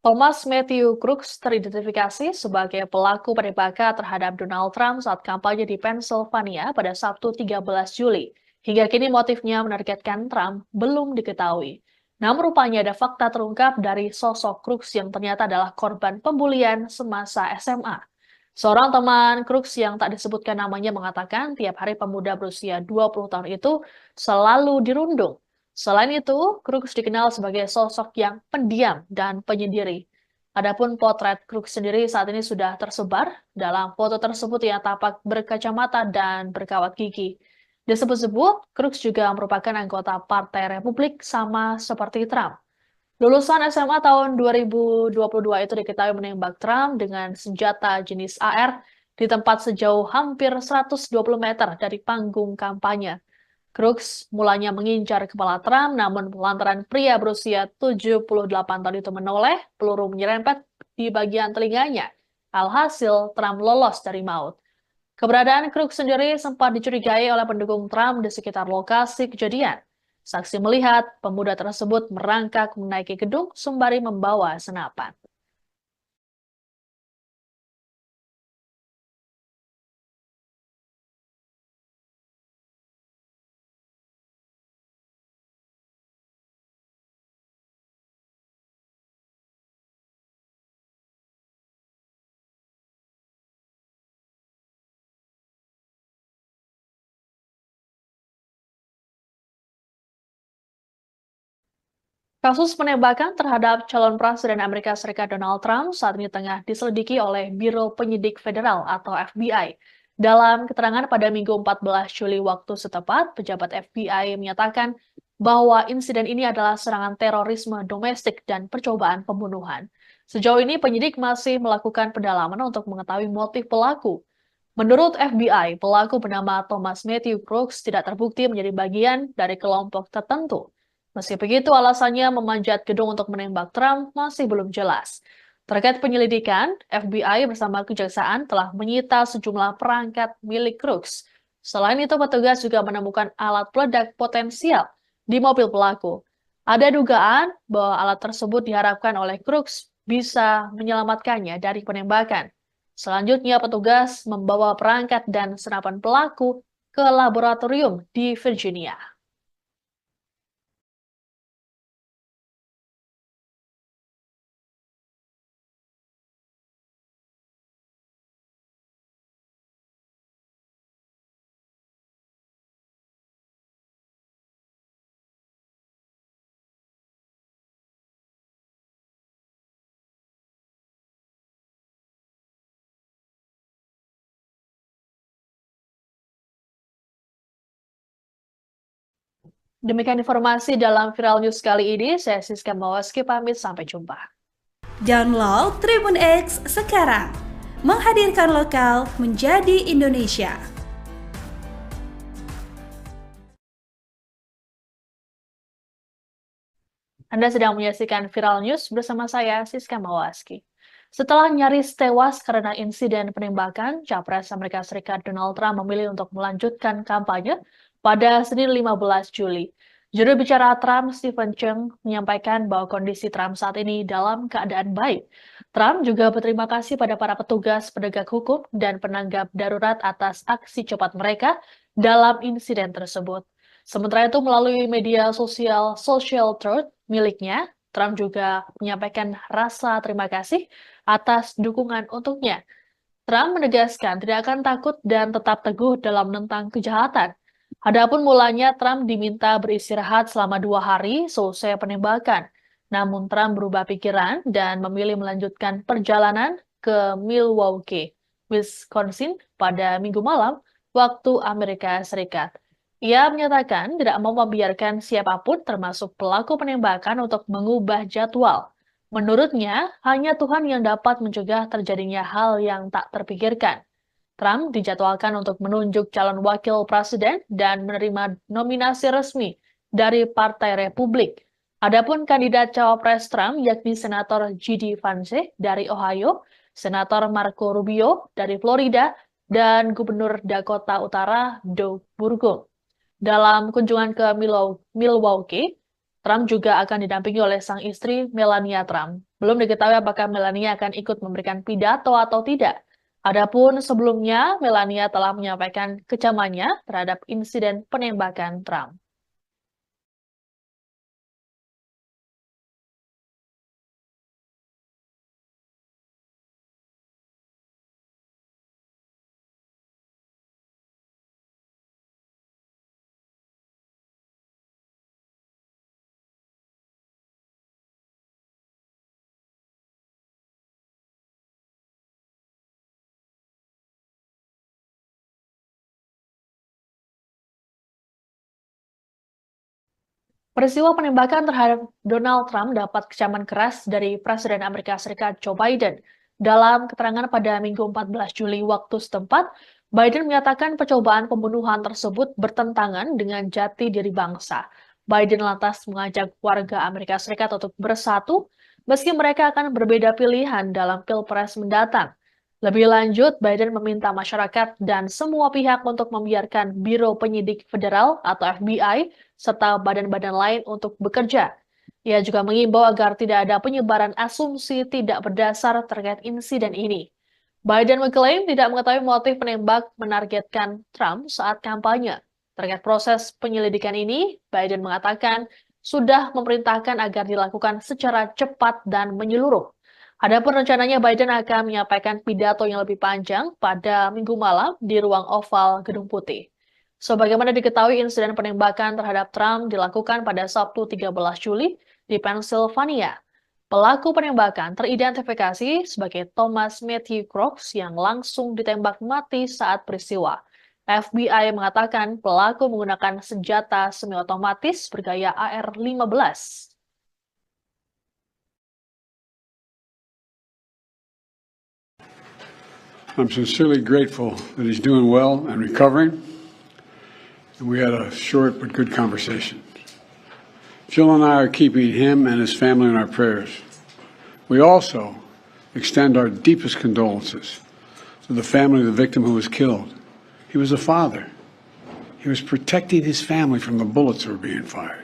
Thomas Matthew Crooks teridentifikasi sebagai pelaku penembakan terhadap Donald Trump saat kampanye di Pennsylvania pada Sabtu 13 Juli. Hingga kini motifnya menargetkan Trump belum diketahui. Namun rupanya ada fakta terungkap dari sosok Crooks yang ternyata adalah korban pembulian semasa SMA. Seorang teman Crooks yang tak disebutkan namanya mengatakan tiap hari pemuda berusia 20 tahun itu selalu dirundung. Selain itu, Crooks dikenal sebagai sosok yang pendiam dan penyendiri. Adapun potret Crooks sendiri saat ini sudah tersebar. Dalam foto tersebut ia tampak berkacamata dan berkawat gigi. Disebut-sebut, Crooks juga merupakan anggota Partai Republik sama seperti Trump. Lulusan SMA tahun 2022 itu diketahui menembak Trump dengan senjata jenis AR di tempat sejauh hampir 120 meter dari panggung kampanye. Crooks mulanya mengincar kepala Trump, namun lantaran pria berusia 78 tahun itu menoleh, peluru menyerempet di bagian telinganya. Alhasil, Trump lolos dari maut. Keberadaan Crooks sendiri sempat dicurigai oleh pendukung Trump di sekitar lokasi kejadian. Saksi melihat pemuda tersebut merangkak menaiki gedung sembari membawa senapan. Kasus penembakan terhadap calon Presiden Amerika Serikat Donald Trump saat ini tengah diselidiki oleh Biro Penyidik Federal atau FBI. Dalam keterangan pada Minggu 14 Juli waktu setempat, pejabat FBI menyatakan bahwa insiden ini adalah serangan terorisme domestik dan percobaan pembunuhan. Sejauh ini penyidik masih melakukan pendalaman untuk mengetahui motif pelaku. Menurut FBI, pelaku bernama Thomas Matthew Crooks tidak terbukti menjadi bagian dari kelompok tertentu. Meski begitu, alasannya memanjat gedung untuk menembak Trump masih belum jelas. Terkait penyelidikan, FBI bersama kejaksaan telah menyita sejumlah perangkat milik Crooks. Selain itu, petugas juga menemukan alat peledak potensial di mobil pelaku. Ada dugaan bahwa alat tersebut diharapkan oleh Crooks bisa menyelamatkannya dari penembakan. Selanjutnya, petugas membawa perangkat dan senapan pelaku ke laboratorium di Virginia. Demikian informasi dalam Viral News kali ini. Saya Siska Mawaski pamit, sampai jumpa. Download Tribun X sekarang, menghadirkan lokal menjadi Indonesia. Anda sedang menyaksikan Viral News bersama saya, Siska Mawaski. Setelah nyaris tewas karena insiden penembakan, Capres Amerika Serikat Donald Trump memilih untuk melanjutkan kampanye pada Senin 15 Juli. Juru bicara Trump, Stephen Chung, menyampaikan bahwa kondisi Trump saat ini dalam keadaan baik. Trump juga berterima kasih pada para petugas penegak hukum dan penanggap darurat atas aksi cepat mereka dalam insiden tersebut. Sementara itu, melalui media sosial Social Truth miliknya, Trump juga menyampaikan rasa terima kasih atas dukungan untuknya. Trump menegaskan tidak akan takut dan tetap teguh dalam menentang kejahatan. Adapun mulanya Trump diminta beristirahat selama 2 hari selesai penembakan. Namun Trump berubah pikiran dan memilih melanjutkan perjalanan ke Milwaukee, Wisconsin pada Minggu malam waktu Amerika Serikat. Ia menyatakan tidak mau membiarkan siapapun termasuk pelaku penembakan untuk mengubah jadwal. Menurutnya, hanya Tuhan yang dapat mencegah terjadinya hal yang tak terpikirkan. Trump dijadwalkan untuk menunjuk calon wakil presiden dan menerima nominasi resmi dari Partai Republik. Adapun kandidat cawapres Trump yakni Senator J.D. Vance dari Ohio, Senator Marco Rubio dari Florida, dan Gubernur Dakota Utara Doug Burgum. Dalam kunjungan ke Milwaukee, Trump juga akan didampingi oleh sang istri Melania Trump. Belum diketahui apakah Melania akan ikut memberikan pidato atau tidak. Adapun sebelumnya, Melania telah menyampaikan kecamannya terhadap insiden penembakan Trump. Peristiwa penembakan terhadap Donald Trump dapat kecaman keras dari Presiden Amerika Serikat Joe Biden. Dalam keterangan pada Minggu 14 Juli waktu setempat, Biden menyatakan percobaan pembunuhan tersebut bertentangan dengan jati diri bangsa. Biden lantas mengajak warga Amerika Serikat untuk bersatu meski mereka akan berbeda pilihan dalam Pilpres mendatang. Lebih lanjut, Biden meminta masyarakat dan semua pihak untuk membiarkan Biro Penyidik Federal atau FBI serta badan-badan lain untuk bekerja. Ia juga mengimbau agar tidak ada penyebaran asumsi tidak berdasar terkait insiden ini. Biden mengklaim tidak mengetahui motif penembak menargetkan Trump saat kampanye. Terkait proses penyelidikan ini, Biden mengatakan sudah memerintahkan agar dilakukan secara cepat dan menyeluruh. Adapun rencananya Biden akan menyampaikan pidato yang lebih panjang pada Minggu malam di ruang oval Gedung Putih. Sebagaimana diketahui, insiden penembakan terhadap Trump dilakukan pada Sabtu 13 Juli di Pennsylvania. Pelaku penembakan teridentifikasi sebagai Thomas Matthew Crooks yang langsung ditembak mati saat peristiwa. FBI mengatakan pelaku menggunakan senjata semi-otomatis bergaya AR-15. I'm sincerely grateful that he's doing well and recovering. And we had a short but good conversation. Jill and I are keeping him and his family in our prayers. We also extend our deepest condolences to the family of the victim who was killed. He was a father. He was protecting his family from the bullets that were being fired.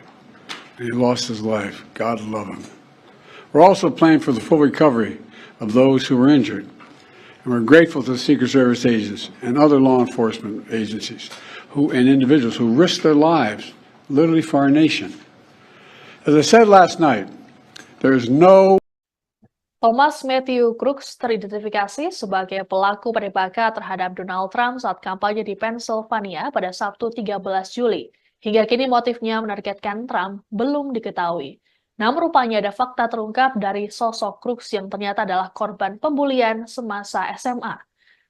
And he lost his life. God love him. We're also praying for the full recovery of those who were injured. And we're grateful to the Secret Service agents and other law enforcement agencies and individuals who risked their lives literally for our nation. As I said last night, there is no Thomas Matthew Crooks teridentifikasi sebagai pelaku penembakan terhadap Donald Trump saat kampanye di Pennsylvania pada Sabtu 13 Juli. Hingga kini motifnya menargetkan Trump belum diketahui. Namun rupanya ada fakta terungkap dari sosok Crooks yang ternyata adalah korban pembulian semasa SMA.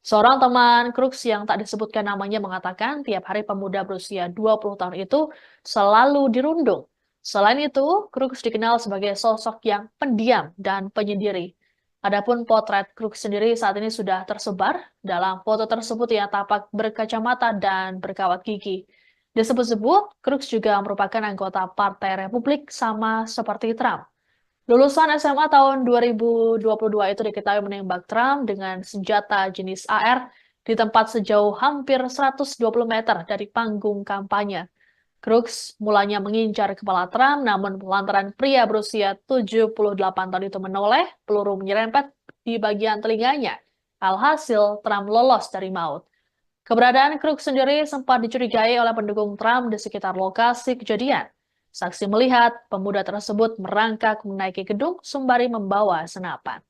Seorang teman Crooks yang tak disebutkan namanya mengatakan tiap hari pemuda berusia 20 tahun itu selalu dirundung. Selain itu, Crooks dikenal sebagai sosok yang pendiam dan penyendiri. Adapun potret Crooks sendiri saat ini sudah tersebar. Dalam foto tersebut ia tampak berkacamata dan berkawat gigi. Disebut-sebut, Crooks juga merupakan anggota Partai Republik sama seperti Trump. Lulusan SMA tahun 2022 itu diketahui menembak Trump dengan senjata jenis AR di tempat sejauh hampir 120 meter dari panggung kampanye. Crooks mulanya mengincar kepala Trump, namun lantaran pria berusia 78 tahun itu menoleh, peluru menyerempet di bagian telinganya. Alhasil, Trump lolos dari maut. Keberadaan Crooks sendiri sempat dicurigai oleh pendukung Trump di sekitar lokasi kejadian. Saksi melihat pemuda tersebut merangkak menaiki gedung sembari membawa senapan.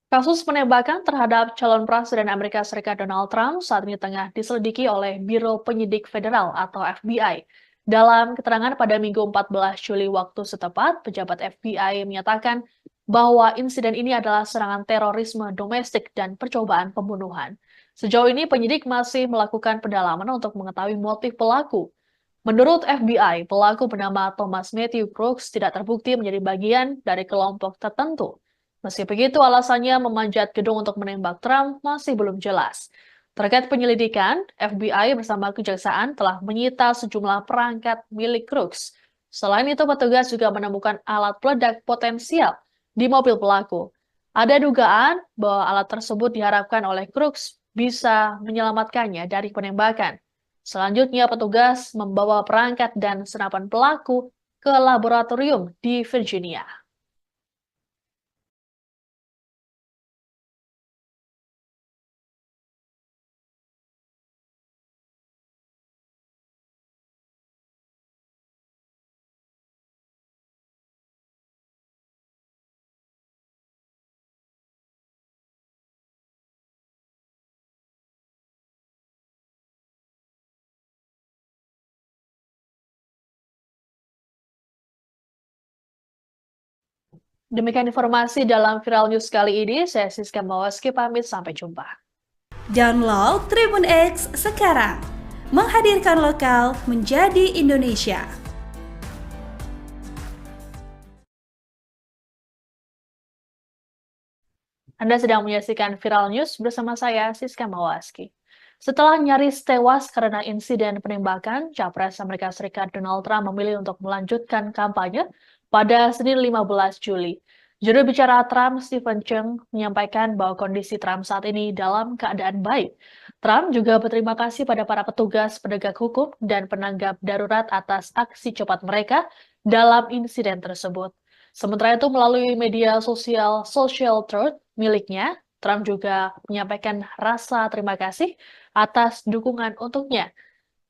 Kasus penembakan terhadap calon Presiden Amerika Serikat Donald Trump saat ini tengah diselidiki oleh Biro Penyidik Federal atau FBI. Dalam keterangan pada Minggu 14 Juli waktu setempat, pejabat FBI menyatakan bahwa insiden ini adalah serangan terorisme domestik dan percobaan pembunuhan. Sejauh ini penyidik masih melakukan pendalaman untuk mengetahui motif pelaku. Menurut FBI, pelaku bernama Thomas Matthew Crooks tidak terbukti menjadi bagian dari kelompok tertentu. Meski begitu, alasannya memanjat gedung untuk menembak Trump masih belum jelas. Terkait penyelidikan, FBI bersama kejaksaan telah menyita sejumlah perangkat milik Crooks. Selain itu, petugas juga menemukan alat peledak potensial di mobil pelaku. Ada dugaan bahwa alat tersebut diharapkan oleh Crooks bisa menyelamatkannya dari penembakan. Selanjutnya, petugas membawa perangkat dan senapan pelaku ke laboratorium di Virginia. Demikian informasi dalam Viral News kali ini. Saya Siska Mawaski pamit, sampai jumpa. Download Tribun X sekarang, menghadirkan lokal menjadi Indonesia. Anda sedang menyaksikan Viral News bersama saya, Siska Mawaski. Setelah nyaris tewas karena insiden penembakan, Capres Amerika Serikat Donald Trump memilih untuk melanjutkan kampanye pada Senin 15 Juli. Juru bicara Trump, Stephen Chung, menyampaikan bahwa kondisi Trump saat ini dalam keadaan baik. Trump juga berterima kasih pada para petugas penegak hukum dan penanggap darurat atas aksi cepat mereka dalam insiden tersebut. Sementara itu, melalui media sosial Social Truth miliknya, Trump juga menyampaikan rasa terima kasih atas dukungan untuknya.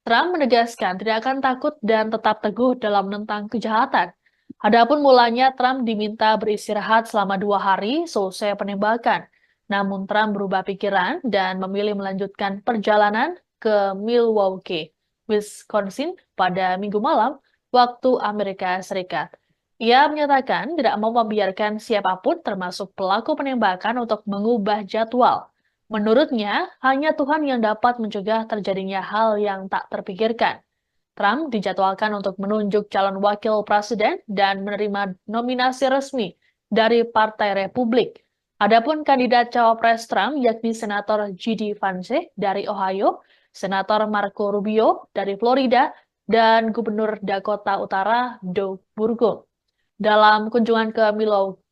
Trump menegaskan tidak akan takut dan tetap teguh dalam menentang kejahatan. Adapun mulanya Trump diminta beristirahat selama 2 hari selesai penembakan. Namun Trump berubah pikiran dan memilih melanjutkan perjalanan ke Milwaukee, Wisconsin pada Minggu malam waktu Amerika Serikat. Ia menyatakan tidak mau membiarkan siapapun termasuk pelaku penembakan untuk mengubah jadwal. Menurutnya, hanya Tuhan yang dapat mencegah terjadinya hal yang tak terpikirkan. Trump dijadwalkan untuk menunjuk calon wakil presiden dan menerima nominasi resmi dari Partai Republik. Adapun kandidat cawapres Trump yakni Senator J.D. Vance dari Ohio, Senator Marco Rubio dari Florida, dan Gubernur Dakota Utara Doug Burgum. Dalam kunjungan ke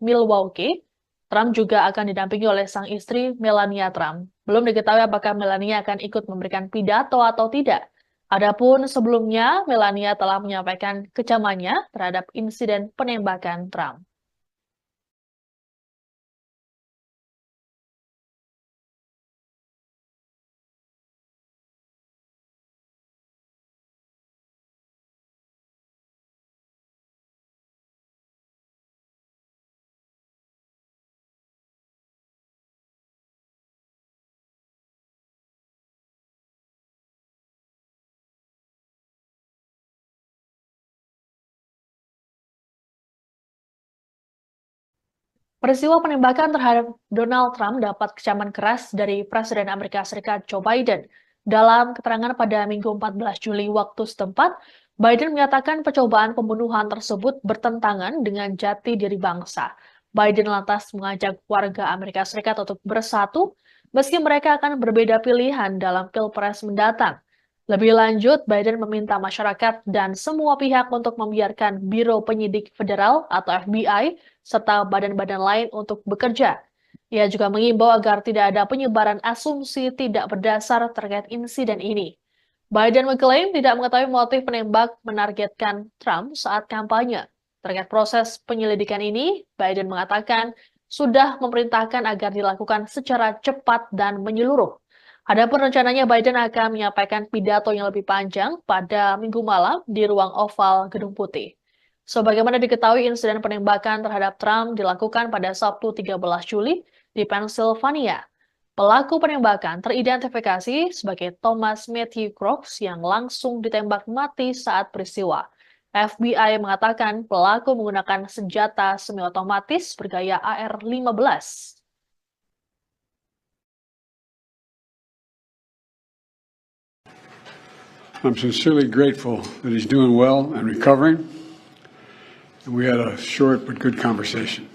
Milwaukee, Trump juga akan didampingi oleh sang istri Melania Trump. Belum diketahui apakah Melania akan ikut memberikan pidato atau tidak. Adapun sebelumnya, Melania telah menyampaikan kecamannya terhadap insiden penembakan Trump. Peristiwa penembakan terhadap Donald Trump dapat kecaman keras dari Presiden Amerika Serikat Joe Biden. Dalam keterangan pada Minggu 14 Juli waktu setempat, Biden menyatakan percobaan pembunuhan tersebut bertentangan dengan jati diri bangsa. Biden lantas mengajak warga Amerika Serikat untuk bersatu, meski mereka akan berbeda pilihan dalam Pilpres mendatang. Lebih lanjut, Biden meminta masyarakat dan semua pihak untuk membiarkan Biro Penyidik Federal atau FBI serta badan-badan lain untuk bekerja. Ia juga mengimbau agar tidak ada penyebaran asumsi tidak berdasar terkait insiden ini. Biden mengklaim tidak mengetahui motif penembak menargetkan Trump saat kampanye. Terkait proses penyelidikan ini, Biden mengatakan sudah memerintahkan agar dilakukan secara cepat dan menyeluruh. Adapun rencananya Biden akan menyampaikan pidato yang lebih panjang pada Minggu malam di ruang oval Gedung Putih. Sebagaimana diketahui, insiden penembakan terhadap Trump dilakukan pada Sabtu 13 Juli di Pennsylvania. Pelaku penembakan teridentifikasi sebagai Thomas Matthew Crooks yang langsung ditembak mati saat peristiwa. FBI mengatakan pelaku menggunakan senjata semi-otomatis bergaya AR-15. I'm sincerely grateful that he's doing well and recovering. And we had a short but good conversation.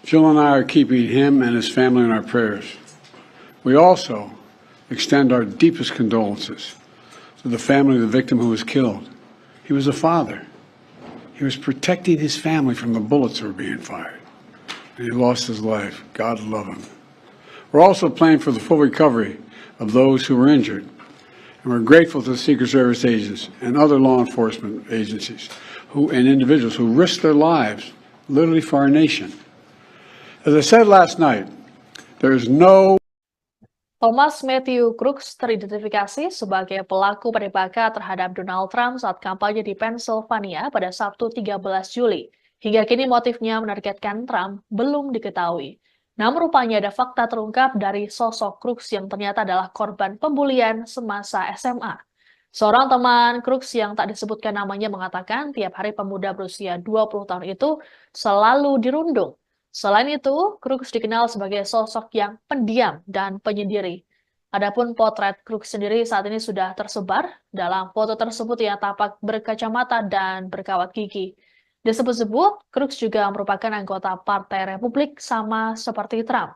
Jill and I are keeping him and his family in our prayers. We also extend our deepest condolences to the family of the victim who was killed. He was a father. He was protecting his family from the bullets that were being fired. And he lost his life. God love him. We're also praying for the full recovery of those who were injured. And we're grateful to the Secret Service agents and other law enforcement agencies and individuals who risked their lives literally for our nation. As I said last night, there is no Thomas Matthew Crooks teridentifikasi sebagai pelaku penembakan terhadap Donald Trump saat kampanye di Pennsylvania pada Sabtu 13 Juli. Hingga kini motifnya menargetkan Trump belum diketahui. Namun rupanya ada fakta terungkap dari sosok Crooks yang ternyata adalah korban pembulian semasa SMA. Seorang teman Crooks yang tak disebutkan namanya mengatakan tiap hari pemuda berusia 20 tahun itu selalu dirundung. Selain itu, Crooks dikenal sebagai sosok yang pendiam dan penyendiri. Adapun potret Crooks sendiri saat ini sudah tersebar. Dalam foto tersebut ia tampak berkacamata dan berkawat gigi. Disebut-sebut, Crooks juga merupakan anggota Partai Republik sama seperti Trump.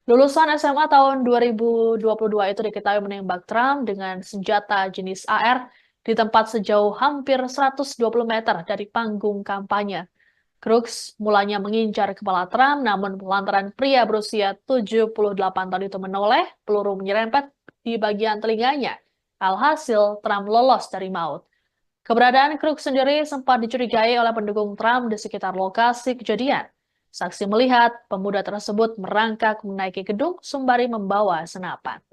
Lulusan SMA tahun 2022 itu diketahui menembak Trump dengan senjata jenis AR di tempat sejauh hampir 120 meter dari panggung kampanye. Crooks mulanya mengincar kepala Trump, namun lantaran pria berusia 78 tahun itu menoleh, peluru menyerempet di bagian telinganya. Alhasil, Trump lolos dari maut. Keberadaan Crooks sendiri sempat dicurigai oleh pendukung Trump di sekitar lokasi kejadian. Saksi melihat pemuda tersebut merangkak menaiki gedung sembari membawa senapan.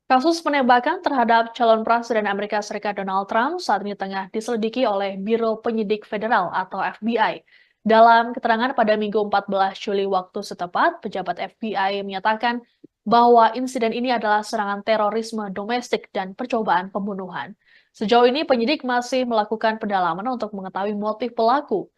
Kasus penembakan terhadap calon presiden Amerika Serikat Donald Trump saat ini tengah diselidiki oleh Biro Penyidik Federal atau FBI. Dalam keterangan pada Minggu 14 Juli waktu setempat, pejabat FBI menyatakan bahwa insiden ini adalah serangan terorisme domestik dan percobaan pembunuhan. Sejauh ini penyidik masih melakukan pendalaman untuk mengetahui motif pelaku.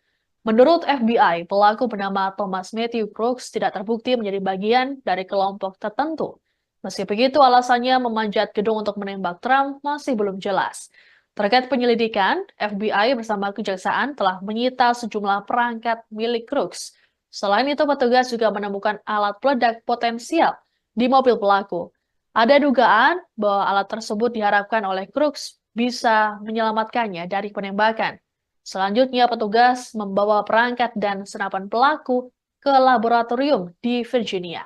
Menurut FBI, pelaku bernama Thomas Matthew Crooks tidak terbukti menjadi bagian dari kelompok tertentu. Meski begitu, alasannya memanjat gedung untuk menembak Trump masih belum jelas. Terkait penyelidikan, FBI bersama kejaksaan telah menyita sejumlah perangkat milik Crooks. Selain itu, petugas juga menemukan alat peledak potensial di mobil pelaku. Ada dugaan bahwa alat tersebut diharapkan oleh Crooks bisa menyelamatkannya dari penembakan. Selanjutnya, petugas membawa perangkat dan senapan pelaku ke laboratorium di Virginia.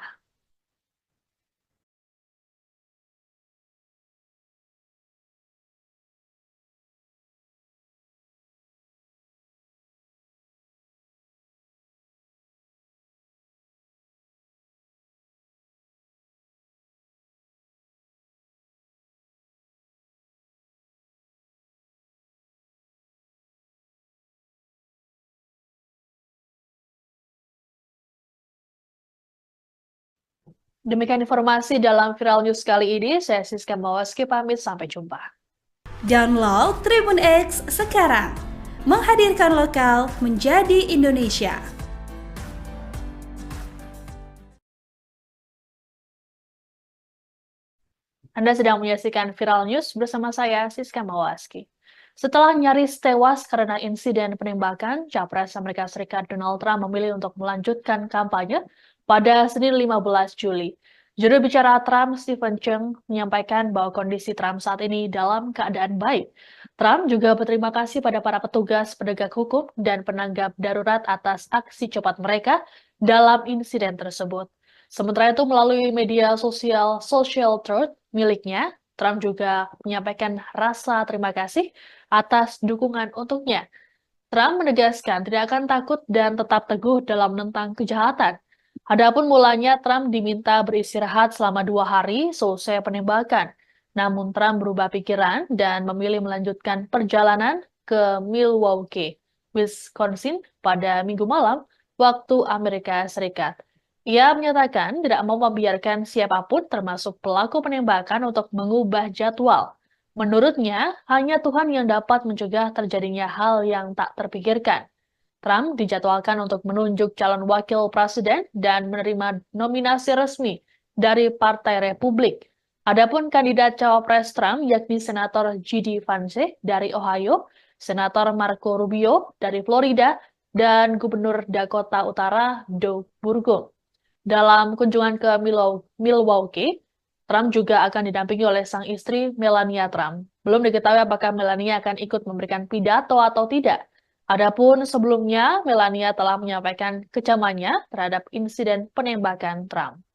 Demikian informasi dalam Viral News kali ini. Saya Siska Mawaski pamit, sampai jumpa. Download Tribun X sekarang, menghadirkan lokal menjadi Indonesia. Anda sedang menyaksikan Viral News bersama saya, Siska Mawaski. Setelah nyaris tewas karena insiden penembakan, Capres Amerika Serikat Donald Trump memilih untuk melanjutkan kampanye pada Senin 15 Juli. Juru bicara Trump, Stephen Chung, menyampaikan bahwa kondisi Trump saat ini dalam keadaan baik. Trump juga berterima kasih pada para petugas penegak hukum dan penanggap darurat atas aksi cepat mereka dalam insiden tersebut. Sementara itu, melalui media sosial Social Truth miliknya, Trump juga menyampaikan rasa terima kasih atas dukungan untuknya. Trump menegaskan tidak akan takut dan tetap teguh dalam menentang kejahatan. Adapun mulanya, Trump diminta beristirahat selama 2 hari selesai penembakan. Namun Trump berubah pikiran dan memilih melanjutkan perjalanan ke Milwaukee, Wisconsin pada Minggu malam waktu Amerika Serikat. Ia menyatakan tidak mau membiarkan siapapun termasuk pelaku penembakan untuk mengubah jadwal. Menurutnya, hanya Tuhan yang dapat mencegah terjadinya hal yang tak terpikirkan. Trump dijadwalkan untuk menunjuk calon wakil presiden dan menerima nominasi resmi dari Partai Republik. Adapun kandidat cawapres Trump yakni Senator J.D. Vance dari Ohio, Senator Marco Rubio dari Florida, dan Gubernur Dakota Utara Doug Burgum. Dalam kunjungan ke Milwaukee, Trump juga akan didampingi oleh sang istri Melania Trump. Belum diketahui apakah Melania akan ikut memberikan pidato atau tidak. Adapun sebelumnya, Melania telah menyampaikan kecamannya terhadap insiden penembakan Trump.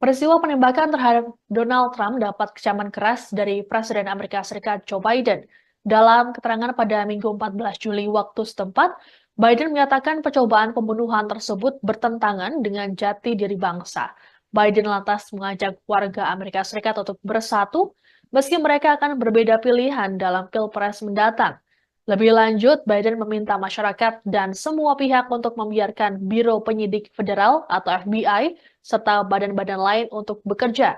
Peristiwa penembakan terhadap Donald Trump dapat kecaman keras dari Presiden Amerika Serikat Joe Biden. Dalam keterangan pada Minggu 14 Juli waktu setempat, Biden menyatakan percobaan pembunuhan tersebut bertentangan dengan jati diri bangsa. Biden lantas mengajak warga Amerika Serikat untuk bersatu, meski mereka akan berbeda pilihan dalam Pilpres mendatang. Lebih lanjut, Biden meminta masyarakat dan semua pihak untuk membiarkan Biro Penyidik Federal atau FBI serta badan-badan lain untuk bekerja.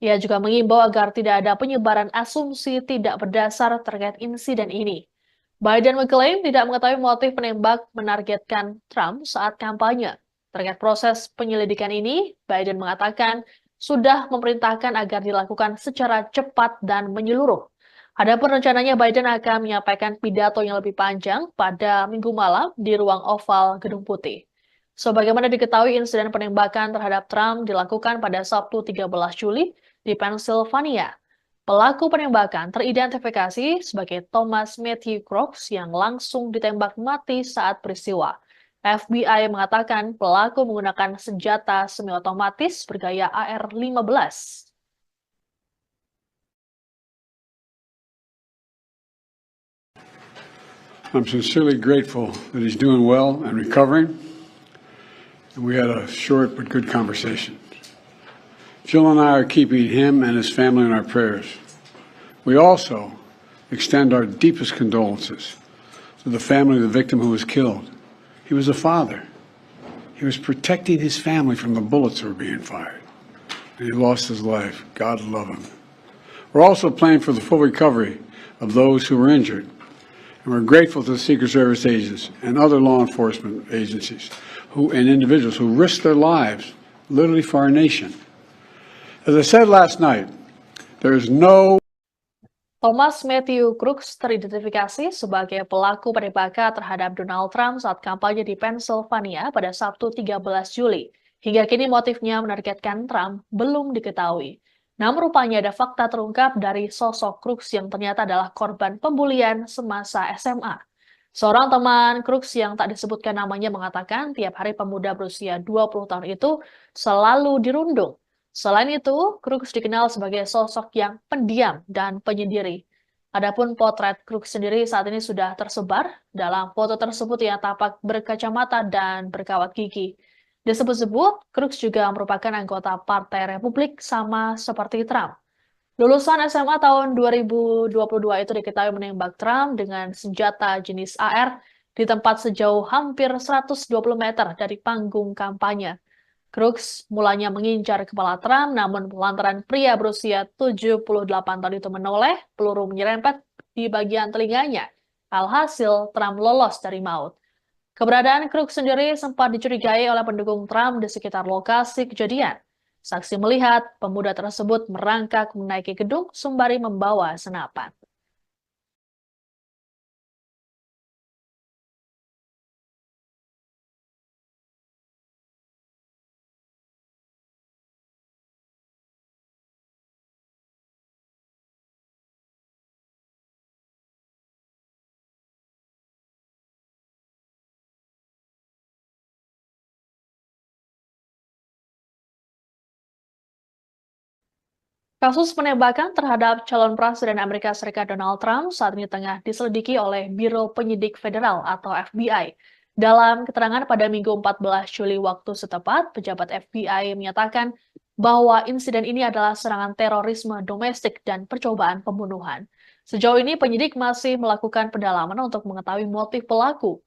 Ia juga mengimbau agar tidak ada penyebaran asumsi tidak berdasar terkait insiden ini. Biden mengklaim tidak mengetahui motif penembak menargetkan Trump saat kampanye. Terkait proses penyelidikan ini, Biden mengatakan sudah memerintahkan agar dilakukan secara cepat dan menyeluruh. Adapun rencananya Biden akan menyampaikan pidato yang lebih panjang pada Minggu malam di ruang oval Gedung Putih. Sebagaimana diketahui, insiden penembakan terhadap Trump dilakukan pada Sabtu 13 Juli di Pennsylvania. Pelaku penembakan teridentifikasi sebagai Thomas Matthew Crooks yang langsung ditembak mati saat peristiwa. FBI mengatakan pelaku menggunakan senjata semi-otomatis bergaya AR-15. I'm sincerely grateful that he's doing well and recovering. And we had a short but good conversation. Jill and I are keeping him and his family in our prayers. We also extend our deepest condolences to the family of the victim who was killed. He was a father. He was protecting his family from the bullets that were being fired. And he lost his life. God love him. We're also praying for the full recovery of those who were injured. And we're grateful to the Secret Service agents and other law enforcement agencies and individuals who risked their lives literally for our nation. As I said last night, there is no Thomas Matthew Crooks teridentifikasi sebagai pelaku penembakan terhadap Donald Trump saat kampanye di Pennsylvania pada Sabtu 13 Juli. Hingga kini motifnya menargetkan Trump belum diketahui. Namun rupanya ada fakta terungkap dari sosok Crooks yang ternyata adalah korban pembulian semasa SMA. Seorang teman Crooks yang tak disebutkan namanya mengatakan tiap hari pemuda berusia 20 tahun itu selalu dirundung. Selain itu, Crooks dikenal sebagai sosok yang pendiam dan penyendiri. Adapun potret Crooks sendiri saat ini sudah tersebar. Dalam foto tersebut ia tampak berkacamata dan berkawat gigi. Disebut-sebut, Crooks juga merupakan anggota Partai Republik sama seperti Trump. Lulusan SMA tahun 2022 itu diketahui menembak Trump dengan senjata jenis AR di tempat sejauh hampir 120 meter dari panggung kampanye. Crooks mulanya mengincar kepala Trump, namun lantaran pria berusia 78 tahun itu menoleh, peluru menyerempet di bagian telinganya. Alhasil, Trump lolos dari maut. Keberadaan Crooks sendiri sempat dicurigai oleh pendukung Trump di sekitar lokasi kejadian. Saksi melihat pemuda tersebut merangkak menaiki gedung sembari membawa senapan. Kasus penembakan terhadap calon presiden Amerika Serikat Donald Trump saat ini tengah diselidiki oleh Biro Penyidik Federal atau FBI. Dalam keterangan pada Minggu 14 Juli waktu setempat, pejabat FBI menyatakan bahwa insiden ini adalah serangan terorisme domestik dan percobaan pembunuhan. Sejauh ini penyidik masih melakukan pendalaman untuk mengetahui motif pelaku.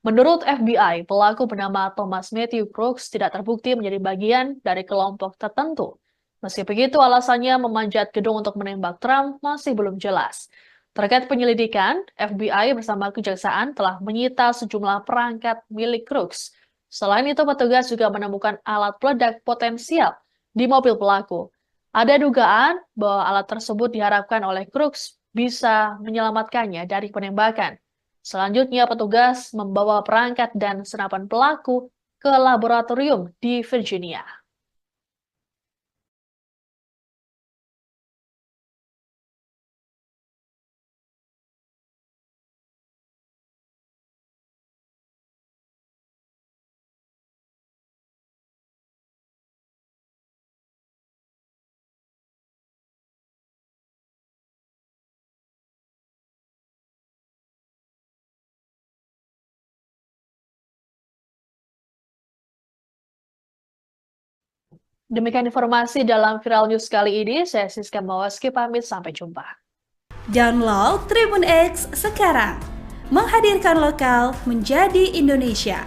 Menurut FBI, pelaku bernama Thomas Matthew Crooks tidak terbukti menjadi bagian dari kelompok tertentu. Meski begitu, alasannya memanjat gedung untuk menembak Trump masih belum jelas. Terkait penyelidikan, FBI bersama kejaksaan telah menyita sejumlah perangkat milik Crooks. Selain itu, petugas juga menemukan alat peledak potensial di mobil pelaku. Ada dugaan bahwa alat tersebut diharapkan oleh Crooks bisa menyelamatkannya dari penembakan. Selanjutnya, petugas membawa perangkat dan senapan pelaku ke laboratorium di Virginia. Demikian informasi dalam Viral News kali ini. Saya Siska Mawaski pamit, sampai jumpa. Download Tribun X sekarang, menghadirkan lokal menjadi Indonesia.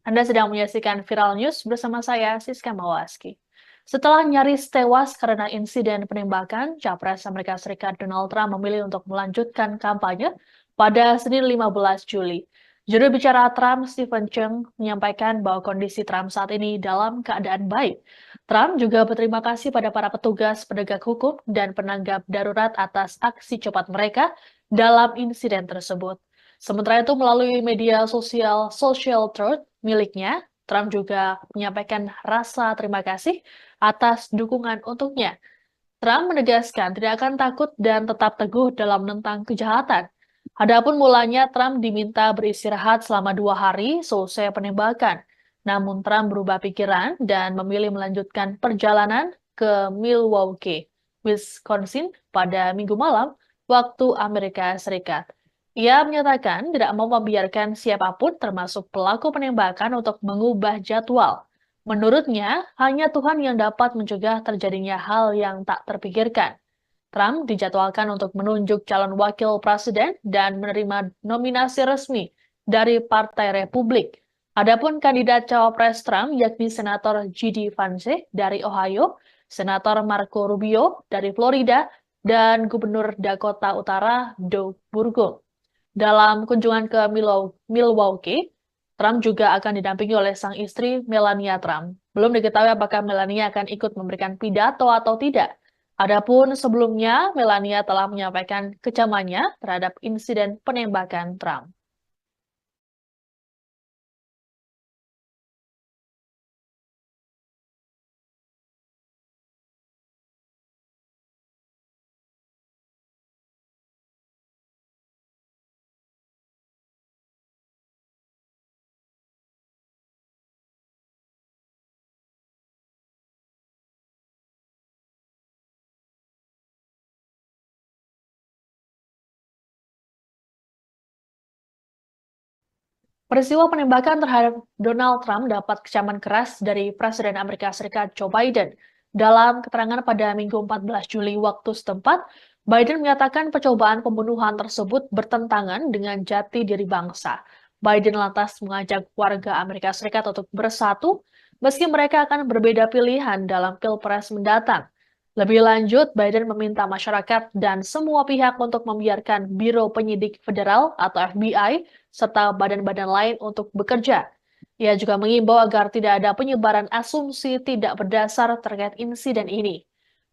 Anda sedang menyaksikan Viral News bersama saya, Siska Mawaski. Setelah nyaris tewas karena insiden penembakan, Capres Amerika Serikat Donald Trump memilih untuk melanjutkan kampanye pada Senin 15 Juli. Juru bicara Trump, Stephen Chung, menyampaikan bahwa kondisi Trump saat ini dalam keadaan baik. Trump juga berterima kasih pada para petugas penegak hukum dan penanggap darurat atas aksi cepat mereka dalam insiden tersebut. Sementara itu, melalui media sosial Social Truth miliknya, Trump juga menyampaikan rasa terima kasih atas dukungan untuknya. Trump menegaskan tidak akan takut dan tetap teguh dalam menentang kejahatan. Adapun mulanya Trump diminta beristirahat selama 2 hari selesai penembakan. Namun Trump berubah pikiran dan memilih melanjutkan perjalanan ke Milwaukee, Wisconsin pada Minggu malam waktu Amerika Serikat. Ia menyatakan tidak mau membiarkan siapapun termasuk pelaku penembakan untuk mengubah jadwal. Menurutnya, hanya Tuhan yang dapat mencegah terjadinya hal yang tak terpikirkan. Trump dijadwalkan untuk menunjuk calon wakil presiden dan menerima nominasi resmi dari Partai Republik. Adapun kandidat cawapres Trump yakni Senator J.D. Vance dari Ohio, Senator Marco Rubio dari Florida, dan Gubernur Dakota Utara Doug Burgum. Dalam kunjungan ke Milwaukee, Trump juga akan didampingi oleh sang istri Melania Trump. Belum diketahui apakah Melania akan ikut memberikan pidato atau tidak. Adapun sebelumnya, Melania telah menyampaikan kecamannya terhadap insiden penembakan Trump. Peristiwa penembakan terhadap Donald Trump dapat kecaman keras dari Presiden Amerika Serikat Joe Biden. Dalam keterangan pada Minggu 14 Juli waktu setempat, Biden menyatakan percobaan pembunuhan tersebut bertentangan dengan jati diri bangsa. Biden lantas mengajak warga Amerika Serikat untuk bersatu, meski mereka akan berbeda pilihan dalam Pilpres mendatang. Lebih lanjut, Biden meminta masyarakat dan semua pihak untuk membiarkan Biro Penyidik Federal atau FBI serta badan-badan lain untuk bekerja. Ia juga mengimbau agar tidak ada penyebaran asumsi tidak berdasar terkait insiden ini.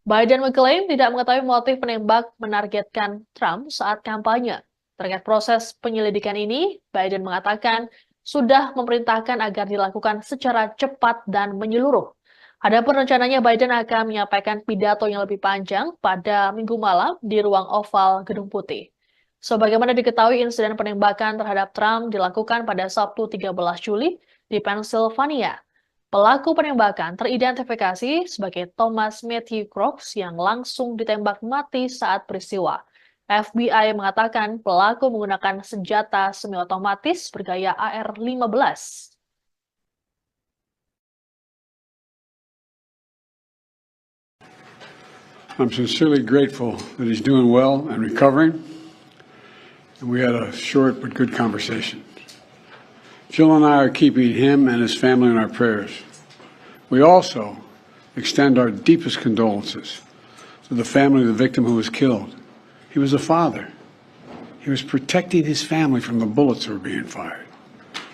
Biden mengklaim tidak mengetahui motif penembak menargetkan Trump saat kampanye. Terkait proses penyelidikan ini, Biden mengatakan sudah memerintahkan agar dilakukan secara cepat dan menyeluruh. Adapun rencananya Biden akan menyampaikan pidato yang lebih panjang pada Minggu malam di ruang oval Gedung Putih. Sebagaimana diketahui, insiden penembakan terhadap Trump dilakukan pada Sabtu 13 Juli di Pennsylvania. Pelaku penembakan teridentifikasi sebagai Thomas Matthew Crooks yang langsung ditembak mati saat peristiwa. FBI mengatakan pelaku menggunakan senjata semi-otomatis bergaya AR-15. I'm sincerely grateful that he's doing well and recovering. And we had a short but good conversation. Jill and I are keeping him and his family in our prayers. We also extend our deepest condolences to the family of the victim who was killed. He was a father. He was protecting his family from the bullets that were being fired.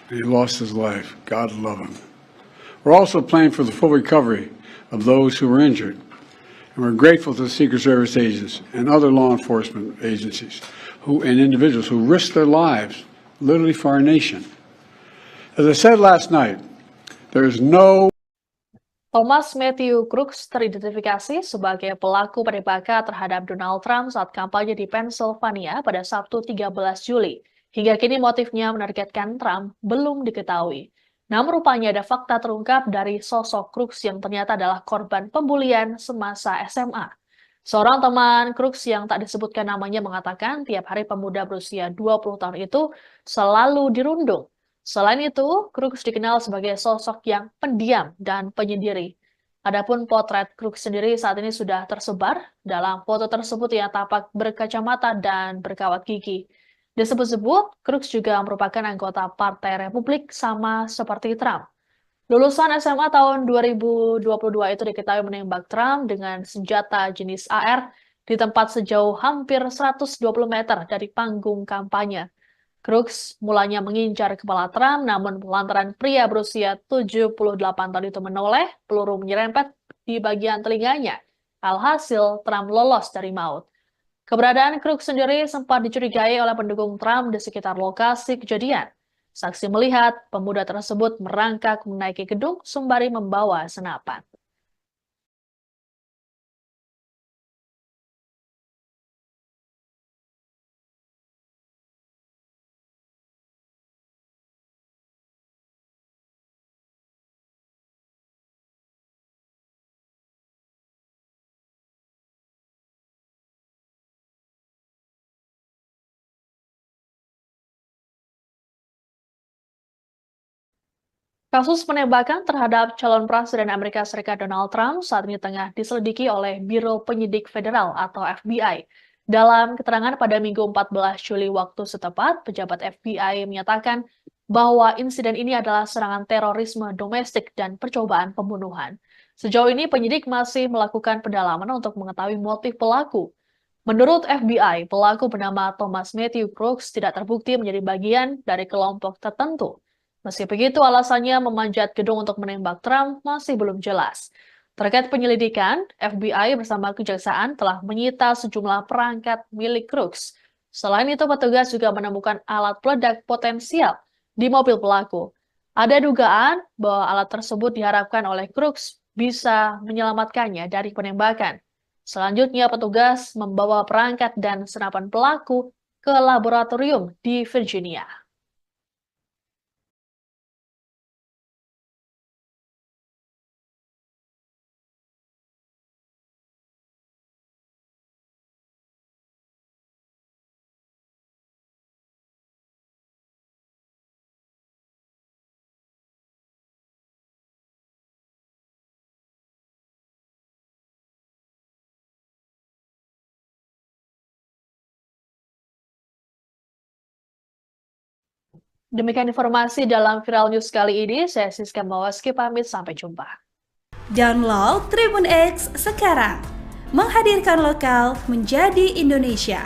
And he lost his life. God love him. We're also praying for the full recovery of those who were injured. And we're grateful to the Secret Service agents and other law enforcement agencies and individuals who risked their lives literally for our nation. As I said last night, there is no Thomas Matthew Crooks teridentifikasi sebagai pelaku penembakan terhadap Donald Trump saat kampanye di Pennsylvania pada Sabtu 13 Juli. Hingga kini motifnya menargetkan Trump belum diketahui. Namun rupanya ada fakta terungkap dari sosok Crooks yang ternyata adalah korban pembulian semasa SMA. Seorang teman Crooks yang tak disebutkan namanya mengatakan tiap hari pemuda berusia 20 tahun itu selalu dirundung. Selain itu, Crooks dikenal sebagai sosok yang pendiam dan penyendiri. Adapun potret Crooks sendiri saat ini sudah tersebar. Dalam foto tersebut ia tampak berkacamata dan berkawat gigi. Disebut-sebut, Crooks juga merupakan anggota Partai Republik sama seperti Trump. Lulusan SMA tahun 2022 itu diketahui menembak Trump dengan senjata jenis AR di tempat sejauh hampir 120 meter dari panggung kampanye. Crooks mulanya mengincar kepala Trump, namun lantaran pria berusia 78 tahun itu menoleh, peluru menyerempet di bagian telinganya. Alhasil, Trump lolos dari maut. Keberadaan Crooks sendiri sempat dicurigai oleh pendukung Trump di sekitar lokasi kejadian. Saksi melihat pemuda tersebut merangkak menaiki gedung sembari membawa senapan. Kasus penembakan terhadap calon Presiden Amerika Serikat Donald Trump saat ini tengah diselidiki oleh Biro Penyidik Federal atau FBI. Dalam keterangan pada Minggu 14 Juli waktu setempat, pejabat FBI menyatakan bahwa insiden ini adalah serangan terorisme domestik dan percobaan pembunuhan. Sejauh ini penyidik masih melakukan pendalaman untuk mengetahui motif pelaku. Menurut FBI, pelaku bernama Thomas Matthew Crooks tidak terbukti menjadi bagian dari kelompok tertentu. Meski begitu, alasannya memanjat gedung untuk menembak Trump masih belum jelas. Terkait penyelidikan, FBI bersama kejaksaan telah menyita sejumlah perangkat milik Crooks. Selain itu, petugas juga menemukan alat peledak potensial di mobil pelaku. Ada dugaan bahwa alat tersebut diharapkan oleh Crooks bisa menyelamatkannya dari penembakan. Selanjutnya, petugas membawa perangkat dan senapan pelaku ke laboratorium di Virginia. Demikian informasi dalam Viral News kali ini. Saya Siska Mawaski pamit, sampai jumpa. Download Tribun X sekarang, menghadirkan lokal menjadi Indonesia.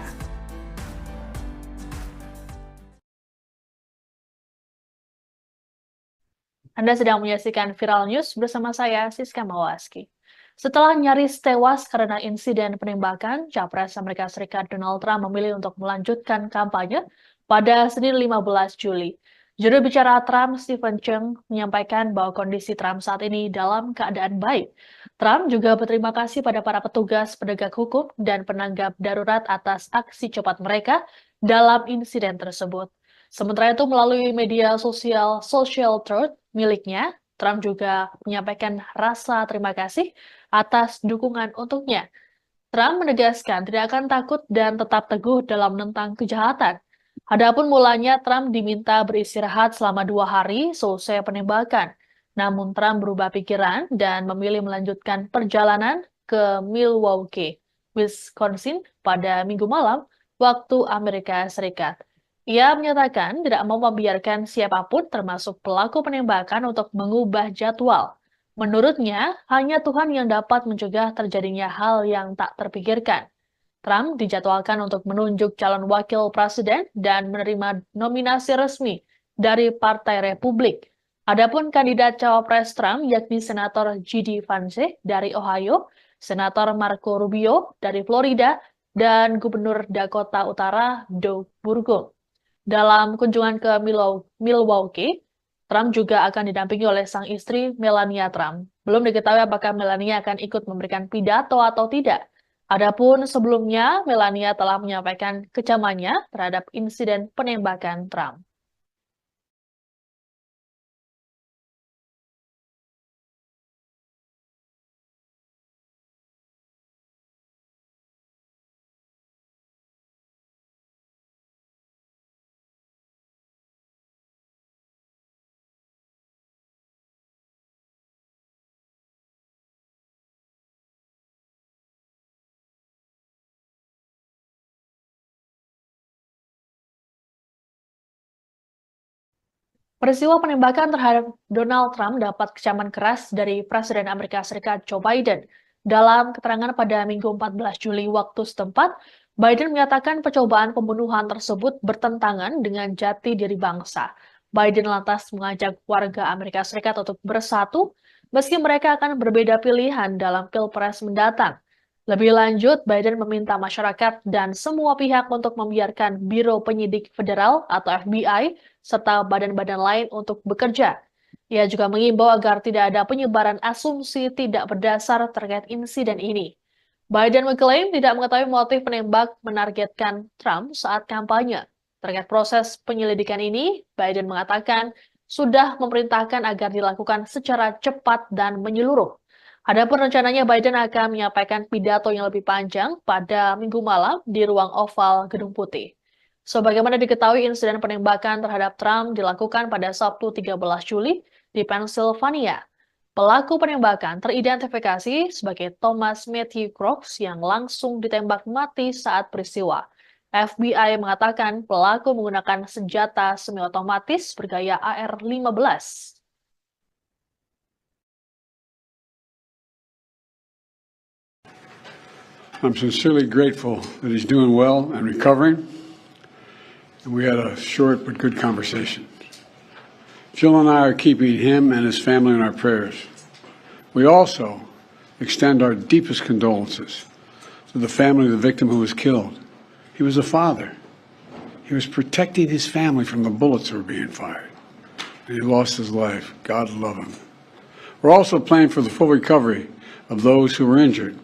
Anda sedang menyaksikan Viral News bersama saya, Siska Mawaski. Setelah nyaris tewas karena insiden penembakan, Capres Amerika Serikat Donald Trump memilih untuk melanjutkan kampanye pada Senin 15 Juli. Juru bicara Trump, Stephen Chung, menyampaikan bahwa kondisi Trump saat ini dalam keadaan baik. Trump juga berterima kasih pada para petugas penegak hukum dan penanggap darurat atas aksi cepat mereka dalam insiden tersebut. Sementara itu, melalui media sosial Social Truth miliknya, Trump juga menyampaikan rasa terima kasih atas dukungan untuknya. Trump menegaskan tidak akan takut dan tetap teguh dalam menentang kejahatan. Adapun mulanya Trump diminta beristirahat selama 2 hari selesai penembakan. Namun Trump berubah pikiran dan memilih melanjutkan perjalanan ke Milwaukee, Wisconsin pada Minggu malam waktu Amerika Serikat. Ia menyatakan tidak mau membiarkan siapapun termasuk pelaku penembakan untuk mengubah jadwal. Menurutnya, hanya Tuhan yang dapat mencegah terjadinya hal yang tak terpikirkan. Trump dijadwalkan untuk menunjuk calon wakil presiden dan menerima nominasi resmi dari Partai Republik. Adapun kandidat cawapres Trump yakni Senator J.D. Vance dari Ohio, Senator Marco Rubio dari Florida, dan Gubernur Dakota Utara Doug Burgum. Dalam kunjungan ke Milwaukee, Trump juga akan didampingi oleh sang istri Melania Trump. Belum diketahui apakah Melania akan ikut memberikan pidato atau tidak. Adapun sebelumnya, Melania telah menyampaikan kecamannya terhadap insiden penembakan Trump. Peristiwa penembakan terhadap Donald Trump dapat kecaman keras dari Presiden Amerika Serikat Joe Biden. Dalam keterangan pada Minggu 14 Juli waktu setempat, Biden menyatakan percobaan pembunuhan tersebut bertentangan dengan jati diri bangsa. Biden lantas mengajak warga Amerika Serikat untuk bersatu meski mereka akan berbeda pilihan dalam Pilpres mendatang. Lebih lanjut, Biden meminta masyarakat dan semua pihak untuk membiarkan Biro Penyidik Federal atau FBI serta badan-badan lain untuk bekerja. Ia juga mengimbau agar tidak ada penyebaran asumsi tidak berdasar terkait insiden ini. Biden mengklaim tidak mengetahui motif penembak menargetkan Trump saat kampanye. Terkait proses penyelidikan ini, Biden mengatakan sudah memerintahkan agar dilakukan secara cepat dan menyeluruh. Adapun rencananya Biden akan menyampaikan pidato yang lebih panjang pada Minggu malam di ruang oval Gedung Putih. Sebagaimana diketahui, insiden penembakan terhadap Trump dilakukan pada Sabtu 13 Juli di Pennsylvania. Pelaku penembakan teridentifikasi sebagai Thomas Matthew Crooks yang langsung ditembak mati saat peristiwa. FBI mengatakan pelaku menggunakan senjata semi-otomatis bergaya AR-15. I'm sincerely grateful that he's doing well and recovering. And we had a short but good conversation. Jill and I are keeping him and his family in our prayers. We also extend our deepest condolences to the family of the victim who was killed. He was a father. He was protecting his family from the bullets that were being fired. And he lost his life. God love him. We're also praying for the full recovery of those who were injured.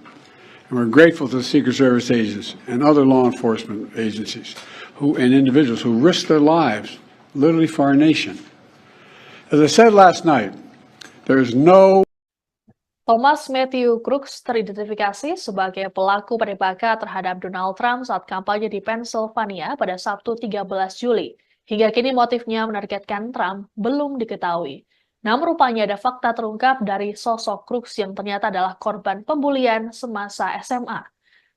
And we're grateful to the Secret Service agents and other law enforcement agencies and individuals who risked their lives literally for our nation. As I said last night, there is no Thomas Matthew Crooks teridentifikasi sebagai pelaku penembakan terhadap Donald Trump saat kampanye di Pennsylvania pada Sabtu 13 Juli. Hingga kini motifnya menargetkan Trump belum diketahui. Namun rupanya ada fakta terungkap dari sosok Crooks yang ternyata adalah korban pembulian semasa SMA.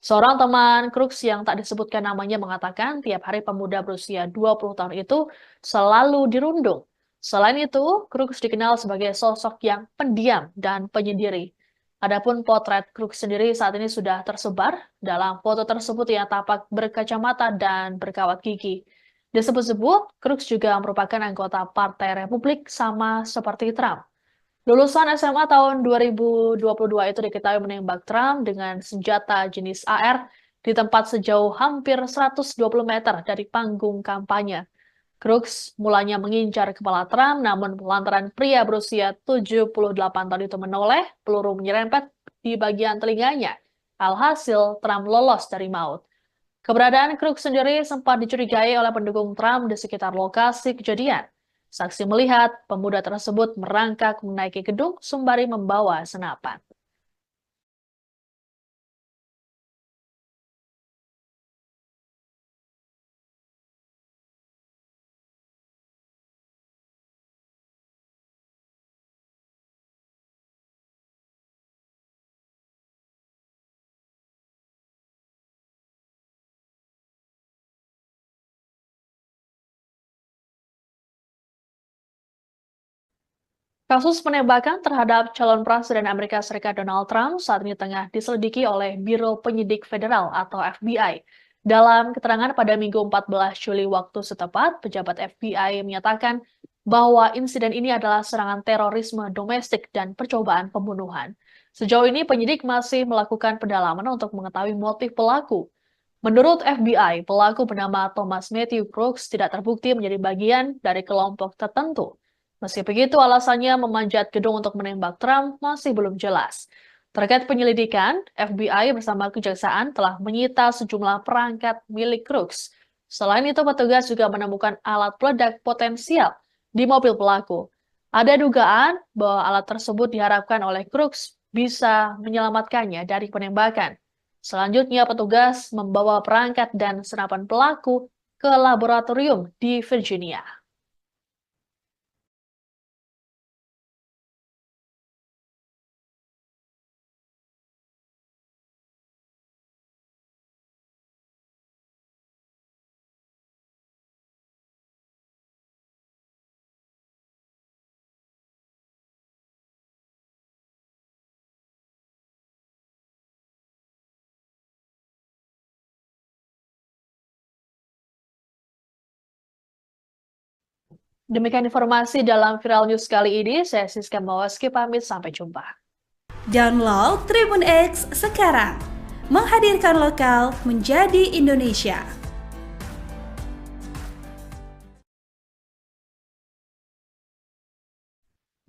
Seorang teman Crooks yang tak disebutkan namanya mengatakan tiap hari pemuda berusia 20 tahun itu selalu dirundung. Selain itu, Crooks dikenal sebagai sosok yang pendiam dan penyendiri. Adapun potret Crooks sendiri saat ini sudah tersebar. Dalam foto tersebut ia tampak berkacamata dan berkawat gigi. Disebut-sebut, Crooks juga merupakan anggota Partai Republik sama seperti Trump. Lulusan SMA tahun 2022 itu diketahui menembak Trump dengan senjata jenis AR di tempat sejauh hampir 120 meter dari panggung kampanye. Crooks mulanya mengincar kepala Trump, namun lantaran pria berusia 78 tahun itu menoleh, peluru menyerempet di bagian telinganya. Alhasil, Trump lolos dari maut. Keberadaan Crooks sendiri sempat dicurigai oleh pendukung Trump di sekitar lokasi kejadian. Saksi melihat pemuda tersebut merangkak menaiki gedung sembari membawa senapan. Kasus penembakan terhadap calon presiden Amerika Serikat Donald Trump saat ini tengah diselidiki oleh Biro Penyidik Federal atau FBI. Dalam keterangan pada Minggu 14 Juli waktu setempat, pejabat FBI menyatakan bahwa insiden ini adalah serangan terorisme domestik dan percobaan pembunuhan. Sejauh ini penyidik masih melakukan pendalaman untuk mengetahui motif pelaku. Menurut FBI, pelaku bernama Thomas Matthew Crooks tidak terbukti menjadi bagian dari kelompok tertentu. Meski begitu, alasannya memanjat gedung untuk menembak Trump masih belum jelas. Terkait penyelidikan, FBI bersama kejaksaan telah menyita sejumlah perangkat milik Crooks. Selain itu, petugas juga menemukan alat peledak potensial di mobil pelaku. Ada dugaan bahwa alat tersebut diharapkan oleh Crooks bisa menyelamatkannya dari penembakan. Selanjutnya, petugas membawa perangkat dan senapan pelaku ke laboratorium di Virginia. Demikian informasi dalam Viral News kali ini. Saya Siska Mawaski pamit, sampai jumpa. Download Tribun X sekarang, menghadirkan lokal menjadi Indonesia.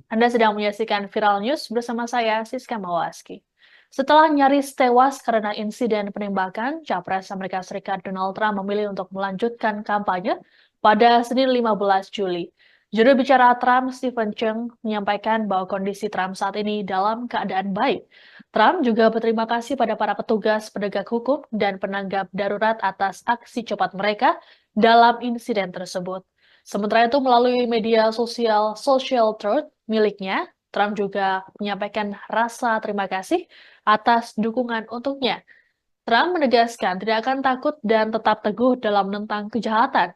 Anda sedang menyaksikan Viral News bersama saya, Siska Mawaski. Setelah nyaris tewas karena insiden penembakan, Capres Amerika Serikat Donald Trump memilih untuk melanjutkan kampanye pada Senin 15 Juli. Juru bicara Trump, Stephen Chung, menyampaikan bahwa kondisi Trump saat ini dalam keadaan baik. Trump juga berterima kasih pada para petugas penegak hukum dan penanggap darurat atas aksi cepat mereka dalam insiden tersebut. Sementara itu, melalui media sosial Social Truth miliknya, Trump juga menyampaikan rasa terima kasih atas dukungan untuknya. Trump menegaskan tidak akan takut dan tetap teguh dalam menentang kejahatan.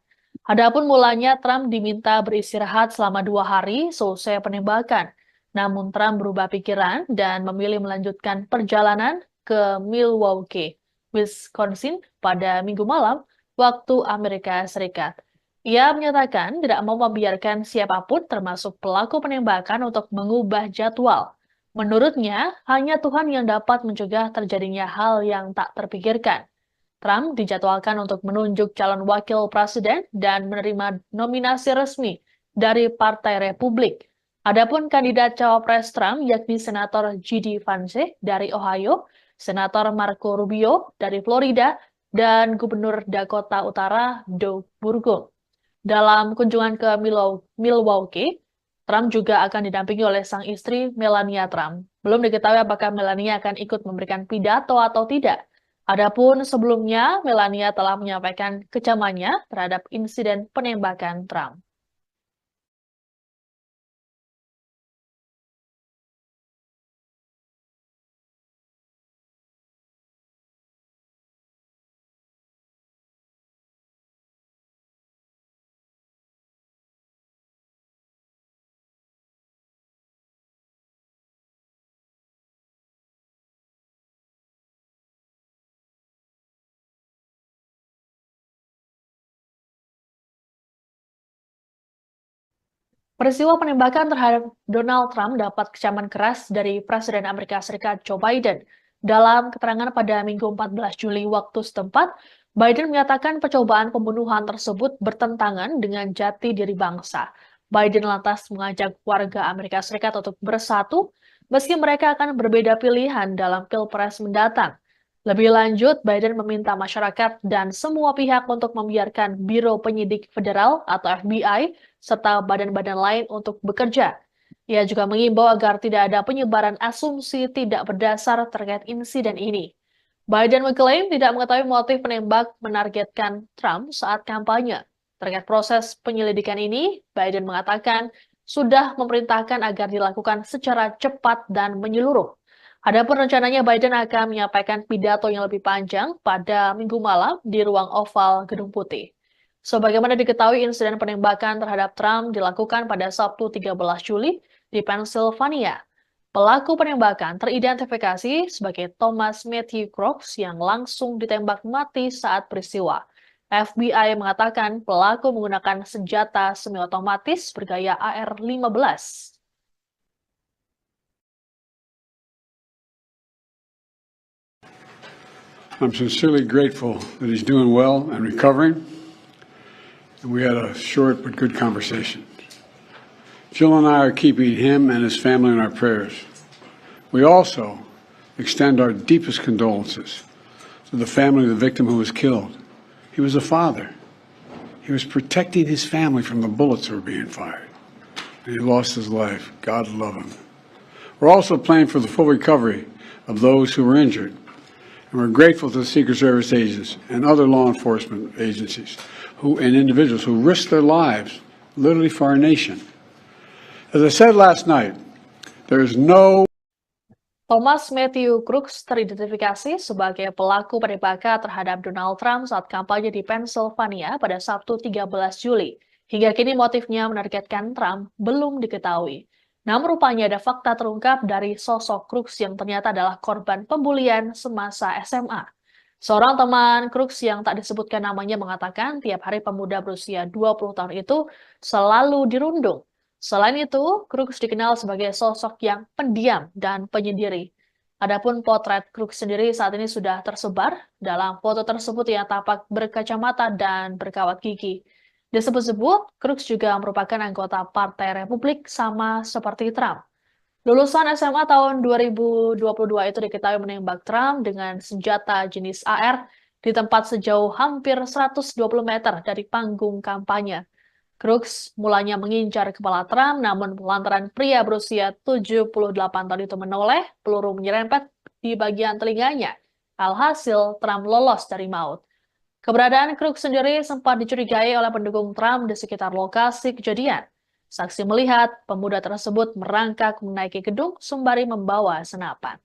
Adapun mulanya Trump diminta beristirahat selama 2 hari selesai penembakan. Namun Trump berubah pikiran dan memilih melanjutkan perjalanan ke Milwaukee, Wisconsin pada Minggu malam waktu Amerika Serikat. Ia menyatakan tidak mau membiarkan siapapun termasuk pelaku penembakan untuk mengubah jadwal. Menurutnya, hanya Tuhan yang dapat mencegah terjadinya hal yang tak terpikirkan. Trump dijadwalkan untuk menunjuk calon wakil presiden dan menerima nominasi resmi dari Partai Republik. Adapun kandidat cawapres Trump yakni Senator J.D. Vance dari Ohio, Senator Marco Rubio dari Florida, dan Gubernur Dakota Utara Doug Burgum. Dalam kunjungan ke Milwaukee, Trump juga akan didampingi oleh sang istri Melania Trump. Belum diketahui apakah Melania akan ikut memberikan pidato atau tidak. Adapun sebelumnya, Melania telah menyampaikan kecamannya terhadap insiden penembakan Trump. Peristiwa penembakan terhadap Donald Trump dapat kecaman keras dari Presiden Amerika Serikat Joe Biden. Dalam keterangan pada Minggu 14 Juli waktu setempat, Biden menyatakan percobaan pembunuhan tersebut bertentangan dengan jati diri bangsa. Biden lantas mengajak warga Amerika Serikat untuk bersatu, meski mereka akan berbeda pilihan dalam Pilpres mendatang. Lebih lanjut, Biden meminta masyarakat dan semua pihak untuk membiarkan Biro Penyidik Federal atau FBI serta badan-badan lain untuk bekerja. Ia juga mengimbau agar tidak ada penyebaran asumsi tidak berdasar terkait insiden ini. Biden mengklaim tidak mengetahui motif penembak menargetkan Trump saat kampanye. Terkait proses penyelidikan ini, Biden mengatakan sudah memerintahkan agar dilakukan secara cepat dan menyeluruh. Adapun rencananya Biden akan menyampaikan pidato yang lebih panjang pada Minggu malam di ruang oval Gedung Putih. Sebagaimana diketahui, insiden penembakan terhadap Trump dilakukan pada Sabtu 13 Juli di Pennsylvania. Pelaku penembakan teridentifikasi sebagai Thomas Matthew Crooks yang langsung ditembak mati saat peristiwa. FBI mengatakan pelaku menggunakan senjata semi-otomatis bergaya AR-15. I'm sincerely grateful that he's doing well and recovering. And we had a short but good conversation. Jill and I are keeping him and his family in our prayers. We also extend our deepest condolences to the family of the victim who was killed. He was a father. He was protecting his family from the bullets that were being fired. And he lost his life. God love him. We're also praying for the full recovery of those who were injured. And we're grateful to the Secret Service agents and other law enforcement agencies and individuals who risked their lives literally for our nation. As I said last night, there is no Thomas Matthew Crooks teridentifikasi sebagai pelaku penembakan terhadap Donald Trump saat kampanye di Pennsylvania pada Sabtu 13 Juli. Hingga kini motifnya menargetkan Trump belum diketahui. Namun rupanya ada fakta terungkap dari sosok Crooks yang ternyata adalah korban pembulian semasa SMA. Seorang teman Crooks yang tak disebutkan namanya mengatakan tiap hari pemuda berusia 20 tahun itu selalu dirundung. Selain itu, Crooks dikenal sebagai sosok yang pendiam dan penyendiri. Adapun potret Crooks sendiri saat ini sudah tersebar. Dalam foto tersebut ia tampak berkacamata dan berkawat gigi. Disebut-sebut, Crooks juga merupakan anggota Partai Republik sama seperti Trump. Lulusan SMA tahun 2022 itu diketahui menembak Trump dengan senjata jenis AR di tempat sejauh hampir 120 meter dari panggung kampanye. Crooks mulanya mengincar kepala Trump, namun lantaran pria berusia 78 tahun itu menoleh, peluru menyerempet di bagian telinganya. Alhasil, Trump lolos dari maut. Keberadaan Crooks sendiri sempat dicurigai oleh pendukung Trump di sekitar lokasi kejadian. Saksi melihat pemuda tersebut merangkak menaiki gedung sembari membawa senapan.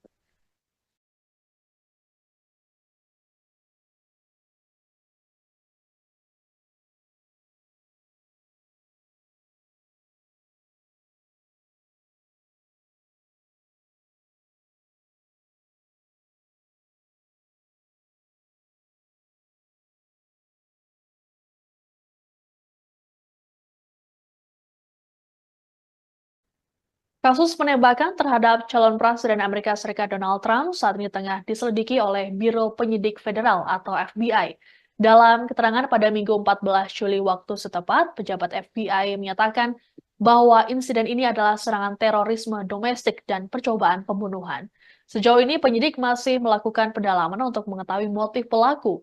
Kasus penembakan terhadap calon Presiden Amerika Serikat Donald Trump saat ini tengah diselidiki oleh Biro Penyidik Federal atau FBI. Dalam keterangan pada Minggu 14 Juli waktu setempat, pejabat FBI menyatakan bahwa insiden ini adalah serangan terorisme domestik dan percobaan pembunuhan. Sejauh ini penyidik masih melakukan pendalaman untuk mengetahui motif pelaku.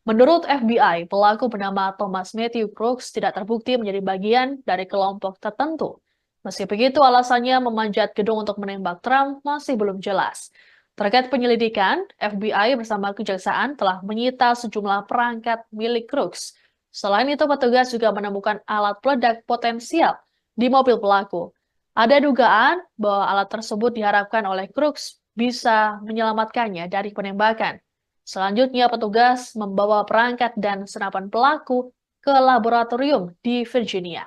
Menurut FBI, pelaku bernama Thomas Matthew Crooks tidak terbukti menjadi bagian dari kelompok tertentu. Meski begitu, alasannya memanjat gedung untuk menembak Trump masih belum jelas. Terkait penyelidikan, FBI bersama kejaksaan telah menyita sejumlah perangkat milik Crooks. Selain itu, petugas juga menemukan alat peledak potensial di mobil pelaku. Ada dugaan bahwa alat tersebut diharapkan oleh Crooks bisa menyelamatkannya dari penembakan. Selanjutnya, petugas membawa perangkat dan senapan pelaku ke laboratorium di Virginia.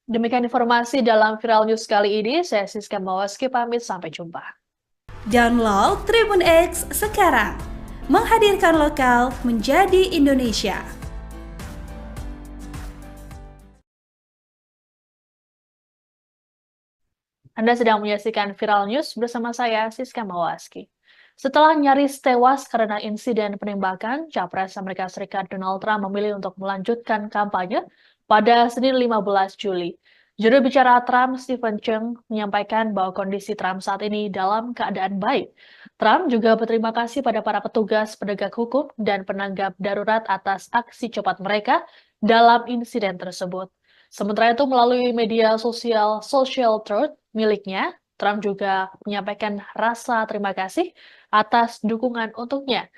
Demikian informasi dalam Viral News kali ini. Saya Siska Mawaski pamit, sampai jumpa. Download Tribun X sekarang, menghadirkan lokal menjadi Indonesia. Anda sedang menyaksikan Viral News bersama saya, Siska Mawaski. Setelah nyaris tewas karena insiden penembakan, Capres Amerika Serikat Donald Trump memilih untuk melanjutkan kampanye pada Senin 15 Juli. Juru bicara Trump, Stephen Chung, menyampaikan bahwa kondisi Trump saat ini dalam keadaan baik. Trump juga berterima kasih pada para petugas penegak hukum dan penanggap darurat atas aksi cepat mereka dalam insiden tersebut. Sementara itu, melalui media sosial Social Truth miliknya, Trump juga menyampaikan rasa terima kasih atas dukungan untuknya.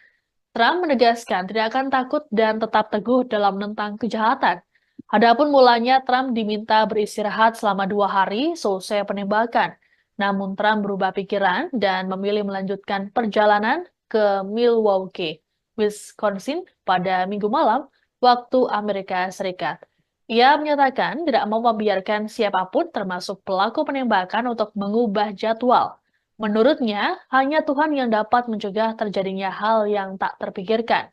Trump menegaskan tidak akan takut dan tetap teguh dalam menentang kejahatan. Adapun mulanya Trump diminta beristirahat selama 2 hari selesai penembakan. Namun Trump berubah pikiran dan memilih melanjutkan perjalanan ke Milwaukee, Wisconsin pada Minggu malam waktu Amerika Serikat. Ia menyatakan tidak mau membiarkan siapapun termasuk pelaku penembakan untuk mengubah jadwal. Menurutnya, hanya Tuhan yang dapat mencegah terjadinya hal yang tak terpikirkan.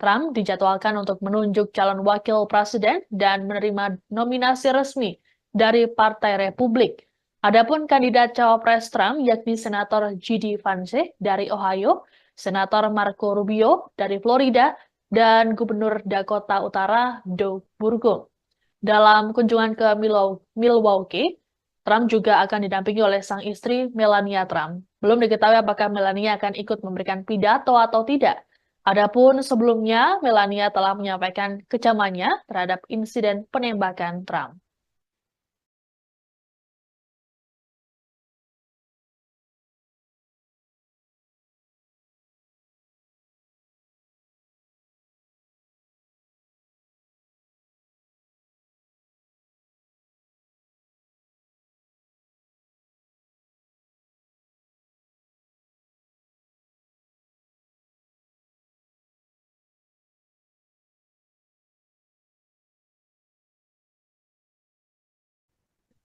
Trump dijadwalkan untuk menunjuk calon wakil presiden dan menerima nominasi resmi dari Partai Republik. Adapun kandidat cawapres Trump yakni Senator J.D. Vance dari Ohio, Senator Marco Rubio dari Florida, dan Gubernur Dakota Utara Doug Burgum. Dalam kunjungan ke Milwaukee, Trump juga akan didampingi oleh sang istri Melania Trump. Belum diketahui apakah Melania akan ikut memberikan pidato atau tidak. Adapun sebelumnya, Melania telah menyampaikan kecamannya terhadap insiden penembakan Trump.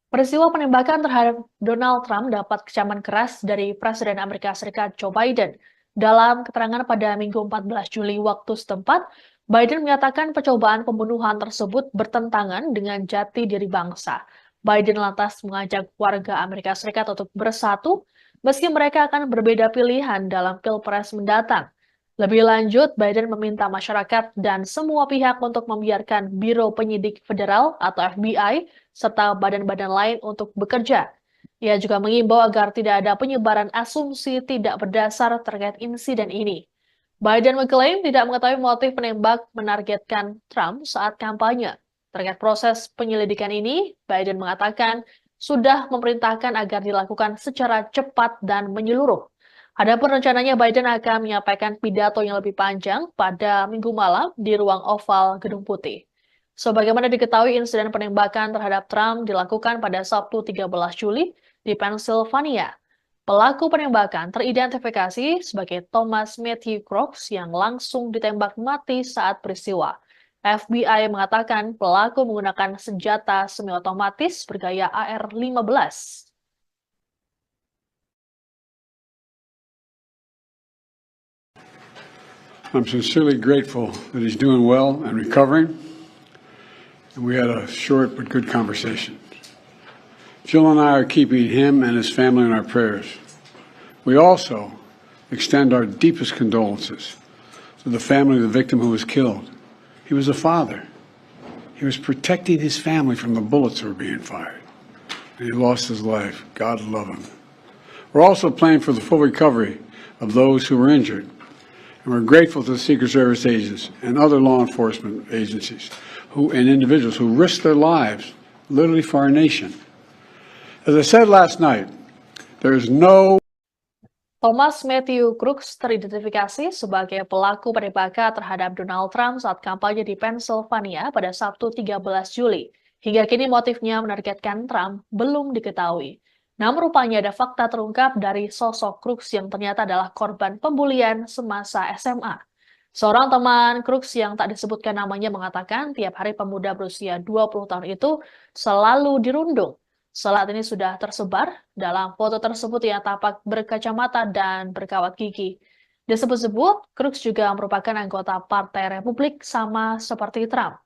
Peristiwa penembakan terhadap Donald Trump dapat kecaman keras dari Presiden Amerika Serikat Joe Biden. Dalam keterangan pada Minggu 14 Juli waktu setempat, Biden menyatakan percobaan pembunuhan tersebut bertentangan dengan jati diri bangsa. Biden lantas mengajak warga Amerika Serikat untuk bersatu meski mereka akan berbeda pilihan dalam Pilpres mendatang. Lebih lanjut, Biden meminta masyarakat dan semua pihak untuk membiarkan Biro Penyidik Federal atau FBI serta badan-badan lain untuk bekerja. Ia juga mengimbau agar tidak ada penyebaran asumsi tidak berdasar terkait insiden ini. Biden mengklaim tidak mengetahui motif penembak menargetkan Trump saat kampanye. Terkait proses penyelidikan ini, Biden mengatakan sudah memerintahkan agar dilakukan secara cepat dan menyeluruh. Adapun rencananya Biden akan menyampaikan pidato yang lebih panjang pada Minggu malam di ruang oval Gedung Putih. Sebagaimana diketahui, insiden penembakan terhadap Trump dilakukan pada Sabtu 13 Juli di Pennsylvania. Pelaku penembakan teridentifikasi sebagai Thomas Matthew Crooks yang langsung ditembak mati saat peristiwa. FBI mengatakan pelaku menggunakan senjata semi-otomatis bergaya AR-15. I'm sincerely grateful that he's doing well and recovering. And we had a short but good conversation. Jill and I are keeping him and his family in our prayers. We also extend our deepest condolences to the family of the victim who was killed. He was a father. He was protecting his family from the bullets that were being fired. And he lost his life. God love him. We're also praying for the full recovery of those who were injured. And we're grateful to the Secret Service agents and other law enforcement agencies and individuals who risked their lives literally for our nation. As I said last night, there is no Thomas Matthew Crooks teridentifikasi sebagai pelaku penembakan terhadap Donald Trump saat kampanye di Pennsylvania pada Sabtu 13 Juli. Hingga kini motifnya menargetkan Trump belum diketahui. Namun rupanya ada fakta terungkap dari sosok Crooks yang ternyata adalah korban pembulian semasa SMA. Seorang teman Crooks yang tak disebutkan namanya mengatakan tiap hari pemuda berusia 20 tahun itu selalu dirundung. Saat ini sudah tersebar dalam foto tersebut yang tampak berkacamata dan berkawat gigi. Disebut-sebut, Crooks juga merupakan anggota Partai Republik sama seperti Trump.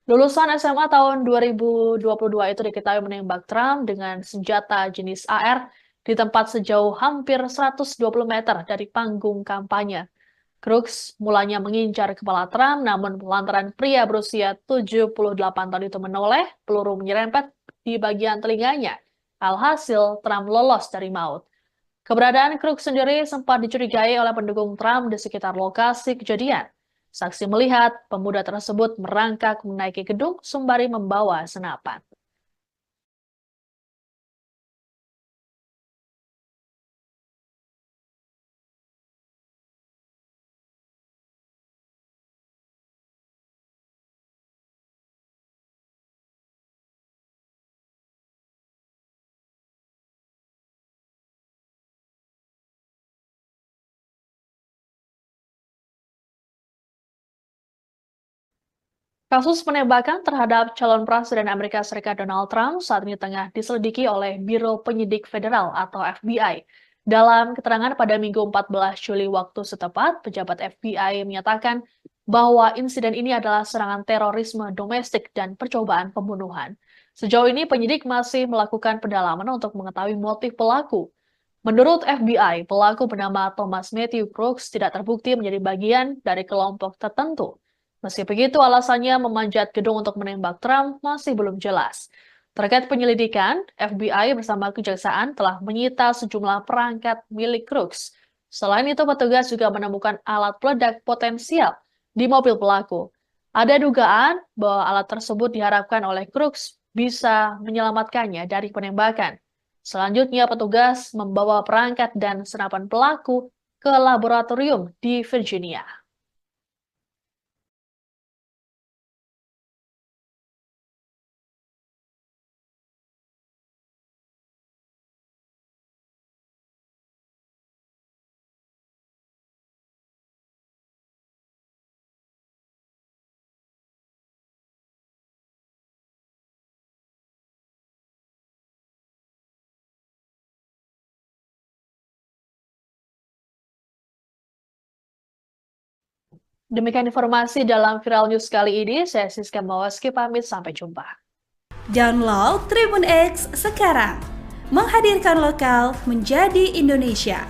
Lulusan SMA tahun 2022 itu diketahui menembak Trump dengan senjata jenis AR di tempat sejauh hampir 120 meter dari panggung kampanye. Crooks mulanya mengincar kepala Trump, namun lantaran pria berusia 78 tahun itu menoleh, peluru menyerempet di bagian telinganya. Alhasil, Trump lolos dari maut. Keberadaan Crooks sendiri sempat dicurigai oleh pendukung Trump di sekitar lokasi kejadian. Saksi melihat pemuda tersebut merangkak menaiki gedung sembari membawa senapan. Kasus penembakan terhadap calon presiden Amerika Serikat Donald Trump saat ini tengah diselidiki oleh Biro Penyidik Federal atau FBI. Dalam keterangan pada Minggu 14 Juli waktu setempat, pejabat FBI menyatakan bahwa insiden ini adalah serangan terorisme domestik dan percobaan pembunuhan. Sejauh ini penyidik masih melakukan pendalaman untuk mengetahui motif pelaku. Menurut FBI, pelaku bernama Thomas Matthew Crooks tidak terbukti menjadi bagian dari kelompok tertentu. Meski begitu, alasannya memanjat gedung untuk menembak Trump masih belum jelas. Terkait penyelidikan, FBI bersama kejaksaan telah menyita sejumlah perangkat milik Crooks. Selain itu, petugas juga menemukan alat peledak potensial di mobil pelaku. Ada dugaan bahwa alat tersebut diharapkan oleh Crooks bisa menyelamatkannya dari penembakan. Selanjutnya, petugas membawa perangkat dan senapan pelaku ke laboratorium di Virginia. Demikian informasi dalam Viral News kali ini. Saya Siska Mawaski pamit, sampai jumpa. Download Tribun X sekarang, menghadirkan lokal menjadi Indonesia.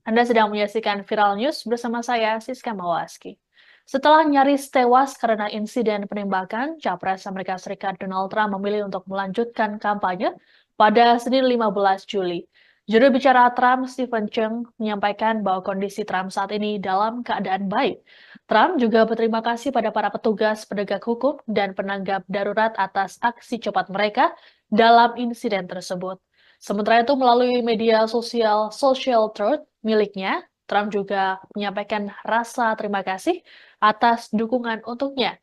Anda sedang menyaksikan Viral News bersama saya, Siska Mawaski. Setelah nyaris tewas karena insiden penembakan, Capres Amerika Serikat Donald Trump memilih untuk melanjutkan kampanye pada Senin 15 Juli. Juru bicara Trump, Stephen Chung, menyampaikan bahwa kondisi Trump saat ini dalam keadaan baik. Trump juga berterima kasih pada para petugas penegak hukum dan penanggap darurat atas aksi cepat mereka dalam insiden tersebut. Sementara itu, melalui media sosial Social Truth miliknya, Trump juga menyampaikan rasa terima kasih atas dukungan untuknya.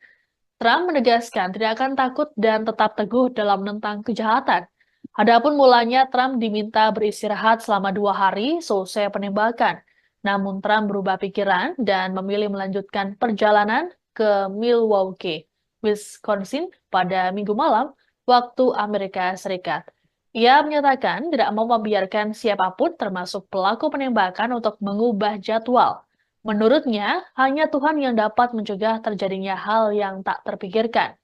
Trump menegaskan tidak akan takut dan tetap teguh dalam menentang kejahatan. Adapun mulanya Trump diminta beristirahat selama 2 hari selesai penembakan. Namun Trump berubah pikiran dan memilih melanjutkan perjalanan ke Milwaukee, Wisconsin pada Minggu malam waktu Amerika Serikat. Ia menyatakan tidak mau membiarkan siapapun termasuk pelaku penembakan untuk mengubah jadwal. Menurutnya, hanya Tuhan yang dapat mencegah terjadinya hal yang tak terpikirkan.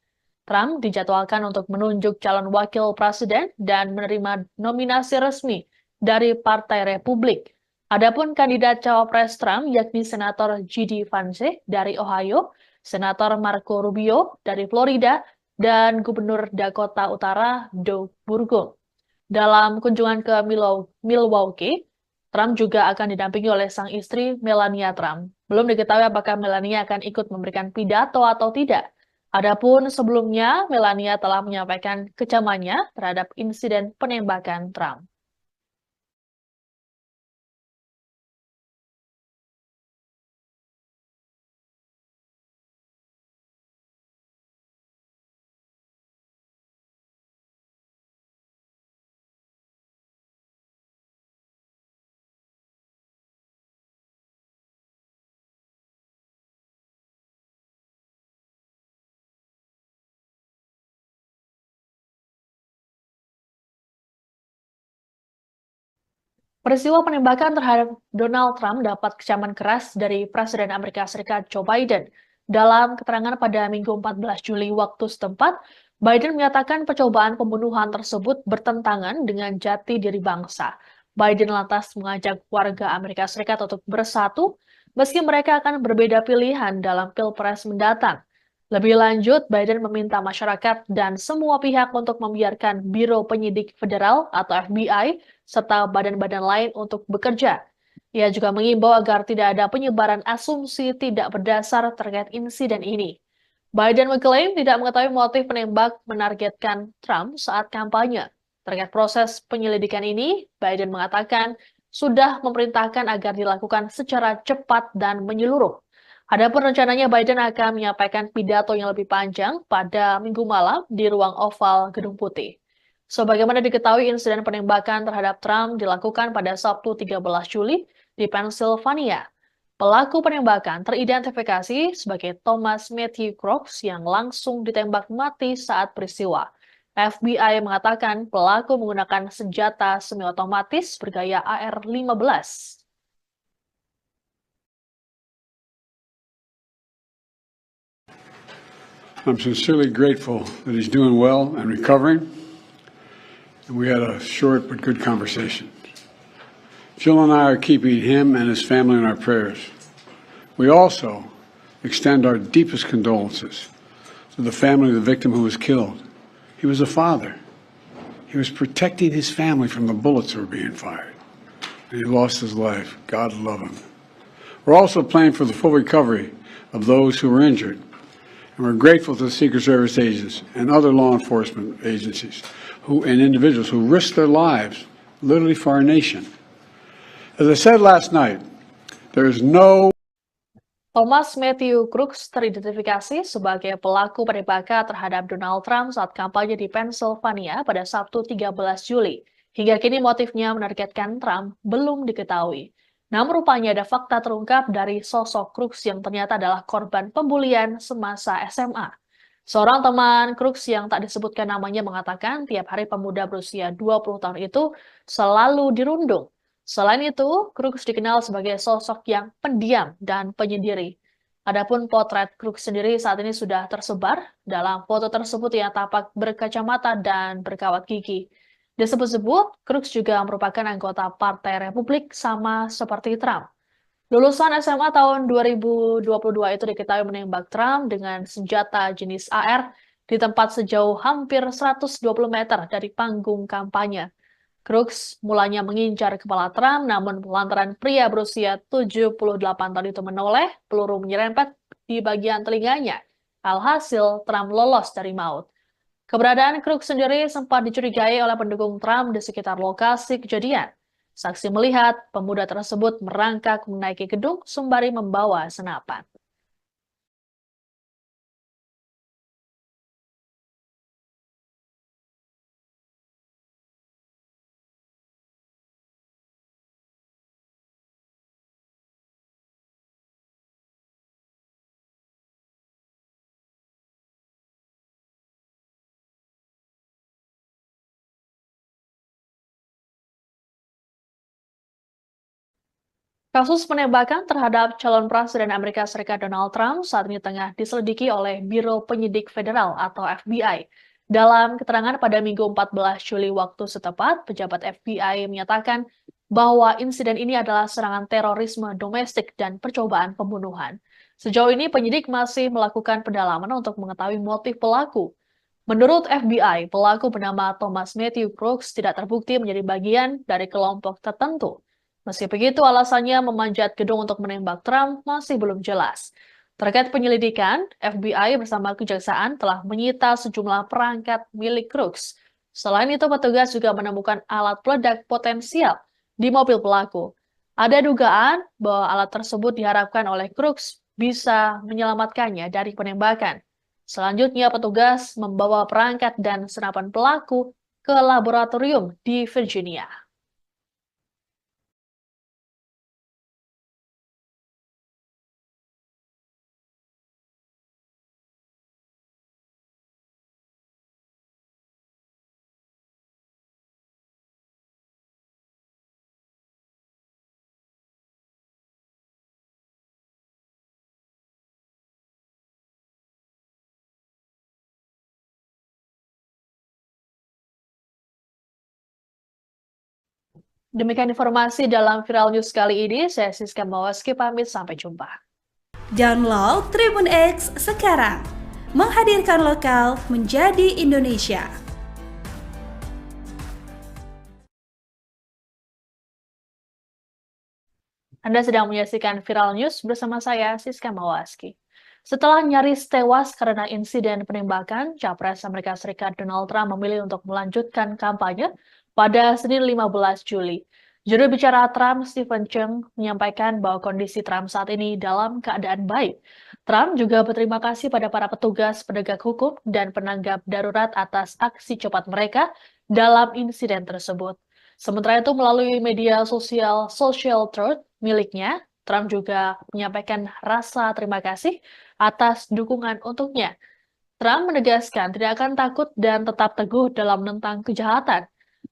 Trump dijadwalkan untuk menunjuk calon wakil presiden dan menerima nominasi resmi dari Partai Republik. Adapun kandidat cawapres Trump yakni Senator J.D. Vance dari Ohio, Senator Marco Rubio dari Florida, dan Gubernur Dakota Utara Doug Burgum. Dalam kunjungan ke Milwaukee, Trump juga akan didampingi oleh sang istri Melania Trump. Belum diketahui apakah Melania akan ikut memberikan pidato atau tidak. Adapun sebelumnya, Melania telah menyampaikan kecamannya terhadap insiden penembakan Trump. Peristiwa penembakan terhadap Donald Trump dapat kecaman keras dari Presiden Amerika Serikat Joe Biden. Dalam keterangan pada Minggu 14 Juli waktu setempat, Biden menyatakan percobaan pembunuhan tersebut bertentangan dengan jati diri bangsa. Biden lantas mengajak warga Amerika Serikat untuk bersatu, meski mereka akan berbeda pilihan dalam Pilpres mendatang. Lebih lanjut, Biden meminta masyarakat dan semua pihak untuk membiarkan Biro Penyidik Federal atau FBI serta badan-badan lain untuk bekerja. Ia juga mengimbau agar tidak ada penyebaran asumsi tidak berdasar terkait insiden ini. Biden mengklaim tidak mengetahui motif penembak menargetkan Trump saat kampanye. Terkait proses penyelidikan ini, Biden mengatakan sudah memerintahkan agar dilakukan secara cepat dan menyeluruh. Adapun rencananya Biden akan menyampaikan pidato yang lebih panjang pada Minggu malam di ruang oval Gedung Putih. Sebagaimana diketahui, insiden penembakan terhadap Trump dilakukan pada Sabtu 13 Juli di Pennsylvania. Pelaku penembakan teridentifikasi sebagai Thomas Matthew Crooks yang langsung ditembak mati saat peristiwa. FBI mengatakan pelaku menggunakan senjata semi-otomatis bergaya AR-15. I'm sincerely grateful that he's doing well and recovering. And we had a short but good conversation. Jill and I are keeping him and his family in our prayers. We also extend our deepest condolences to the family of the victim who was killed. He was a father. He was protecting his family from the bullets that were being fired. And he lost his life. God love him. We're also praying for the full recovery of those who were injured. And we're grateful to the Secret Service agents and other law enforcement agencies and individuals who risked their lives literally for our nation. As I said last night, there is no Thomas Matthew Crooks teridentifikasi sebagai pelaku penembakan terhadap Donald Trump saat kampanye di Pennsylvania pada Sabtu 13 Juli. Hingga kini motifnya menargetkan Trump belum diketahui. Namun rupanya ada fakta terungkap dari sosok Crooks yang ternyata adalah korban pembulian semasa SMA. Seorang teman Crooks yang tak disebutkan namanya mengatakan tiap hari pemuda berusia 20 tahun itu selalu dirundung. Selain itu, Crooks dikenal sebagai sosok yang pendiam dan penyendiri. Adapun potret Crooks sendiri saat ini sudah tersebar. Dalam foto tersebut ia tampak berkacamata dan berkawat gigi. Disebut-sebut, Crooks juga merupakan anggota Partai Republik sama seperti Trump. Lulusan SMA tahun 2022 itu diketahui menembak Trump dengan senjata jenis AR di tempat sejauh hampir 120 meter dari panggung kampanye. Crooks mulanya mengincar kepala Trump, namun lantaran pria berusia 78 tahun itu menoleh, peluru menyerempet di bagian telinganya. Alhasil, Trump lolos dari maut. Keberadaan Crooks sendiri sempat dicurigai oleh pendukung Trump di sekitar lokasi kejadian. Saksi melihat pemuda tersebut merangkak menaiki gedung sembari membawa senapan. Kasus penembakan terhadap calon presiden Amerika Serikat Donald Trump saat ini tengah diselidiki oleh Biro Penyidik Federal atau FBI. Dalam keterangan pada Minggu 14 Juli waktu setempat, pejabat FBI menyatakan bahwa insiden ini adalah serangan terorisme domestik dan percobaan pembunuhan. Sejauh ini penyidik masih melakukan pendalaman untuk mengetahui motif pelaku. Menurut FBI, pelaku bernama Thomas Matthew Crooks tidak terbukti menjadi bagian dari kelompok tertentu. Meski begitu, alasannya memanjat gedung untuk menembak Trump masih belum jelas. Terkait penyelidikan, FBI bersama kejaksaan telah menyita sejumlah perangkat milik Crooks. Selain itu, petugas juga menemukan alat peledak potensial di mobil pelaku. Ada dugaan bahwa alat tersebut diharapkan oleh Crooks bisa menyelamatkannya dari penembakan. Selanjutnya, petugas membawa perangkat dan senapan pelaku ke laboratorium di Virginia. Demikian informasi dalam Viral News kali ini. Saya Siska Mawaski pamit, sampai jumpa. Download Tribun X sekarang, menghadirkan lokal menjadi Indonesia. Anda sedang menyaksikan Viral News bersama saya, Siska Mawaski. Setelah nyaris tewas karena insiden penembakan, Capres Amerika Serikat Donald Trump memilih untuk melanjutkan kampanye pada Senin 15 Juli. Juru bicara Trump, Stephen Chung, menyampaikan bahwa kondisi Trump saat ini dalam keadaan baik. Trump juga berterima kasih pada para petugas penegak hukum dan penanggap darurat atas aksi cepat mereka dalam insiden tersebut. Sementara itu, melalui media sosial Social Truth miliknya, Trump juga menyampaikan rasa terima kasih atas dukungan untuknya. Trump menegaskan tidak akan takut dan tetap teguh dalam menentang kejahatan.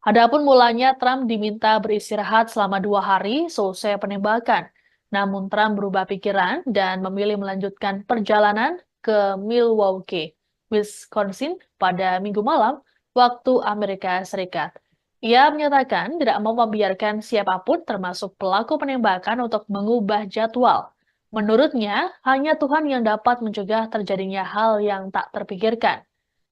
Adapun mulanya, Trump diminta beristirahat selama 2 hari selesai penembakan. Namun Trump berubah pikiran dan memilih melanjutkan perjalanan ke Milwaukee, Wisconsin pada Minggu malam waktu Amerika Serikat. Ia menyatakan tidak mau membiarkan siapapun termasuk pelaku penembakan untuk mengubah jadwal. Menurutnya, hanya Tuhan yang dapat mencegah terjadinya hal yang tak terpikirkan.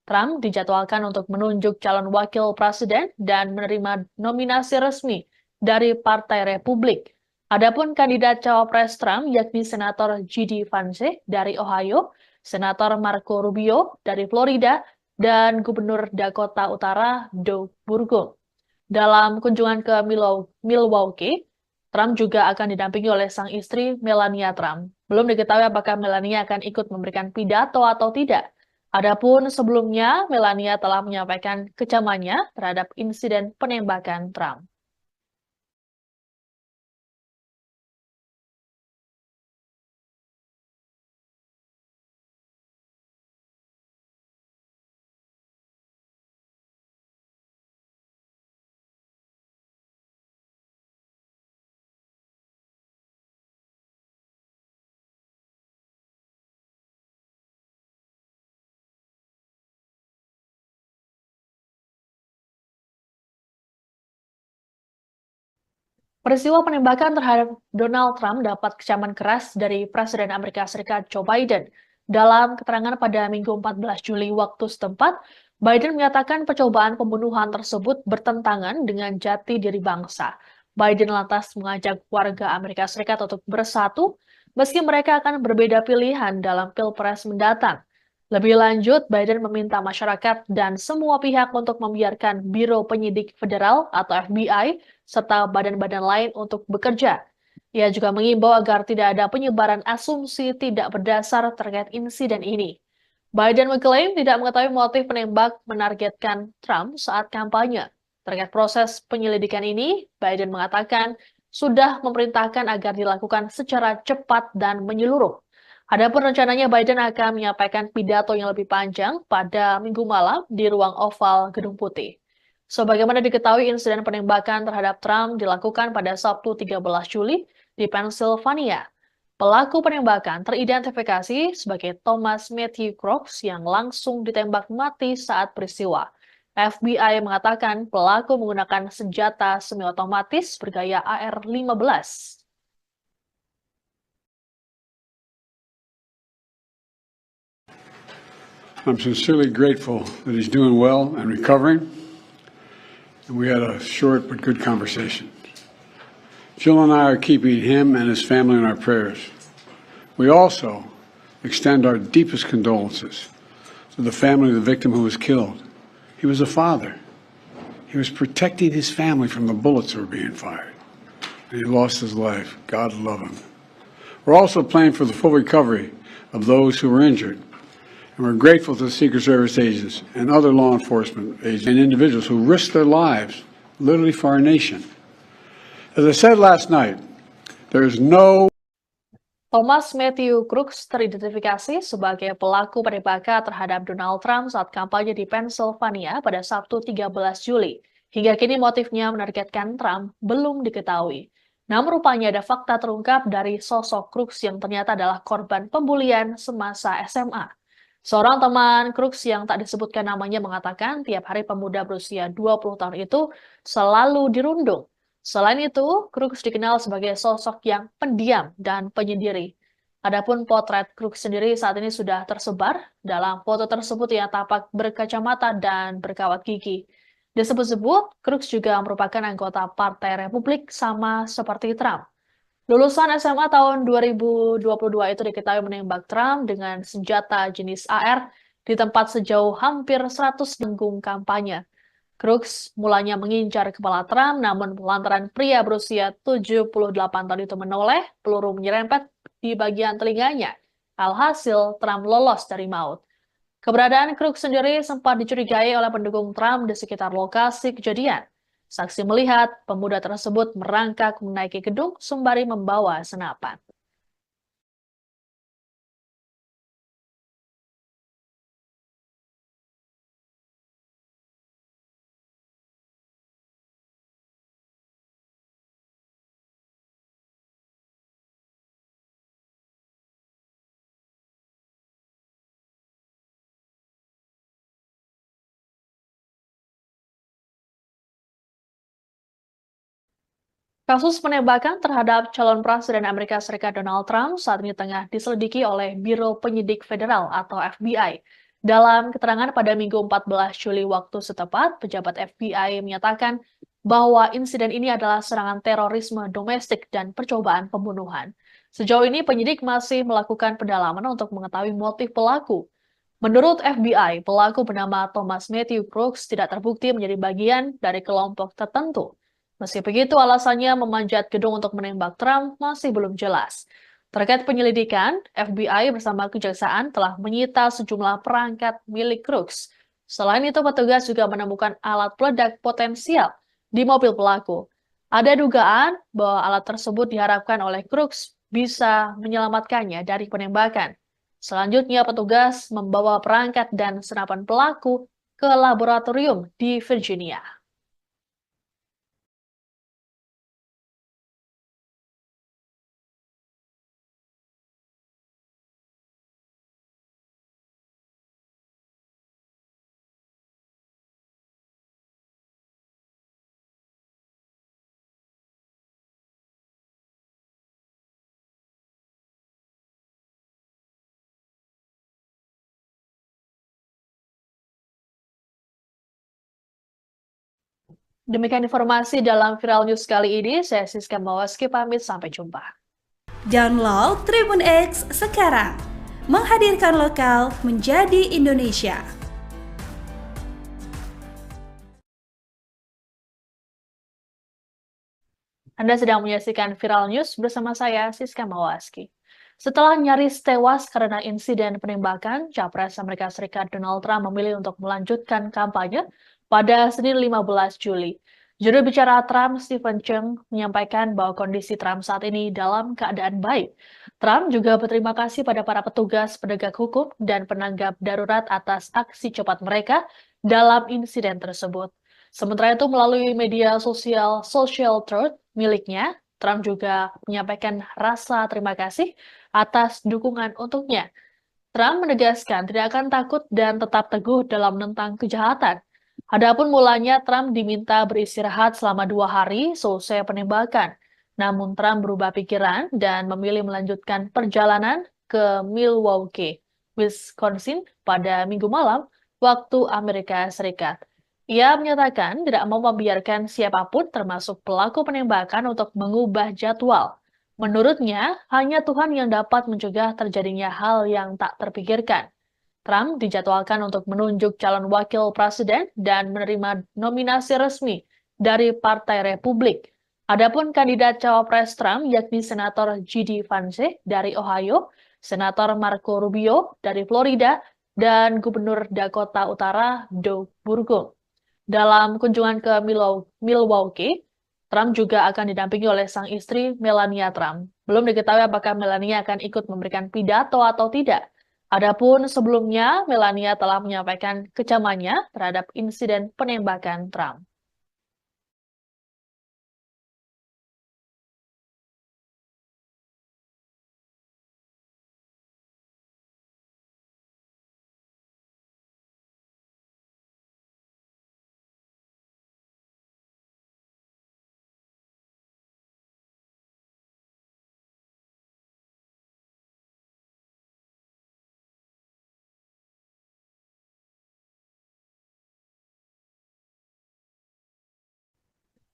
Trump dijadwalkan untuk menunjuk calon wakil presiden dan menerima nominasi resmi dari Partai Republik. Adapun kandidat cawapres Trump yakni Senator J.D. Vance dari Ohio, Senator Marco Rubio dari Florida, dan Gubernur Dakota Utara Doug Burgum. Dalam kunjungan ke Milwaukee, Trump juga akan didampingi oleh sang istri Melania Trump. Belum diketahui apakah Melania akan ikut memberikan pidato atau tidak. Adapun sebelumnya, Melania telah menyampaikan kecamannya terhadap insiden penembakan Trump. Peristiwa penembakan terhadap Donald Trump dapat kecaman keras dari Presiden Amerika Serikat Joe Biden. Dalam keterangan pada Minggu 14 Juli waktu setempat, Biden menyatakan percobaan pembunuhan tersebut bertentangan dengan jati diri bangsa. Biden lantas mengajak warga Amerika Serikat untuk bersatu, meski mereka akan berbeda pilihan dalam Pilpres mendatang. Lebih lanjut, Biden meminta masyarakat dan semua pihak untuk membiarkan Biro Penyidik Federal atau FBI serta badan-badan lain untuk bekerja. Ia juga mengimbau agar tidak ada penyebaran asumsi tidak berdasar terkait insiden ini. Biden mengklaim tidak mengetahui motif penembak menargetkan Trump saat kampanye. Terkait proses penyelidikan ini, Biden mengatakan sudah memerintahkan agar dilakukan secara cepat dan menyeluruh. Adapun rencananya Biden akan menyampaikan pidato yang lebih panjang pada Minggu malam di ruang oval Gedung Putih. Sebagaimana diketahui, insiden penembakan terhadap Trump dilakukan pada Sabtu 13 Juli di Pennsylvania. Pelaku penembakan teridentifikasi sebagai Thomas Matthew Crooks yang langsung ditembak mati saat peristiwa. FBI mengatakan pelaku menggunakan senjata semi-otomatis bergaya AR-15. I'm sincerely grateful that he's doing well and recovering. And we had a short but good conversation. Jill and I are keeping him and his family in our prayers. We also extend our deepest condolences to the family of the victim who was killed. He was a father. He was protecting his family from the bullets that were being fired. And he lost his life. God love him. We're also praying for the full recovery of those who were injured. And we're grateful to the Secret Service agents and other law enforcement agents and individuals who risked their lives literally for our nation. As I said last night, there is no Thomas Matthew Crooks teridentifikasi sebagai pelaku penembakan terhadap Donald Trump saat kampanye di Pennsylvania pada Sabtu 13 Juli. Hingga kini motifnya menargetkan Trump belum diketahui. Namun rupanya ada fakta terungkap dari sosok Crooks yang ternyata adalah korban pembulian semasa SMA. Seorang teman Crooks yang tak disebutkan namanya mengatakan tiap hari pemuda berusia 20 tahun itu selalu dirundung. Selain itu, Crooks dikenal sebagai sosok yang pendiam dan penyendiri. Adapun potret Crooks sendiri saat ini sudah tersebar. Dalam foto tersebut ia tampak berkacamata dan berkawat gigi. Disebut-sebut, Crooks juga merupakan anggota Partai Republik sama seperti Trump. Lulusan SMA tahun 2022 itu diketahui menembak Trump dengan senjata jenis AR di tempat sejauh hampir 100 panggung kampanye. Crooks mulanya mengincar kepala Trump, namun lantaran pria berusia 78 tahun itu menoleh, peluru menyerempet di bagian telinganya. Alhasil, Trump lolos dari maut. Keberadaan Crooks sendiri sempat dicurigai oleh pendukung Trump di sekitar lokasi kejadian. Saksi melihat pemuda tersebut merangkak menaiki gedung sembari membawa senapan. Kasus penembakan terhadap calon presiden Amerika Serikat Donald Trump saat ini tengah diselidiki oleh Biro Penyidik Federal atau FBI. Dalam keterangan pada Minggu 14 Juli waktu setempat, pejabat FBI menyatakan bahwa insiden ini adalah serangan terorisme domestik dan percobaan pembunuhan. Sejauh ini penyidik masih melakukan pendalaman untuk mengetahui motif pelaku. Menurut FBI, pelaku bernama Thomas Matthew Crooks tidak terbukti menjadi bagian dari kelompok tertentu. Meski begitu, alasannya memanjat gedung untuk menembak Trump masih belum jelas. Terkait penyelidikan, FBI bersama kejaksaan telah menyita sejumlah perangkat milik Crooks. Selain itu, petugas juga menemukan alat peledak potensial di mobil pelaku. Ada dugaan bahwa alat tersebut diharapkan oleh Crooks bisa menyelamatkannya dari penembakan. Selanjutnya, petugas membawa perangkat dan senapan pelaku ke laboratorium di Virginia. Demikian informasi dalam Viral News kali ini. Saya Siska Mawaski pamit, sampai jumpa. Download Tribun X sekarang, menghadirkan lokal menjadi Indonesia. Anda sedang menyaksikan Viral News bersama saya, Siska Mawaski. Setelah nyaris tewas karena insiden penembakan, Capres Amerika Serikat Donald Trump memilih untuk melanjutkan kampanye pada Senin 15 Juli. Juru bicara Trump, Stephen Chung, menyampaikan bahwa kondisi Trump saat ini dalam keadaan baik. Trump juga berterima kasih pada para petugas penegak hukum dan penanggap darurat atas aksi cepat mereka dalam insiden tersebut. Sementara itu, melalui media sosial Social Truth miliknya, Trump juga menyampaikan rasa terima kasih atas dukungan untuknya. Trump menegaskan tidak akan takut dan tetap teguh dalam menentang kejahatan. Adapun mulanya Trump diminta beristirahat selama 2 hari selesai penembakan. Namun Trump berubah pikiran dan memilih melanjutkan perjalanan ke Milwaukee, Wisconsin pada Minggu malam waktu Amerika Serikat. Ia menyatakan tidak mau membiarkan siapapun termasuk pelaku penembakan untuk mengubah jadwal. Menurutnya, hanya Tuhan yang dapat mencegah terjadinya hal yang tak terpikirkan. Trump dijadwalkan untuk menunjuk calon wakil presiden dan menerima nominasi resmi dari Partai Republik. Adapun kandidat cawapres Trump yakni Senator J.D. Vance dari Ohio, Senator Marco Rubio dari Florida, dan Gubernur Dakota Utara Doug Burgum. Dalam kunjungan ke Milwaukee, Trump juga akan didampingi oleh sang istri Melania Trump. Belum diketahui apakah Melania akan ikut memberikan pidato atau tidak. Adapun sebelumnya, Melania telah menyampaikan kecamannya terhadap insiden penembakan Trump.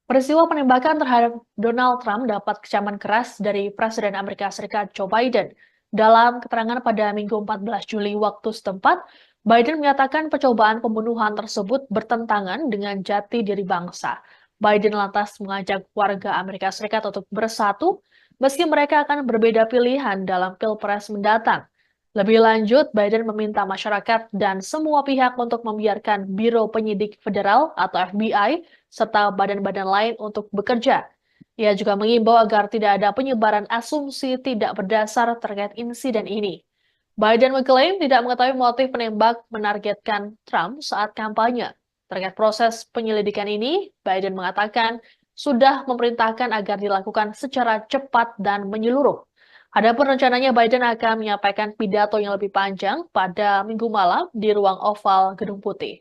Peristiwa penembakan terhadap Donald Trump dapat kecaman keras dari Presiden Amerika Serikat Joe Biden. Dalam keterangan pada Minggu 14 Juli waktu setempat, Biden menyatakan percobaan pembunuhan tersebut bertentangan dengan jati diri bangsa. Biden lantas mengajak warga Amerika Serikat untuk bersatu, meski mereka akan berbeda pilihan dalam Pilpres mendatang. Lebih lanjut, Biden meminta masyarakat dan semua pihak untuk membiarkan Biro Penyidik Federal atau FBI serta badan-badan lain untuk bekerja. Ia juga mengimbau agar tidak ada penyebaran asumsi tidak berdasar terkait insiden ini. Biden mengklaim tidak mengetahui motif penembak menargetkan Trump saat kampanye. Terkait proses penyelidikan ini, Biden mengatakan sudah memerintahkan agar dilakukan secara cepat dan menyeluruh. Adapun rencananya Biden akan menyampaikan pidato yang lebih panjang pada Minggu malam di ruang oval Gedung Putih.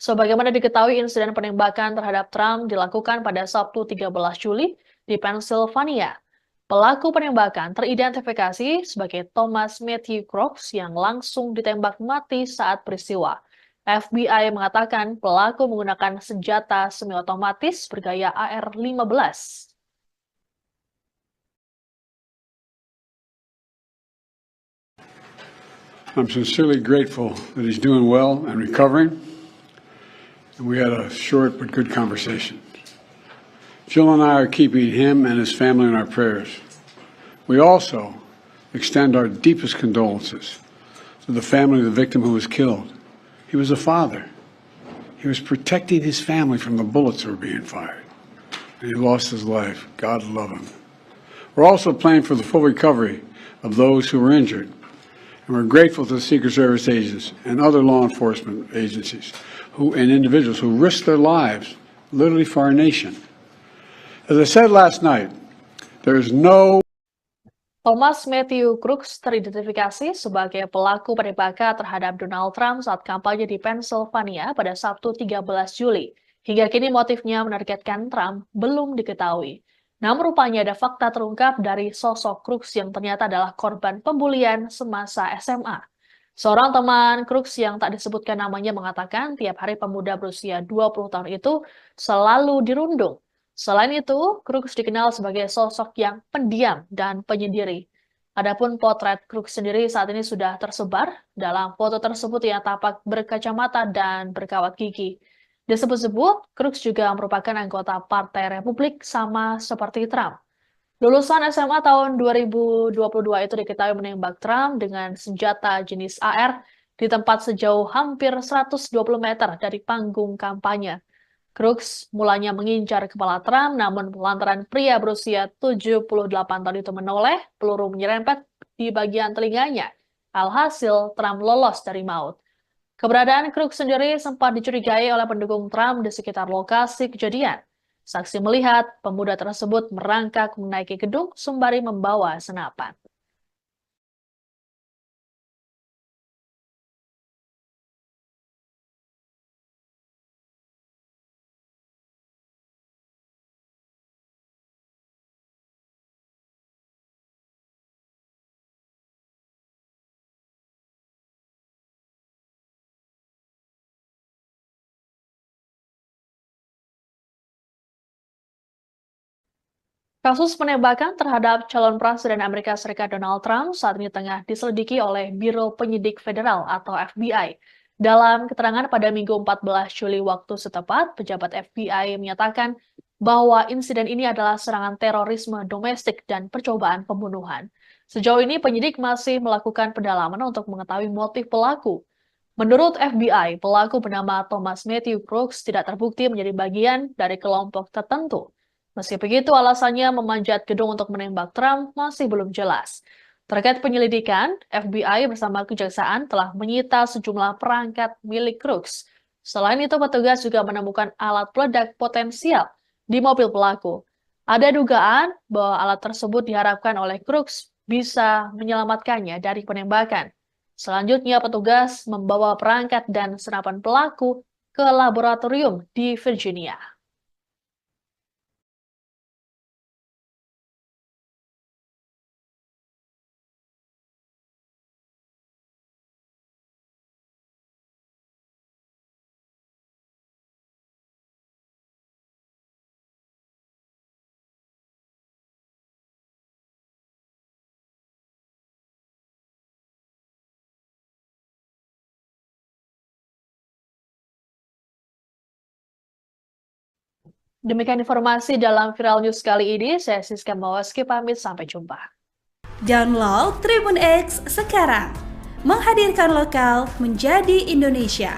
Sebagaimana diketahui, insiden penembakan terhadap Trump dilakukan pada Sabtu 13 Juli di Pennsylvania. Pelaku penembakan teridentifikasi sebagai Thomas Matthew Crooks yang langsung ditembak mati saat peristiwa. FBI mengatakan pelaku menggunakan senjata semi-otomatis bergaya AR-15. I'm sincerely grateful that he's doing well and recovering. And we had a short but good conversation. Jill and I are keeping him and his family in our prayers. We also extend our deepest condolences to the family of the victim who was killed. He was a father. He was protecting his family from the bullets that were being fired. And he lost his life. God love him. We're also praying for the full recovery of those who were injured. And we're grateful to the Secret Service agents and other law enforcement agencies and individuals who risked their lives literally for our nation. As I said last night, there is no Thomas Matthew Crooks teridentifikasi sebagai pelaku penembakan terhadap Donald Trump saat kampanye di Pennsylvania pada Sabtu 13 Juli. Hingga kini motifnya menargetkan Trump belum diketahui. Namun rupanya ada fakta terungkap dari sosok Crooks yang ternyata adalah korban pembulian semasa SMA. Seorang teman Crooks yang tak disebutkan namanya mengatakan tiap hari pemuda berusia 20 tahun itu selalu dirundung. Selain itu, Crooks dikenal sebagai sosok yang pendiam dan penyendiri. Adapun potret Crooks sendiri saat ini sudah tersebar. Dalam foto tersebut ia tampak berkacamata dan berkawat gigi. Disebut-sebut, Crooks juga merupakan anggota Partai Republik sama seperti Trump. Lulusan SMA tahun 2022 itu diketahui menembak Trump dengan senjata jenis AR di tempat sejauh hampir 120 meter dari panggung kampanye. Crooks mulanya mengincar kepala Trump, namun lantaran pria berusia 78 tahun itu menoleh, peluru menyerempet di bagian telinganya. Alhasil, Trump lolos dari maut. Keberadaan Crooks sendiri sempat dicurigai oleh pendukung Trump di sekitar lokasi kejadian. Saksi melihat pemuda tersebut merangkak menaiki gedung sembari membawa senapan. Kasus penembakan terhadap calon Presiden Amerika Serikat Donald Trump saat ini tengah diselidiki oleh Biro Penyidik Federal atau FBI. Dalam keterangan pada Minggu 14 Juli waktu setempat, pejabat FBI menyatakan bahwa insiden ini adalah serangan terorisme domestik dan percobaan pembunuhan. Sejauh ini penyidik masih melakukan pendalaman untuk mengetahui motif pelaku. Menurut FBI, pelaku bernama Thomas Matthew Crooks tidak terbukti menjadi bagian dari kelompok tertentu. Meski begitu, alasannya memanjat gedung untuk menembak Trump masih belum jelas. Terkait penyelidikan, FBI bersama kejaksaan telah menyita sejumlah perangkat milik Crooks. Selain itu, petugas juga menemukan alat peledak potensial di mobil pelaku. Ada dugaan bahwa alat tersebut diharapkan oleh Crooks bisa menyelamatkannya dari penembakan. Selanjutnya, petugas membawa perangkat dan senapan pelaku ke laboratorium di Virginia. Demikian informasi dalam Viral News kali ini. Saya Siska Mawaski pamit, sampai jumpa. Download Tribun X sekarang, menghadirkan lokal menjadi Indonesia.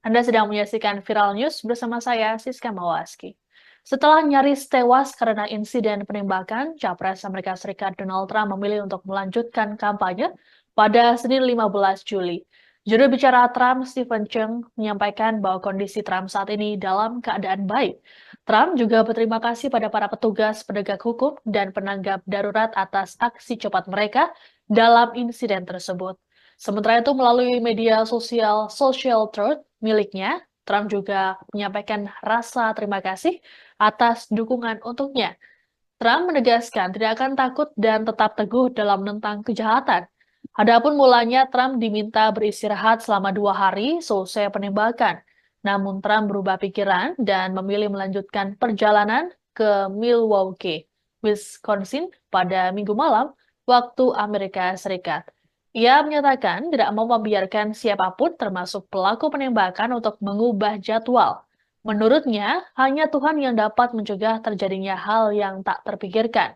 Anda sedang menyaksikan Viral News bersama saya, Siska Mawaski. Setelah nyaris tewas karena insiden penembakan, Capres Amerika Serikat Donald Trump memilih untuk melanjutkan kampanye pada Senin 15 Juli. Juru bicara Trump, Stephen Chung, menyampaikan bahwa kondisi Trump saat ini dalam keadaan baik. Trump juga berterima kasih pada para petugas penegak hukum dan penanggap darurat atas aksi cepat mereka dalam insiden tersebut. Sementara itu, melalui media sosial Social Truth miliknya, Trump juga menyampaikan rasa terima kasih atas dukungan untuknya. Trump menegaskan tidak akan takut dan tetap teguh dalam menentang kejahatan. Adapun mulanya Trump diminta beristirahat selama 2 hari selesai penembakan. Namun Trump berubah pikiran dan memilih melanjutkan perjalanan ke Milwaukee, Wisconsin pada Minggu malam waktu Amerika Serikat. Ia menyatakan tidak mau membiarkan siapapun termasuk pelaku penembakan untuk mengubah jadwal. Menurutnya, hanya Tuhan yang dapat mencegah terjadinya hal yang tak terpikirkan.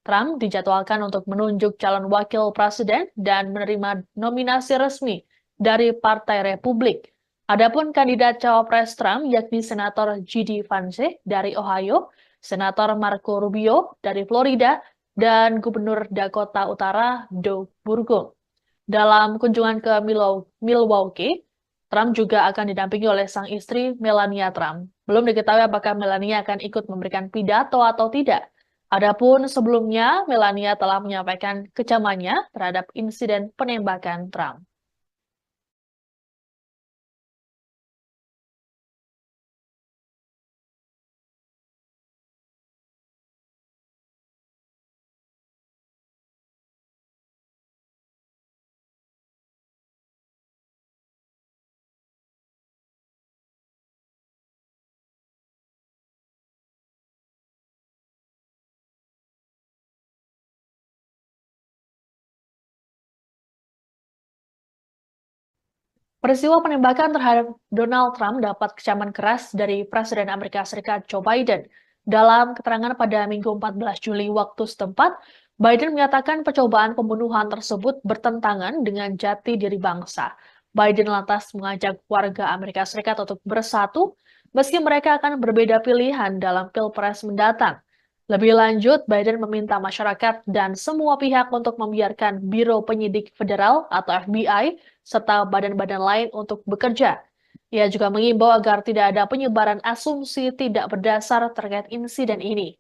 Trump dijadwalkan untuk menunjuk calon wakil presiden dan menerima nominasi resmi dari Partai Republik. Adapun kandidat cawapres Trump yakni Senator J.D. Vance dari Ohio, Senator Marco Rubio dari Florida, dan Gubernur Dakota Utara Doug Burgum. Dalam kunjungan ke Milwaukee, Trump juga akan didampingi oleh sang istri Melania Trump. Belum diketahui apakah Melania akan ikut memberikan pidato atau tidak. Adapun sebelumnya, Melania telah menyampaikan kecamannya terhadap insiden penembakan Trump. Peristiwa penembakan terhadap Donald Trump dapat kecaman keras dari Presiden Amerika Serikat Joe Biden. Dalam keterangan pada Minggu 14 Juli waktu setempat, Biden menyatakan percobaan pembunuhan tersebut bertentangan dengan jati diri bangsa. Biden lantas mengajak warga Amerika Serikat untuk bersatu meski mereka akan berbeda pilihan dalam Pilpres mendatang. Lebih lanjut, Biden meminta masyarakat dan semua pihak untuk membiarkan Biro Penyidik Federal atau FBI serta badan-badan lain untuk bekerja. Ia juga mengimbau agar tidak ada penyebaran asumsi tidak berdasar terkait insiden ini.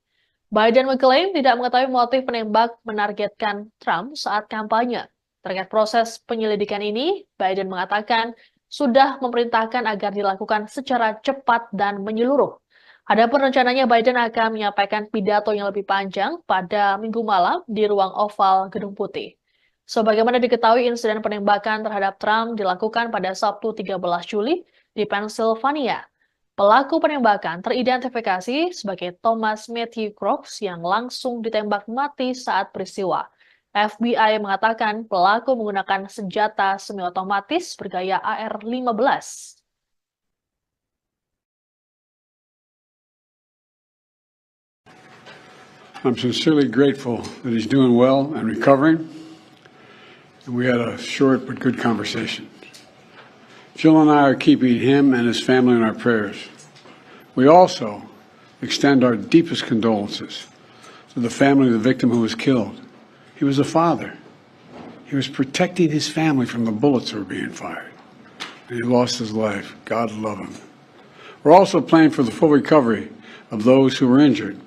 Biden mengklaim tidak mengetahui motif penembak menargetkan Trump saat kampanye. Terkait proses penyelidikan ini, Biden mengatakan sudah memerintahkan agar dilakukan secara cepat dan menyeluruh. Adapun rencananya Biden akan menyampaikan pidato yang lebih panjang pada Minggu malam di ruang oval Gedung Putih. Sebagaimana diketahui, insiden penembakan terhadap Trump dilakukan pada Sabtu 13 Juli di Pennsylvania. Pelaku penembakan teridentifikasi sebagai Thomas Matthew Crooks yang langsung ditembak mati saat peristiwa. FBI mengatakan pelaku menggunakan senjata semi-otomatis bergaya AR-15. I'm sincerely grateful that he's doing well and recovering. And we had a short but good conversation. Jill and I are keeping him and his family in our prayers. We also extend our deepest condolences to the family of the victim who was killed. He was a father. He was protecting his family from the bullets that were being fired. And he lost his life. God love him. We're also praying for the full recovery of those who were injured.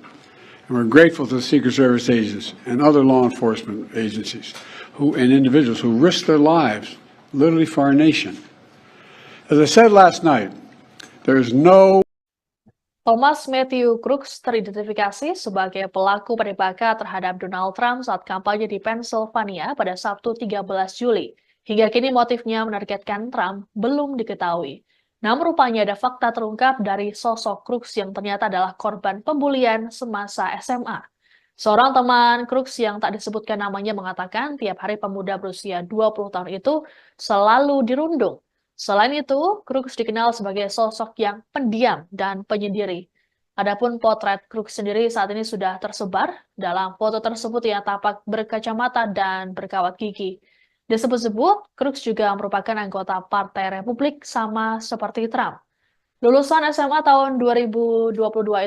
And we're grateful to the Secret Service agents and other law enforcement agencies and individuals who risked their lives literally for our nation. As I said last night, there is no Thomas Matthew Crooks teridentifikasi sebagai pelaku penembakan terhadap Donald Trump saat kampanye di Pennsylvania pada Sabtu 13 Juli. Hingga kini motifnya menargetkan Trump belum diketahui. Namun rupanya ada fakta terungkap dari sosok Crooks yang ternyata adalah korban pembulian semasa SMA. Seorang teman Crooks yang tak disebutkan namanya mengatakan tiap hari pemuda berusia 20 tahun itu selalu dirundung. Selain itu, Crooks dikenal sebagai sosok yang pendiam dan penyendiri. Adapun potret Crooks sendiri saat ini sudah tersebar. Dalam foto tersebut ia tampak berkacamata dan berkawat gigi. Disebut-sebut, Crooks juga merupakan anggota Partai Republik sama seperti Trump. Lulusan SMA tahun 2022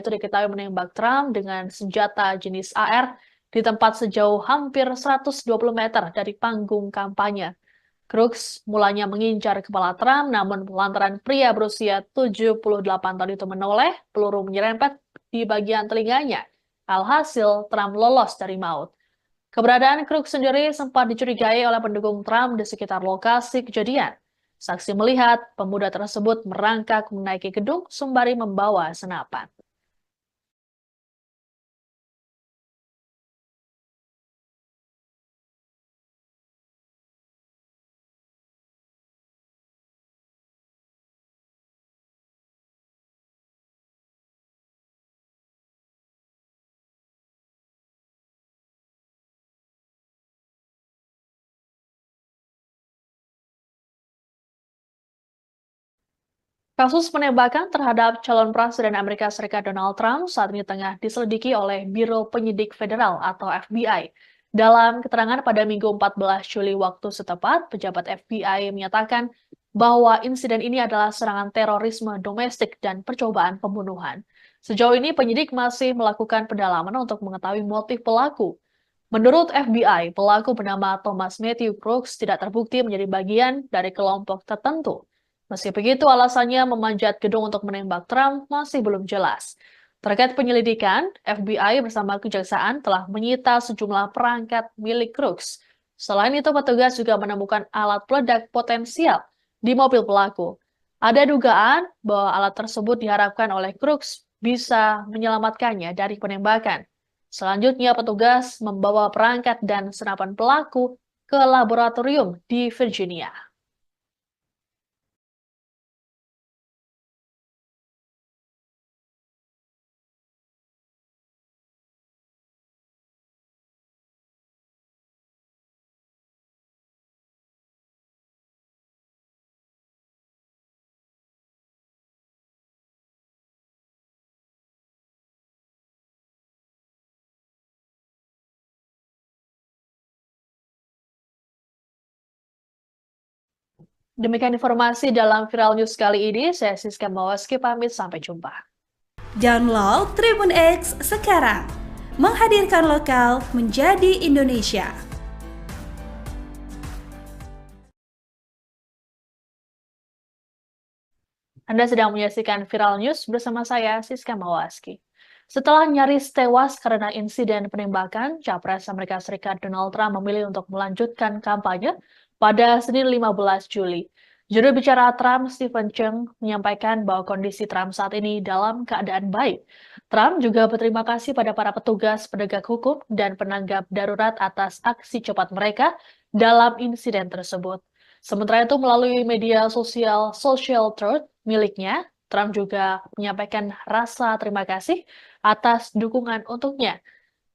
itu diketahui menembak Trump dengan senjata jenis AR di tempat sejauh hampir 120 meter dari panggung kampanye. Crooks mulanya mengincar kepala Trump, namun lantaran pria berusia 78 tahun itu menoleh, peluru menyerempet di bagian telinganya. Alhasil, Trump lolos dari maut. Keberadaan Crooks sendiri sempat dicurigai oleh pendukung Trump di sekitar lokasi kejadian. Saksi melihat pemuda tersebut merangkak menaiki gedung sembari membawa senapan. Kasus penembakan terhadap calon Presiden Amerika Serikat Donald Trump saat ini tengah diselidiki oleh Biro Penyidik Federal atau FBI. Dalam keterangan pada Minggu 14 Juli waktu setempat, pejabat FBI menyatakan bahwa insiden ini adalah serangan terorisme domestik dan percobaan pembunuhan. Sejauh ini penyidik masih melakukan pendalaman untuk mengetahui motif pelaku. Menurut FBI, pelaku bernama Thomas Matthew Crooks tidak terbukti menjadi bagian dari kelompok tertentu. Meski begitu, alasannya memanjat gedung untuk menembak Trump masih belum jelas. Terkait penyelidikan, FBI bersama kejaksaan telah menyita sejumlah perangkat milik Crooks. Selain itu, petugas juga menemukan alat peledak potensial di mobil pelaku. Ada dugaan bahwa alat tersebut diharapkan oleh Crooks bisa menyelamatkannya dari penembakan. Selanjutnya, petugas membawa perangkat dan senapan pelaku ke laboratorium di Virginia. Demikian informasi dalam Viral News kali ini. Saya Siska Mawaski pamit, sampai jumpa. Download Tribun X sekarang, menghadirkan lokal menjadi Indonesia. Anda sedang menyaksikan Viral News bersama saya, Siska Mawaski. Setelah nyaris tewas karena insiden penembakan, Capres Amerika Serikat Donald Trump memilih untuk melanjutkan kampanye pada Senin 15 Juli. Juru bicara Trump, Stephen Chung, menyampaikan bahwa kondisi Trump saat ini dalam keadaan baik. Trump juga berterima kasih pada para petugas penegak hukum dan penanggap darurat atas aksi cepat mereka dalam insiden tersebut. Sementara itu, melalui media sosial Social Truth miliknya, Trump juga menyampaikan rasa terima kasih atas dukungan untuknya.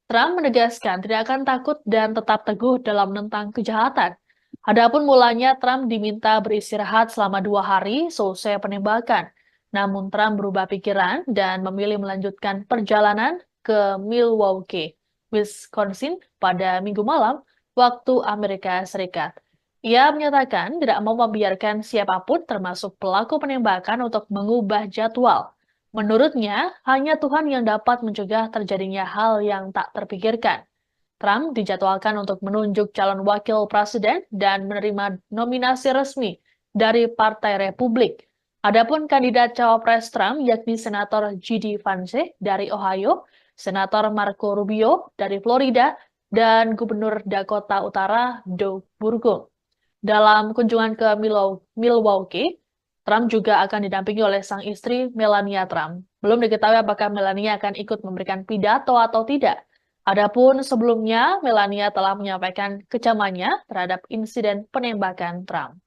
Trump menegaskan tidak akan takut dan tetap teguh dalam menentang kejahatan. Adapun mulanya Trump diminta beristirahat selama 2 hari selesai penembakan. Namun Trump berubah pikiran dan memilih melanjutkan perjalanan ke Milwaukee, Wisconsin pada Minggu malam waktu Amerika Serikat. Ia menyatakan tidak mau membiarkan siapapun termasuk pelaku penembakan untuk mengubah jadwal. Menurutnya, hanya Tuhan yang dapat mencegah terjadinya hal yang tak terpikirkan. Trump dijadwalkan untuk menunjuk calon wakil presiden dan menerima nominasi resmi dari Partai Republik. Adapun kandidat cawapres Trump yakni Senator J.D. Vance dari Ohio, Senator Marco Rubio dari Florida, dan Gubernur Dakota Utara Doug Burgum. Dalam kunjungan ke Milwaukee, Trump juga akan didampingi oleh sang istri Melania Trump. Belum diketahui apakah Melania akan ikut memberikan pidato atau tidak. Adapun sebelumnya, Melania telah menyampaikan kecamannya terhadap insiden penembakan Trump.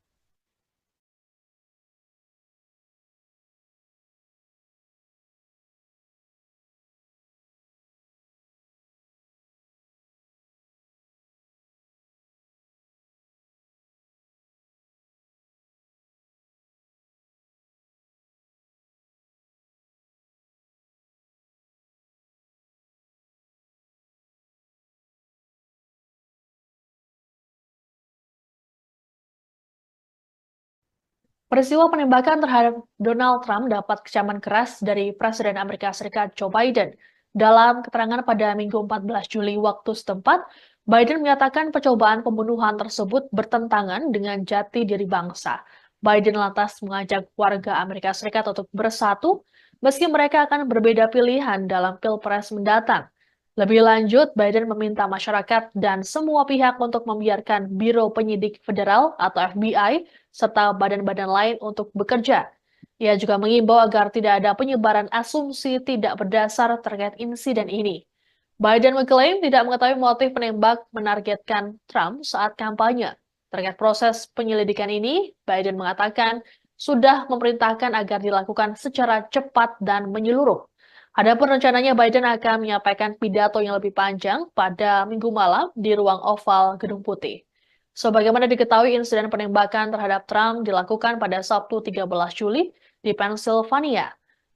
Peristiwa penembakan terhadap Donald Trump dapat kecaman keras dari Presiden Amerika Serikat Joe Biden. Dalam keterangan pada Minggu 14 Juli waktu setempat, Biden menyatakan percobaan pembunuhan tersebut bertentangan dengan jati diri bangsa. Biden lantas mengajak warga Amerika Serikat untuk bersatu, meski mereka akan berbeda pilihan dalam Pilpres mendatang. Lebih lanjut, Biden meminta masyarakat dan semua pihak untuk membiarkan Biro Penyidik Federal atau FBI serta badan-badan lain untuk bekerja. Ia juga mengimbau agar tidak ada penyebaran asumsi tidak berdasar terkait insiden ini. Biden mengklaim tidak mengetahui motif penembak menargetkan Trump saat kampanye. Terkait proses penyelidikan ini, Biden mengatakan sudah memerintahkan agar dilakukan secara cepat dan menyeluruh. Adapun rencananya Biden akan menyampaikan pidato yang lebih panjang pada Minggu malam di ruang oval Gedung Putih. Sebagaimana diketahui, insiden penembakan terhadap Trump dilakukan pada Sabtu 13 Juli di Pennsylvania.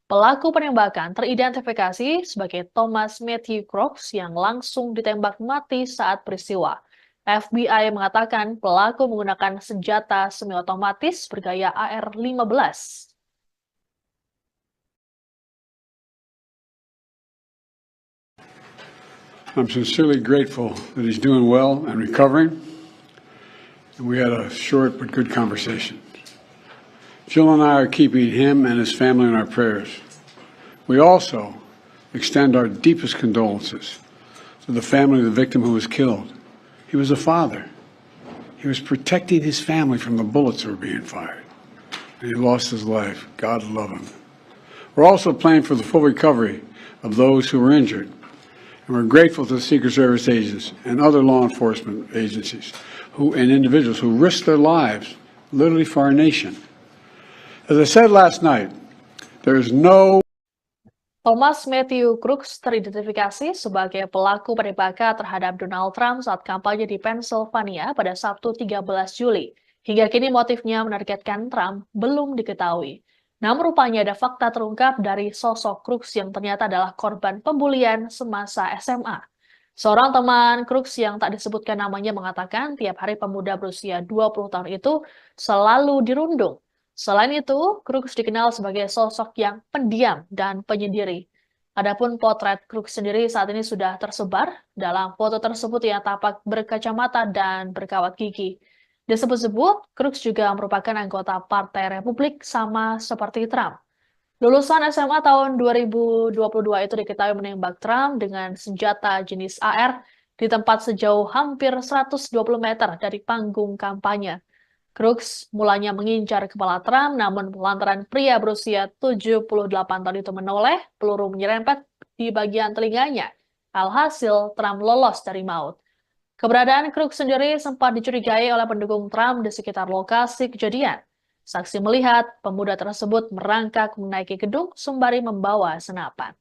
Pelaku penembakan teridentifikasi sebagai Thomas Matthew Crooks yang langsung ditembak mati saat peristiwa. FBI mengatakan pelaku menggunakan senjata semi-otomatis bergaya AR-15. I'm sincerely grateful that he's doing well and recovering. And we had a short but good conversation. Jill and I are keeping him and his family in our prayers. We also extend our deepest condolences to the family of the victim who was killed. He was a father. He was protecting his family from the bullets that were being fired. And he lost his life. God love him. We're also praying for the full recovery of those who were injured. And we're grateful to the Secret Service agents and other law enforcement agencies and individuals who risked their lives literally for our nation. As I said last night, there is no Thomas Matthew Crooks teridentifikasi sebagai pelaku penembakan terhadap Donald Trump saat kampanye di Pennsylvania pada Sabtu 13 Juli. Hingga kini motifnya menargetkan Trump belum diketahui. Namun rupanya ada fakta terungkap dari sosok Crooks yang ternyata adalah korban pembulian semasa SMA. Seorang teman Crooks yang tak disebutkan namanya mengatakan tiap hari pemuda berusia 20 tahun itu selalu dirundung. Selain itu, Crooks dikenal sebagai sosok yang pendiam dan penyendiri. Adapun potret Crooks sendiri saat ini sudah tersebar. Dalam foto tersebut ia tampak berkacamata dan berkawat gigi. Disebut-sebut, Crooks juga merupakan anggota Partai Republik sama seperti Trump. Lulusan SMA tahun 2022 itu diketahui menembak Trump dengan senjata jenis AR di tempat sejauh hampir 120 meter dari panggung kampanye. Crooks mulanya mengincar kepala Trump, namun lantaran pria berusia 78 tahun itu menoleh, peluru menyerempet di bagian telinganya. Alhasil, Trump lolos dari maut. Keberadaan Crooks sendiri sempat dicurigai oleh pendukung Trump di sekitar lokasi kejadian. Saksi melihat pemuda tersebut merangkak menaiki gedung sembari membawa senapan.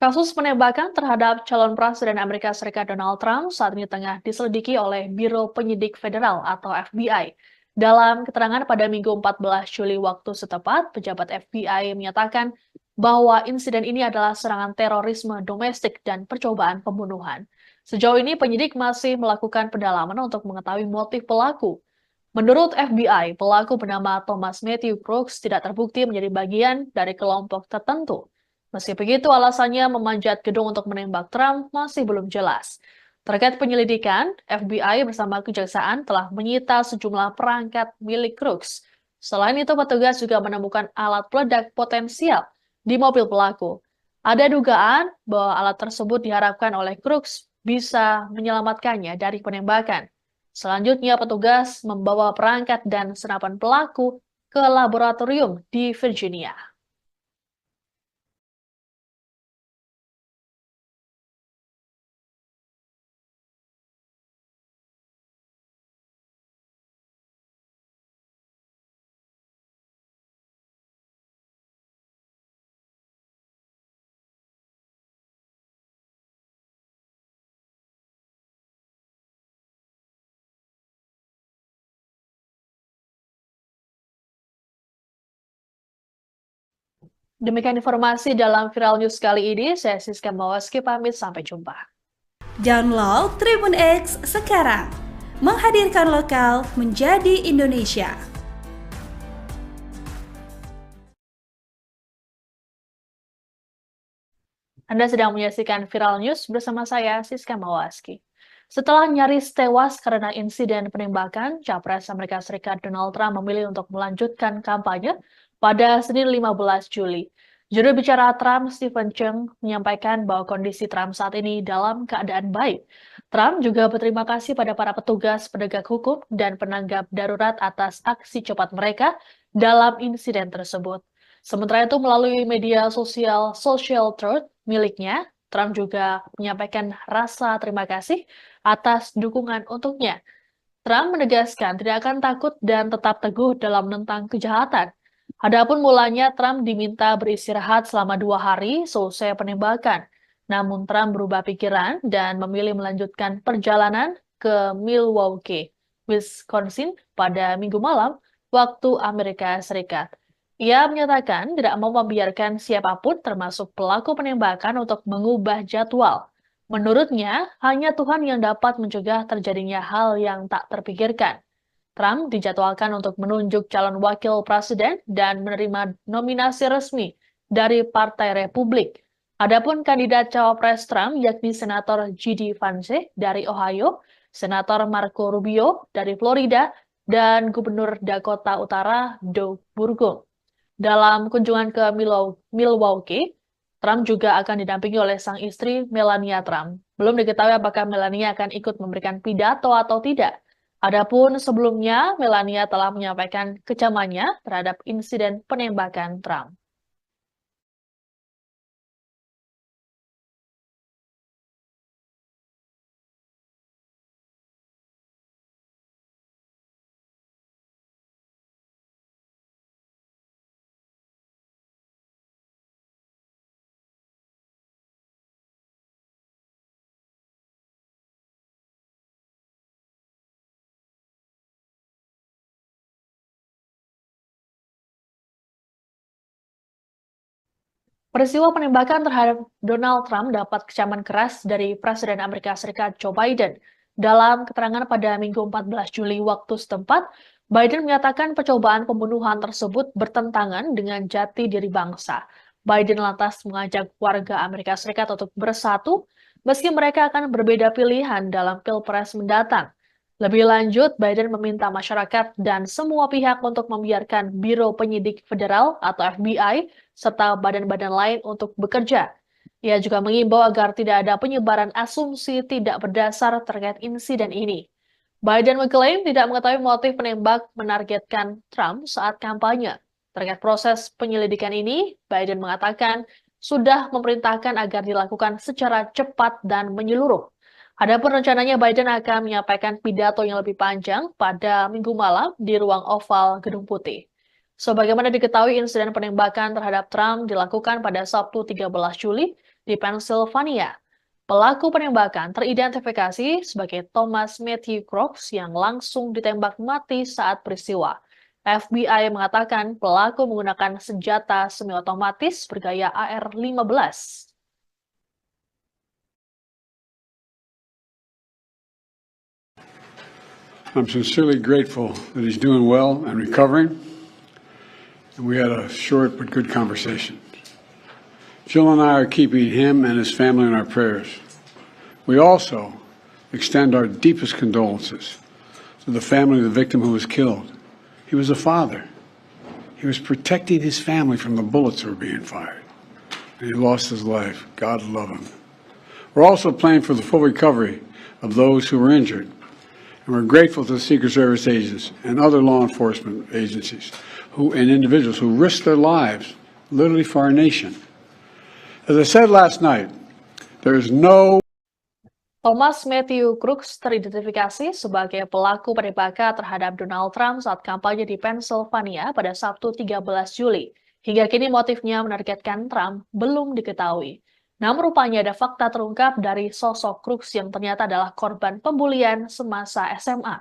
Kasus penembakan terhadap calon presiden Amerika Serikat Donald Trump saat ini tengah diselidiki oleh Biro Penyidik Federal atau FBI. Dalam keterangan pada Minggu 14 Juli waktu setempat, pejabat FBI menyatakan bahwa insiden ini adalah serangan terorisme domestik dan percobaan pembunuhan. Sejauh ini penyidik masih melakukan pendalaman untuk mengetahui motif pelaku. Menurut FBI, pelaku bernama Thomas Matthew Crooks tidak terbukti menjadi bagian dari kelompok tertentu. Meski begitu, alasannya memanjat gedung untuk menembak Trump masih belum jelas. Terkait penyelidikan, FBI bersama kejaksaan telah menyita sejumlah perangkat milik Crooks. Selain itu, petugas juga menemukan alat peledak potensial di mobil pelaku. Ada dugaan bahwa alat tersebut diharapkan oleh Crooks bisa menyelamatkannya dari penembakan. Selanjutnya, petugas membawa perangkat dan senapan pelaku ke laboratorium di Virginia. Demikian informasi dalam Viral News kali ini. Saya Siska Mawaski pamit, sampai jumpa. Download Tribun X sekarang, menghadirkan lokal menjadi Indonesia. Anda sedang menyaksikan Viral News bersama saya, Siska Mawaski. Setelah nyaris tewas karena insiden penembakan, Capres Amerika Serikat Donald Trump memilih untuk melanjutkan kampanye pada Senin 15 Juli. Juru bicara Trump, Stephen Chung, menyampaikan bahwa kondisi Trump saat ini dalam keadaan baik. Trump juga berterima kasih pada para petugas penegak hukum dan penanggap darurat atas aksi cepat mereka dalam insiden tersebut. Sementara itu, melalui media sosial Social Truth miliknya, Trump juga menyampaikan rasa terima kasih atas dukungan untuknya. Trump menegaskan tidak akan takut dan tetap teguh dalam menentang kejahatan. Adapun mulanya Trump diminta beristirahat selama 2 hari selesai penembakan. Namun Trump berubah pikiran dan memilih melanjutkan perjalanan ke Milwaukee, Wisconsin pada Minggu malam waktu Amerika Serikat. Ia menyatakan tidak mau membiarkan siapapun termasuk pelaku penembakan untuk mengubah jadwal. Menurutnya, hanya Tuhan yang dapat mencegah terjadinya hal yang tak terpikirkan. Trump dijadwalkan untuk menunjuk calon wakil presiden dan menerima nominasi resmi dari Partai Republik. Adapun kandidat cawapres Trump yakni Senator J.D. Vance dari Ohio, Senator Marco Rubio dari Florida, dan Gubernur Dakota Utara Doug Burgum. Dalam kunjungan ke Milwaukee, Trump juga akan didampingi oleh sang istri Melania Trump. Belum diketahui apakah Melania akan ikut memberikan pidato atau tidak. Adapun sebelumnya, Melania telah menyampaikan kecamannya terhadap insiden penembakan Trump. Peristiwa penembakan terhadap Donald Trump dapat kecaman keras dari Presiden Amerika Serikat Joe Biden. Dalam keterangan pada Minggu 14 Juli waktu setempat, Biden menyatakan percobaan pembunuhan tersebut bertentangan dengan jati diri bangsa. Biden lantas mengajak warga Amerika Serikat untuk bersatu meski mereka akan berbeda pilihan dalam Pilpres mendatang. Lebih lanjut, Biden meminta masyarakat dan semua pihak untuk membiarkan Biro Penyidik Federal atau FBI serta badan-badan lain untuk bekerja. Ia juga mengimbau agar tidak ada penyebaran asumsi tidak berdasar terkait insiden ini. Biden mengklaim tidak mengetahui motif penembak menargetkan Trump saat kampanye. Terkait proses penyelidikan ini, Biden mengatakan sudah memerintahkan agar dilakukan secara cepat dan menyeluruh. Adapun rencananya Biden akan menyampaikan pidato yang lebih panjang pada Minggu malam di ruang oval Gedung Putih. Sebagaimana diketahui, insiden penembakan terhadap Trump dilakukan pada Sabtu 13 Juli di Pennsylvania. Pelaku penembakan teridentifikasi sebagai Thomas Matthew Crooks yang langsung ditembak mati saat peristiwa. FBI mengatakan pelaku menggunakan senjata semi-otomatis bergaya AR-15. I'm sincerely grateful that he's doing well and recovering. And we had a short but good conversation. Jill and I are keeping him and his family in our prayers. We also extend our deepest condolences to the family of the victim who was killed. He was a father. He was protecting his family from the bullets that were being fired. And he lost his life. God love him. We're also praying for the full recovery of those who were injured. And we're grateful to the Secret Service agents and other law enforcement agencies and individuals who risked their lives literally for our nation. As I said last night, there is no Thomas Matthew Crooks teridentifikasi sebagai pelaku penembakan terhadap Donald Trump saat kampanye di Pennsylvania pada Sabtu 13 Juli. Hingga kini motifnya menargetkan Trump belum diketahui. Namun rupanya ada fakta terungkap dari sosok Crooks yang ternyata adalah korban pembulian semasa SMA.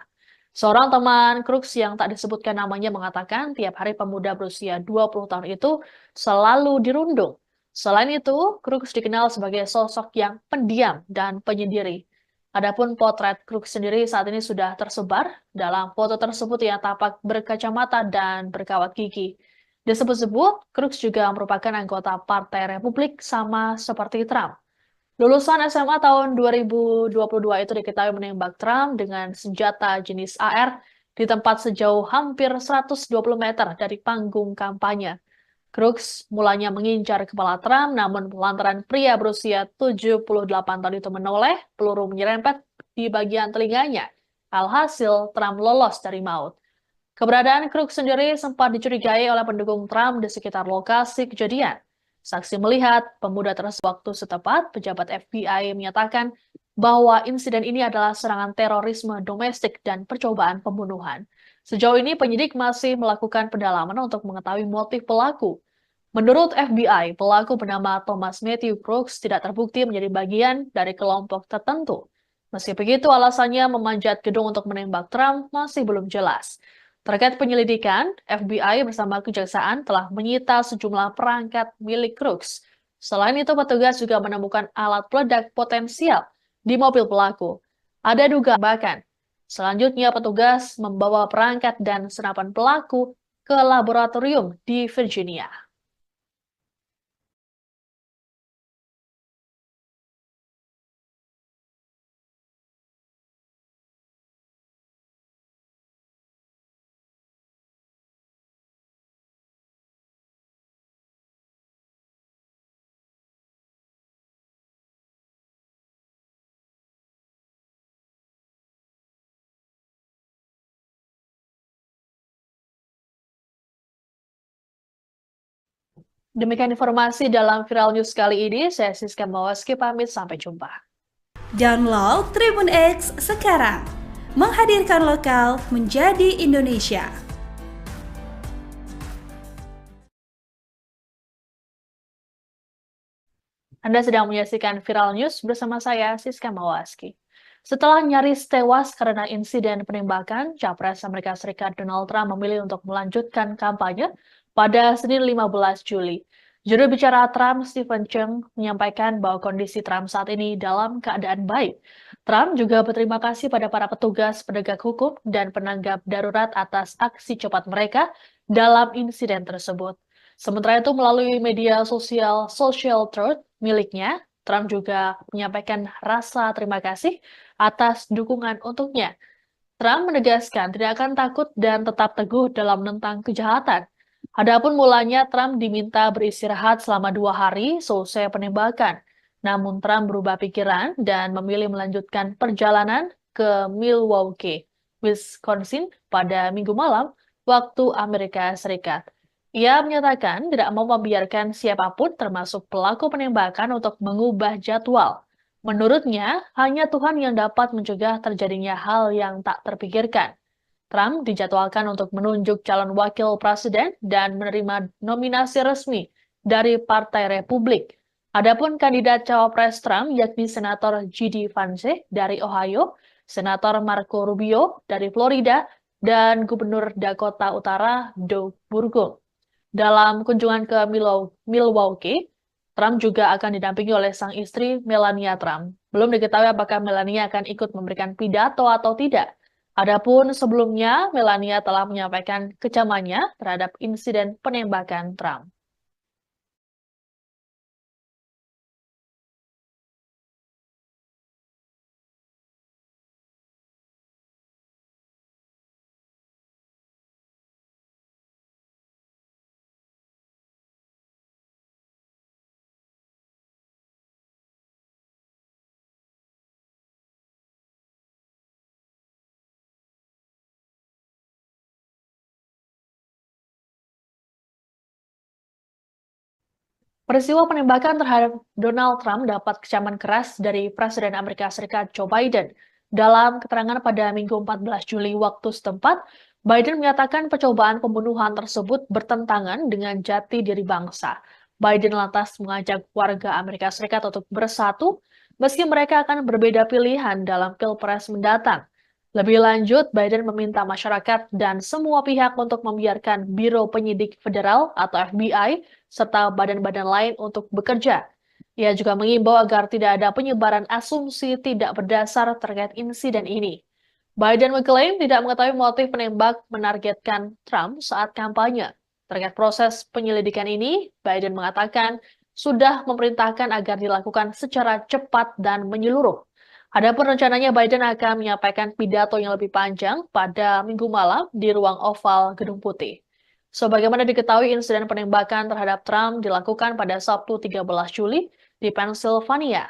Seorang teman Crooks yang tak disebutkan namanya mengatakan tiap hari pemuda berusia 20 tahun itu selalu dirundung. Selain itu, Crooks dikenal sebagai sosok yang pendiam dan penyendiri. Adapun potret Crooks sendiri saat ini sudah tersebar. Dalam foto tersebut ia tampak berkacamata dan berkawat gigi. Disebut-sebut, Crooks juga merupakan anggota Partai Republik sama seperti Trump. Lulusan SMA tahun 2022 itu diketahui menembak Trump dengan senjata jenis AR di tempat sejauh hampir 120 meter dari panggung kampanye. Crooks mulanya mengincar kepala Trump, namun lantaran pria berusia 78 tahun itu menoleh, peluru menyerempet di bagian telinganya. Alhasil, Trump lolos dari maut. Keberadaan Crooks sendiri sempat dicurigai oleh pendukung Trump di sekitar lokasi kejadian. Saksi melihat pemuda tersebut waktu setempat, pejabat FBI menyatakan bahwa insiden ini adalah serangan terorisme domestik dan percobaan pembunuhan. Sejauh ini penyidik masih melakukan pendalaman untuk mengetahui motif pelaku. Menurut FBI, pelaku bernama Thomas Matthew Crooks tidak terbukti menjadi bagian dari kelompok tertentu. Meski begitu, alasannya memanjat gedung untuk menembak Trump masih belum jelas. Terkait penyelidikan, FBI bersama Kejaksaan telah menyita sejumlah perangkat milik Crooks. Selain itu, petugas juga menemukan alat peledak potensial di mobil pelaku. Ada dugaan bahkan. Selanjutnya, petugas membawa perangkat dan senapan pelaku ke laboratorium di Virginia. Demikian informasi dalam Viral News kali ini. Saya Siska Mawaski pamit, sampai jumpa. Download Tribun X sekarang, menghadirkan lokal menjadi Indonesia. Anda sedang menyaksikan Viral News bersama saya, Siska Mawaski. Setelah nyaris tewas karena insiden penembakan, Capres Amerika Serikat Donald Trump memilih untuk melanjutkan kampanye pada Senin 15 Juli. Juru bicara Trump, Stephen Chung, menyampaikan bahwa kondisi Trump saat ini dalam keadaan baik. Trump juga berterima kasih pada para petugas penegak hukum dan penanggap darurat atas aksi cepat mereka dalam insiden tersebut. Sementara itu, melalui media sosial Social Truth miliknya, Trump juga menyampaikan rasa terima kasih atas dukungan untuknya. Trump menegaskan tidak akan takut dan tetap teguh dalam menentang kejahatan. Adapun mulanya Trump diminta beristirahat selama 2 hari selesai penembakan. Namun Trump berubah pikiran dan memilih melanjutkan perjalanan ke Milwaukee, Wisconsin pada Minggu malam waktu Amerika Serikat. Ia menyatakan tidak mau membiarkan siapapun termasuk pelaku penembakan untuk mengubah jadwal. Menurutnya, hanya Tuhan yang dapat mencegah terjadinya hal yang tak terpikirkan. Trump dijadwalkan untuk menunjuk calon wakil presiden dan menerima nominasi resmi dari Partai Republik. Adapun kandidat cawapres Trump yakni Senator J.D. Vance dari Ohio, Senator Marco Rubio dari Florida, dan Gubernur Dakota Utara Doug Burgum. Dalam kunjungan ke Milwaukee, Trump juga akan didampingi oleh sang istri Melania Trump. Belum diketahui apakah Melania akan ikut memberikan pidato atau tidak. Adapun sebelumnya, Melania telah menyampaikan kecamannya terhadap insiden penembakan Trump. Peristiwa penembakan terhadap Donald Trump dapat kecaman keras dari Presiden Amerika Serikat Joe Biden. Dalam keterangan pada Minggu 14 Juli waktu setempat, Biden menyatakan percobaan pembunuhan tersebut bertentangan dengan jati diri bangsa. Biden lantas mengajak warga Amerika Serikat untuk bersatu meski mereka akan berbeda pilihan dalam Pilpres mendatang. Lebih lanjut, Biden meminta masyarakat dan semua pihak untuk membiarkan Biro Penyidik Federal atau FBI serta badan-badan lain untuk bekerja. Ia juga mengimbau agar tidak ada penyebaran asumsi tidak berdasar terkait insiden ini. Biden mengklaim tidak mengetahui motif penembak menargetkan Trump saat kampanye. Terkait proses penyelidikan ini, Biden mengatakan sudah memerintahkan agar dilakukan secara cepat dan menyeluruh. Adapun rencananya Biden akan menyampaikan pidato yang lebih panjang pada Minggu malam di ruang oval Gedung Putih. Sebagaimana diketahui, insiden penembakan terhadap Trump dilakukan pada Sabtu 13 Juli di Pennsylvania.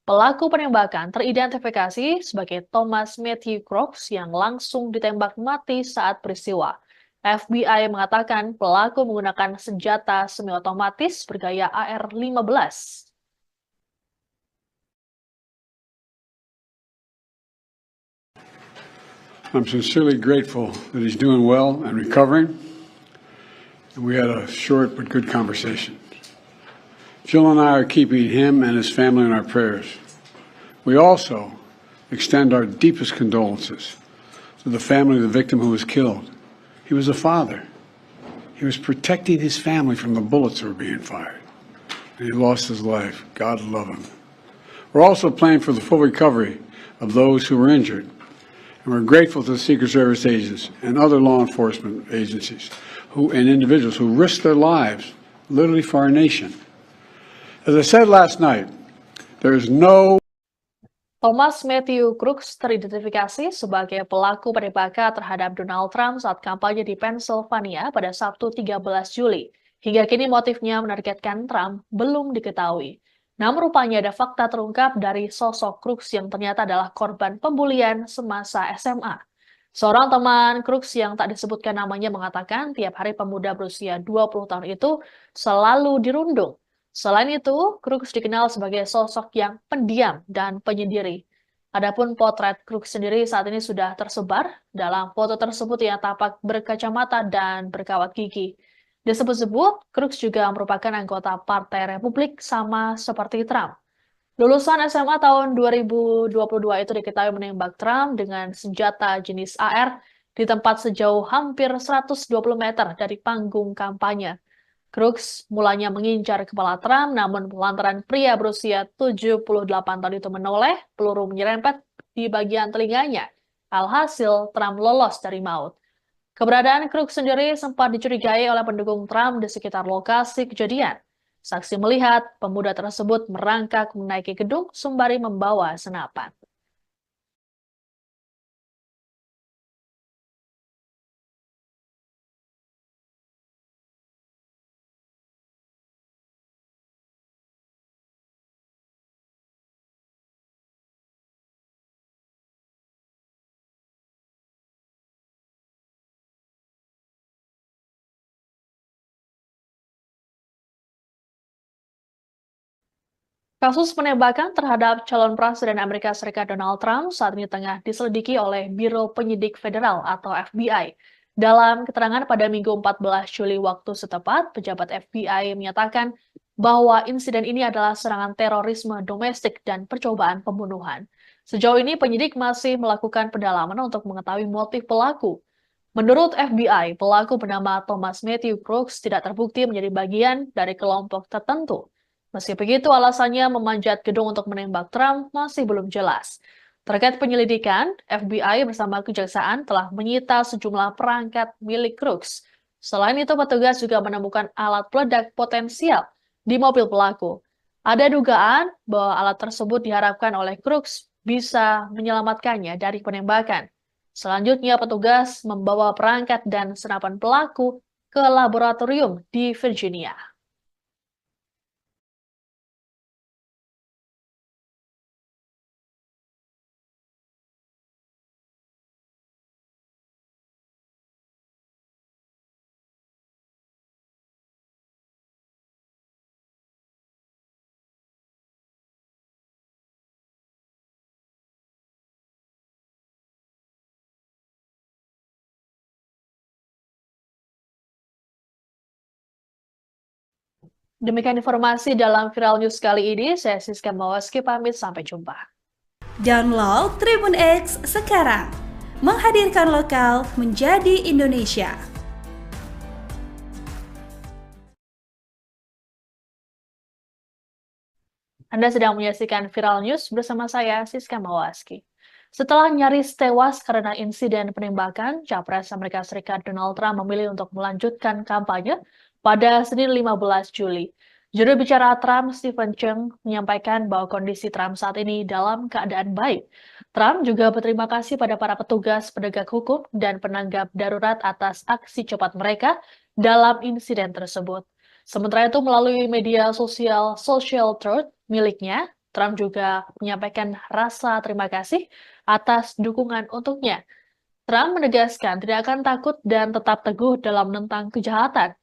Pelaku penembakan teridentifikasi sebagai Thomas Matthew Crooks yang langsung ditembak mati saat peristiwa. FBI mengatakan pelaku menggunakan senjata semi-otomatis bergaya AR-15. I'm sincerely grateful that he's doing well and recovering. And we had a short but good conversation. Jill and I are keeping him and his family in our prayers. We also extend our deepest condolences to the family of the victim who was killed. He was a father. He was protecting his family from the bullets that were being fired. And he lost his life. God love him. We're also praying for the full recovery of those who were injured. And we're grateful to the Secret Service agents and other law enforcement agencies and individuals who risked their lives literally for our nation. As I said last night, there is no Thomas Matthew Crooks teridentifikasi sebagai pelaku penembakan terhadap Donald Trump saat kampanye di Pennsylvania pada Sabtu 13 Juli. Hingga kini motifnya menargetkan Trump belum diketahui. Namun rupanya ada fakta terungkap dari sosok Crooks yang ternyata adalah korban pembulian semasa SMA. Seorang teman Crooks yang tak disebutkan namanya mengatakan tiap hari pemuda berusia 20 tahun itu selalu dirundung. Selain itu, Crooks dikenal sebagai sosok yang pendiam dan penyendiri. Adapun potret Crooks sendiri saat ini sudah tersebar. Dalam foto tersebut ia tampak berkacamata dan berkawat gigi. Disebut-sebut, Crooks juga merupakan anggota Partai Republik sama seperti Trump. Lulusan SMA tahun 2022 itu diketahui menembak Trump dengan senjata jenis AR di tempat sejauh hampir 120 meter dari panggung kampanye. Crooks mulanya mengincar kepala Trump, namun lantaran pria berusia 78 tahun itu menoleh, peluru menyerempet di bagian telinganya. Alhasil, Trump lolos dari maut. Keberadaan Crooks sendiri sempat dicurigai oleh pendukung Trump di sekitar lokasi kejadian. Saksi melihat pemuda tersebut merangkak menaiki gedung sembari membawa senapan. Kasus penembakan terhadap calon Presiden Amerika Serikat Donald Trump saat ini tengah diselidiki oleh Biro Penyidik Federal atau FBI. Dalam keterangan pada Minggu 14 Juli waktu setempat, pejabat FBI menyatakan bahwa insiden ini adalah serangan terorisme domestik dan percobaan pembunuhan. Sejauh ini penyidik masih melakukan pendalaman untuk mengetahui motif pelaku. Menurut FBI, pelaku bernama Thomas Matthew Crooks tidak terbukti menjadi bagian dari kelompok tertentu. Meski begitu, alasannya memanjat gedung untuk menembak Trump masih belum jelas. Terkait penyelidikan, FBI bersama kejaksaan telah menyita sejumlah perangkat milik Crooks. Selain itu, petugas juga menemukan alat peledak potensial di mobil pelaku. Ada dugaan bahwa alat tersebut diharapkan oleh Crooks bisa menyelamatkannya dari penembakan. Selanjutnya, petugas membawa perangkat dan senapan pelaku ke laboratorium di Virginia. Demikian informasi dalam Viral News kali ini. Saya Siska Mawaski pamit, sampai jumpa. Download Tribun X sekarang, menghadirkan lokal menjadi Indonesia. Anda sedang menyaksikan Viral News bersama saya, Siska Mawaski. Setelah nyaris tewas karena insiden penembakan, Capres Amerika Serikat Donald Trump memilih untuk melanjutkan kampanye pada Senin 15 Juli. Juru bicara Trump, Stephen Chung, menyampaikan bahwa kondisi Trump saat ini dalam keadaan baik. Trump juga berterima kasih pada para petugas penegak hukum dan penanggap darurat atas aksi cepat mereka dalam insiden tersebut. Sementara itu, melalui media sosial Social Truth miliknya, Trump juga menyampaikan rasa terima kasih atas dukungan untuknya. Trump menegaskan tidak akan takut dan tetap teguh dalam menentang kejahatan.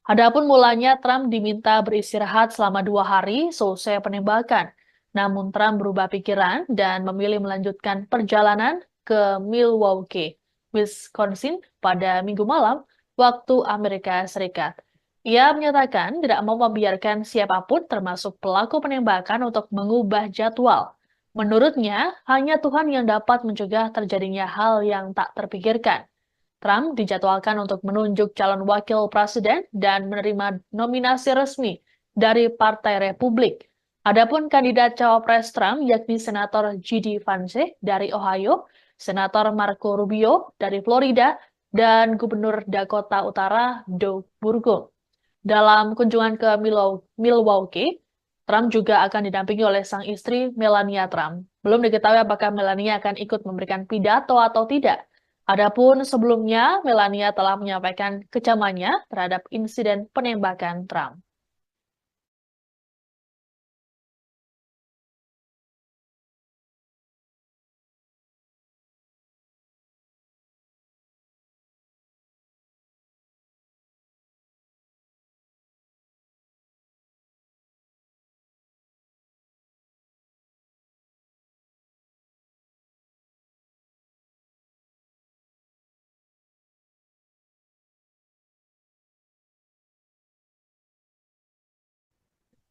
Adapun mulanya, Trump diminta beristirahat selama 2 hari selesai penembakan. Namun Trump berubah pikiran dan memilih melanjutkan perjalanan ke Milwaukee, Wisconsin pada Minggu malam waktu Amerika Serikat. Ia menyatakan tidak mau membiarkan siapapun termasuk pelaku penembakan untuk mengubah jadwal. Menurutnya, hanya Tuhan yang dapat mencegah terjadinya hal yang tak terpikirkan. Trump dijadwalkan untuk menunjuk calon wakil presiden dan menerima nominasi resmi dari Partai Republik. Adapun kandidat cawapres Trump yakni Senator J.D. Vance dari Ohio, Senator Marco Rubio dari Florida, dan Gubernur Dakota Utara Doug Burgum. Dalam kunjungan ke Milwaukee, Trump juga akan didampingi oleh sang istri Melania Trump. Belum diketahui apakah Melania akan ikut memberikan pidato atau tidak. Adapun sebelumnya, Melania telah menyampaikan kecamannya terhadap insiden penembakan Trump.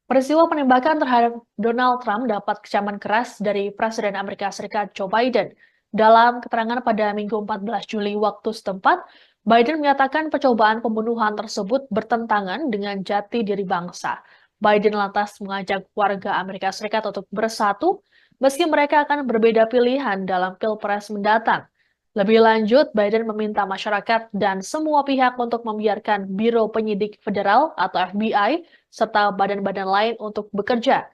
Peristiwa penembakan terhadap Donald Trump dapat kecaman keras dari Presiden Amerika Serikat Joe Biden. Dalam keterangan pada Minggu 14 Juli waktu setempat, Biden menyatakan percobaan pembunuhan tersebut bertentangan dengan jati diri bangsa. Biden lantas mengajak warga Amerika Serikat untuk bersatu, meski mereka akan berbeda pilihan dalam Pilpres mendatang. Lebih lanjut, Biden meminta masyarakat dan semua pihak untuk membiarkan Biro Penyidik Federal atau FBI serta badan-badan lain untuk bekerja.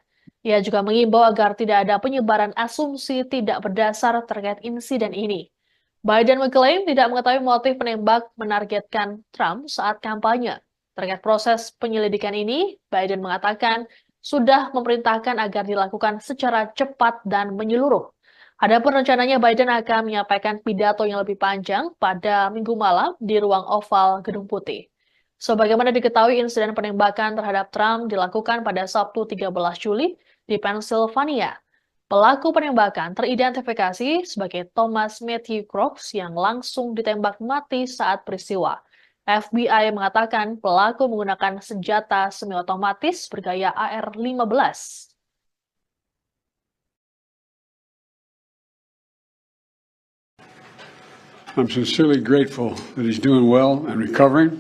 Ia juga mengimbau agar tidak ada penyebaran asumsi tidak berdasar terkait insiden ini. Biden mengklaim tidak mengetahui motif penembak menargetkan Trump saat kampanye. Terkait proses penyelidikan ini, Biden mengatakan sudah memerintahkan agar dilakukan secara cepat dan menyeluruh. Adapun rencananya Biden akan menyampaikan pidato yang lebih panjang pada Minggu malam di ruang oval Gedung Putih. Sebagaimana diketahui, insiden penembakan terhadap Trump dilakukan pada Sabtu 13 Juli di Pennsylvania. Pelaku penembakan teridentifikasi sebagai Thomas Matthew Crooks yang langsung ditembak mati saat peristiwa. FBI mengatakan pelaku menggunakan senjata semi-otomatis bergaya AR-15. I'm sincerely grateful that he's doing well and recovering.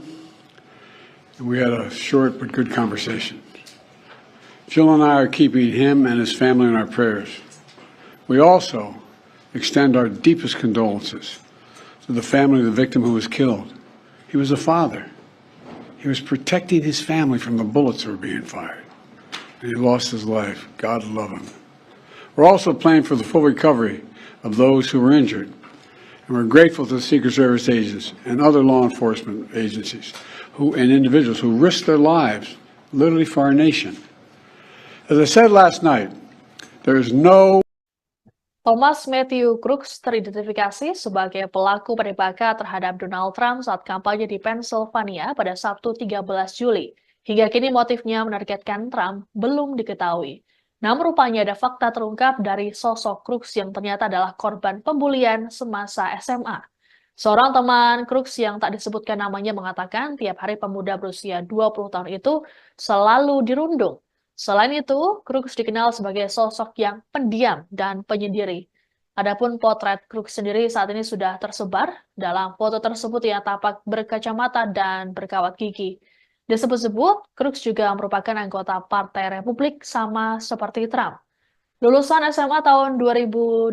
And we had a short but good conversation. Jill and I are keeping him and his family in our prayers. We also extend our deepest condolences to the family of the victim who was killed. He was a father. He was protecting his family from the bullets that were being fired. And he lost his life. God love him. We're also praying for the full recovery of those who were injured. And we're grateful to the Secret Service agents and other law enforcement agencies and individuals who risked their lives literally for our nation. As I said last night, there is no Thomas Matthew Crooks teridentifikasi sebagai pelaku penembakan terhadap Donald Trump saat kampanye di Pennsylvania pada Sabtu 13 Juli. Hingga kini motifnya menargetkan Trump belum diketahui. Namun rupanya ada fakta terungkap dari sosok Crooks yang ternyata adalah korban pembulian semasa SMA. Seorang teman Crooks yang tak disebutkan namanya mengatakan tiap hari pemuda berusia 20 tahun itu selalu dirundung. Selain itu, Crooks dikenal sebagai sosok yang pendiam dan penyendiri. Adapun potret Crooks sendiri saat ini sudah tersebar. Dalam foto tersebut ia tampak berkacamata dan berkawat gigi. Disebut-sebut, Crooks juga merupakan anggota Partai Republik sama seperti Trump. Lulusan SMA tahun 2022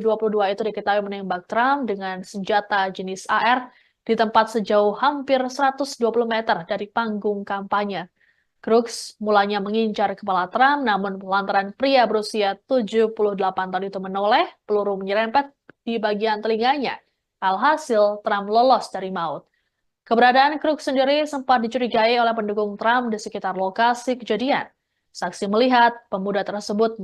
itu diketahui menembak Trump dengan senjata jenis AR di tempat sejauh hampir 120 meter dari panggung kampanye. Crooks mulanya mengincar kepala Trump, namun lantaran pria berusia 78 tahun itu menoleh, peluru menyerempet di bagian telinganya. Alhasil, Trump lolos dari maut. Keberadaan Crooks sendiri sempat dicurigai oleh pendukung Trump di sekitar lokasi kejadian. Saksi melihat pemuda tersebut